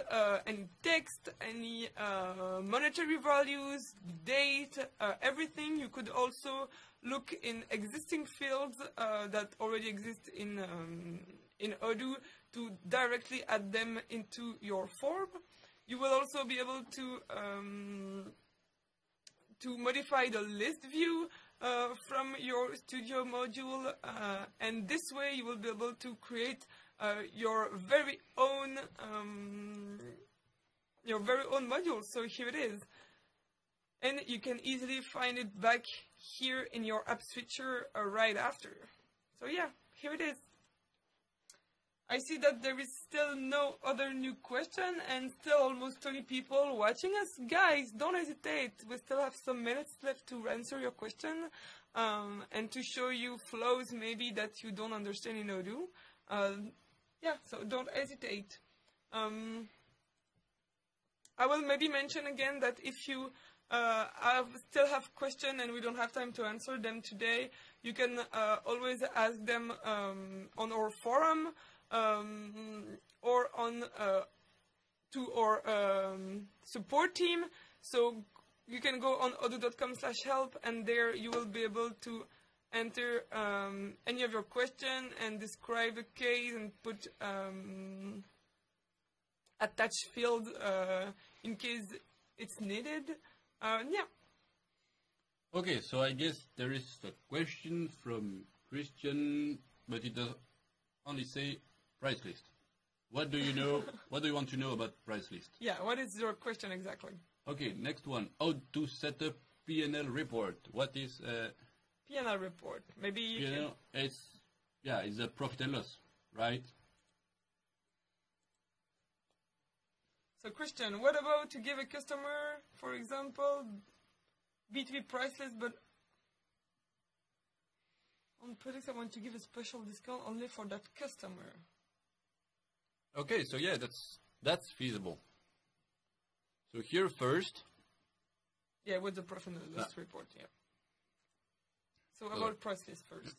S2: any text, any monetary values, date, everything. You could also look in existing fields that already exist in Odoo to directly add them into your form. You will also be able to modify the list view from your Studio module, and this way you will be able to create your very own module. So here it is, and you can easily find it back here in your app switcher right after. So yeah, here it is. I see that there is still no other new question and still almost 20 people watching us. Guys, don't hesitate. We still have some minutes left to answer your question and to show you flows maybe that you don't understand in Odoo. Yeah, so don't hesitate. I will maybe mention again that if you still have questions and we don't have time to answer them today, you can always ask them on our forum or on to our support team. So you can go on odoo.com/help, and there you will be able to enter any of your questions and describe the case and put attach field in case it's needed. Yeah.
S1: Okay, so I guess there is a question from Christian, but it does only say price list. What do you know? What do you want to know about price list?
S2: Yeah, what is your question exactly?
S1: Okay, next one. How to set up P&L report? What is
S2: P&L report? Maybe you can...
S1: It's a profit and loss, right?
S2: So Christian, what about to give a customer, for example, B2B price list, but on products I want to give a special discount only for that customer?
S1: Okay, so yeah, that's feasible. So here first.
S2: Yeah, with the profit and loss report, yeah. So about price list first.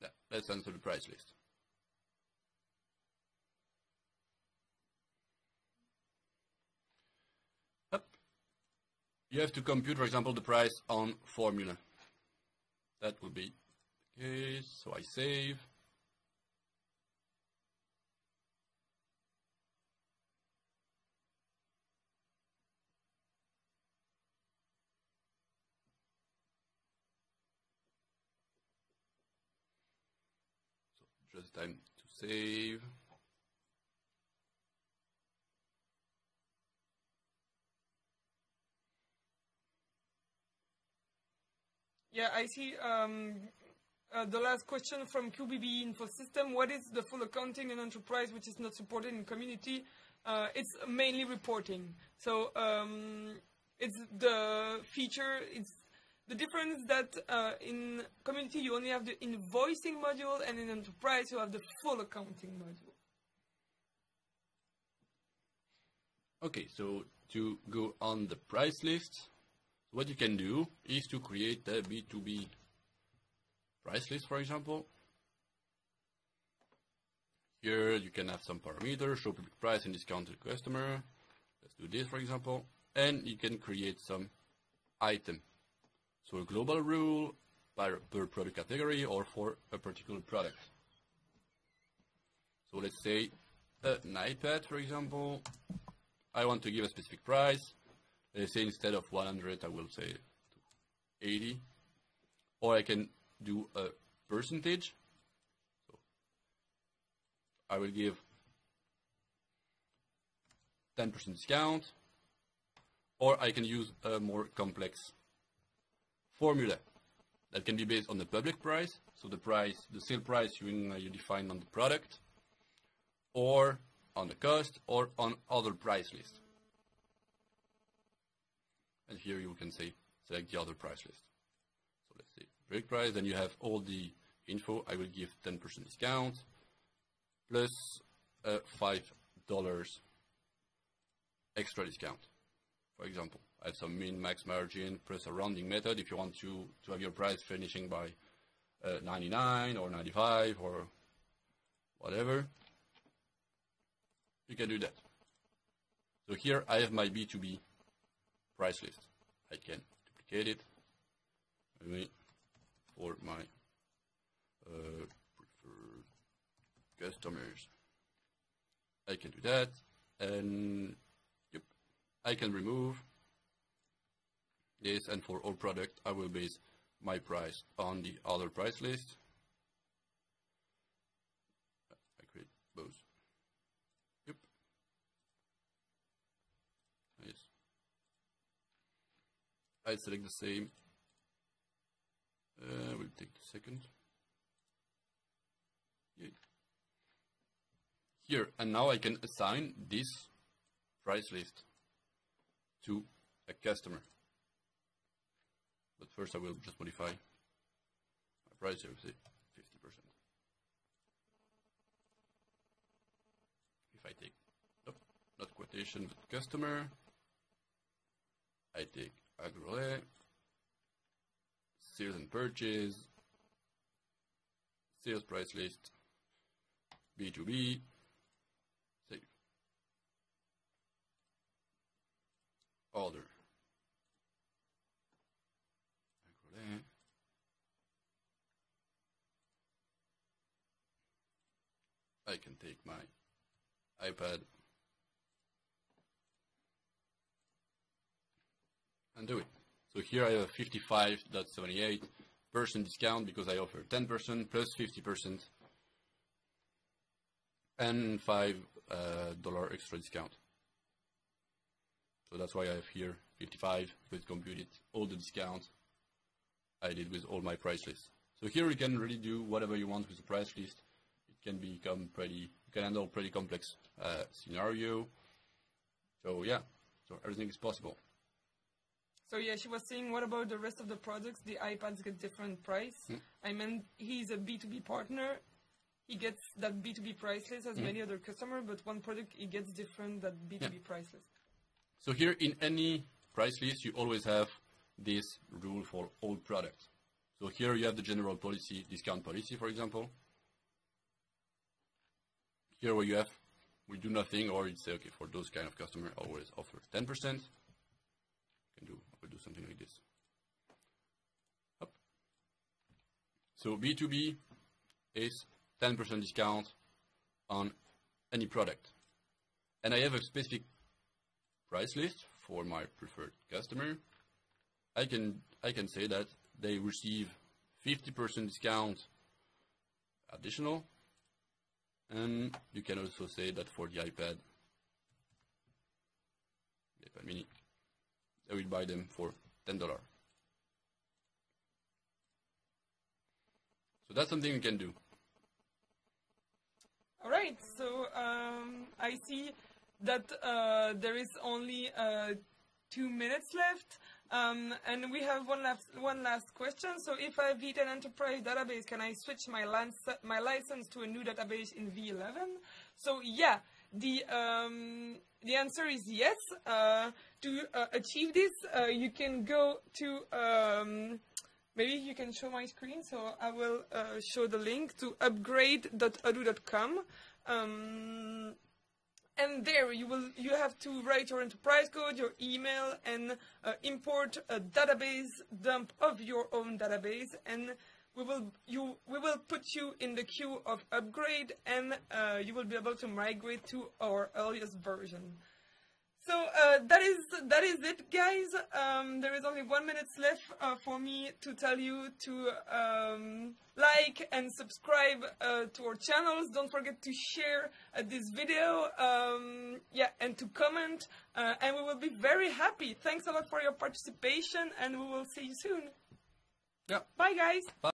S1: Yeah, let's answer the price list. You have to compute, for example, the price on formula. That will be the case. So I save. So just time to save.
S2: Yeah, I see the last question from QBB Info System. What is the full accounting in enterprise which is not supported in community? It's mainly reporting. So it's the feature, it's the difference that in community you only have the invoicing module, and in enterprise you have the full accounting module.
S1: Okay, so to go on the price list, what you can do is to create a B2B price list, for example. Here you can have some parameters, show public price and discount to the customer. Let's do this, for example. And you can create some item. So a global rule per product category or for a particular product. So let's say an iPad, for example. I want to give a specific price. Let's say instead of 100, I will say 80. Or I can do a percentage. So I will give 10% discount. Or I can use a more complex formula that can be based on the public price. So the price, the sale price you define on the product, or on the cost, or on other price lists. And here you can say, select the other price list. So let's say break price, then you have all the info. I will give 10% discount, plus $5 extra discount. For example, I have some min-max margin, plus a rounding method if you want to have your price finishing by 99 or 95 or whatever. You can do that. So here I have my B2B price list. I can duplicate it for my preferred customers. I can do that, and yep, I can remove this, and for all product I will base my price on the other price list. I create both. Yep. Yes. I select the same. We'll take the second. Yeah. Here, and now I can assign this price list to a customer. But first I will just modify my price here, say 50%. If I take, nope, not quotation, but customer, I take Agree. Sales and purchase. Sales price list. B2B. Save. Order. Agree. I can take my iPad and do it. So here I have a 55.78% discount because I offer 10% plus 50% and $5 extra discount. So that's why I have here 55, because it computed all the discount I did with all my price lists. So here you can really do whatever you want with the price list. It can become you can handle pretty complex scenario. So yeah, so everything is possible.
S2: So yeah, she was saying, what about the rest of the products? The iPads get different price. I mean, he's a B2B partner. He gets that B2B price list as many other customers, but one product he gets different that B2B price list.
S1: So here in any price list, you always have this rule for all products. So here you have the general policy, discount policy, for example. Here where you have, we do nothing, or you'd say, okay, for those kind of customers, always offer 10%. We'll do something like this. Up. So B2B is 10% discount on any product. And I have a specific price list for my preferred customer. I can say that they receive 50% discount additional. And you can also say that for the iPad mini, I will buy them for $10. So that's something you can do.
S2: All right, so I see that there is only 2 minutes left, and we have one last question. So if I have an enterprise database, can I switch my license to a new database in V11? So yeah, the answer is yes. To achieve this, you can go to, maybe you can show my screen, so I will show the link to upgrade.odoo.com. And there you have to write your enterprise code, your email, and import a database dump of your own database, and we will put you in the queue of Upgrade, and you will be able to migrate to our earliest version. So that is it, guys. There is only 1 minute left for me to tell you to like and subscribe to our channels. Don't forget to share this video, and to comment, and we will be very happy. Thanks a lot for your participation, and we will see you soon.
S1: Yeah.
S2: Bye, guys.
S1: Bye.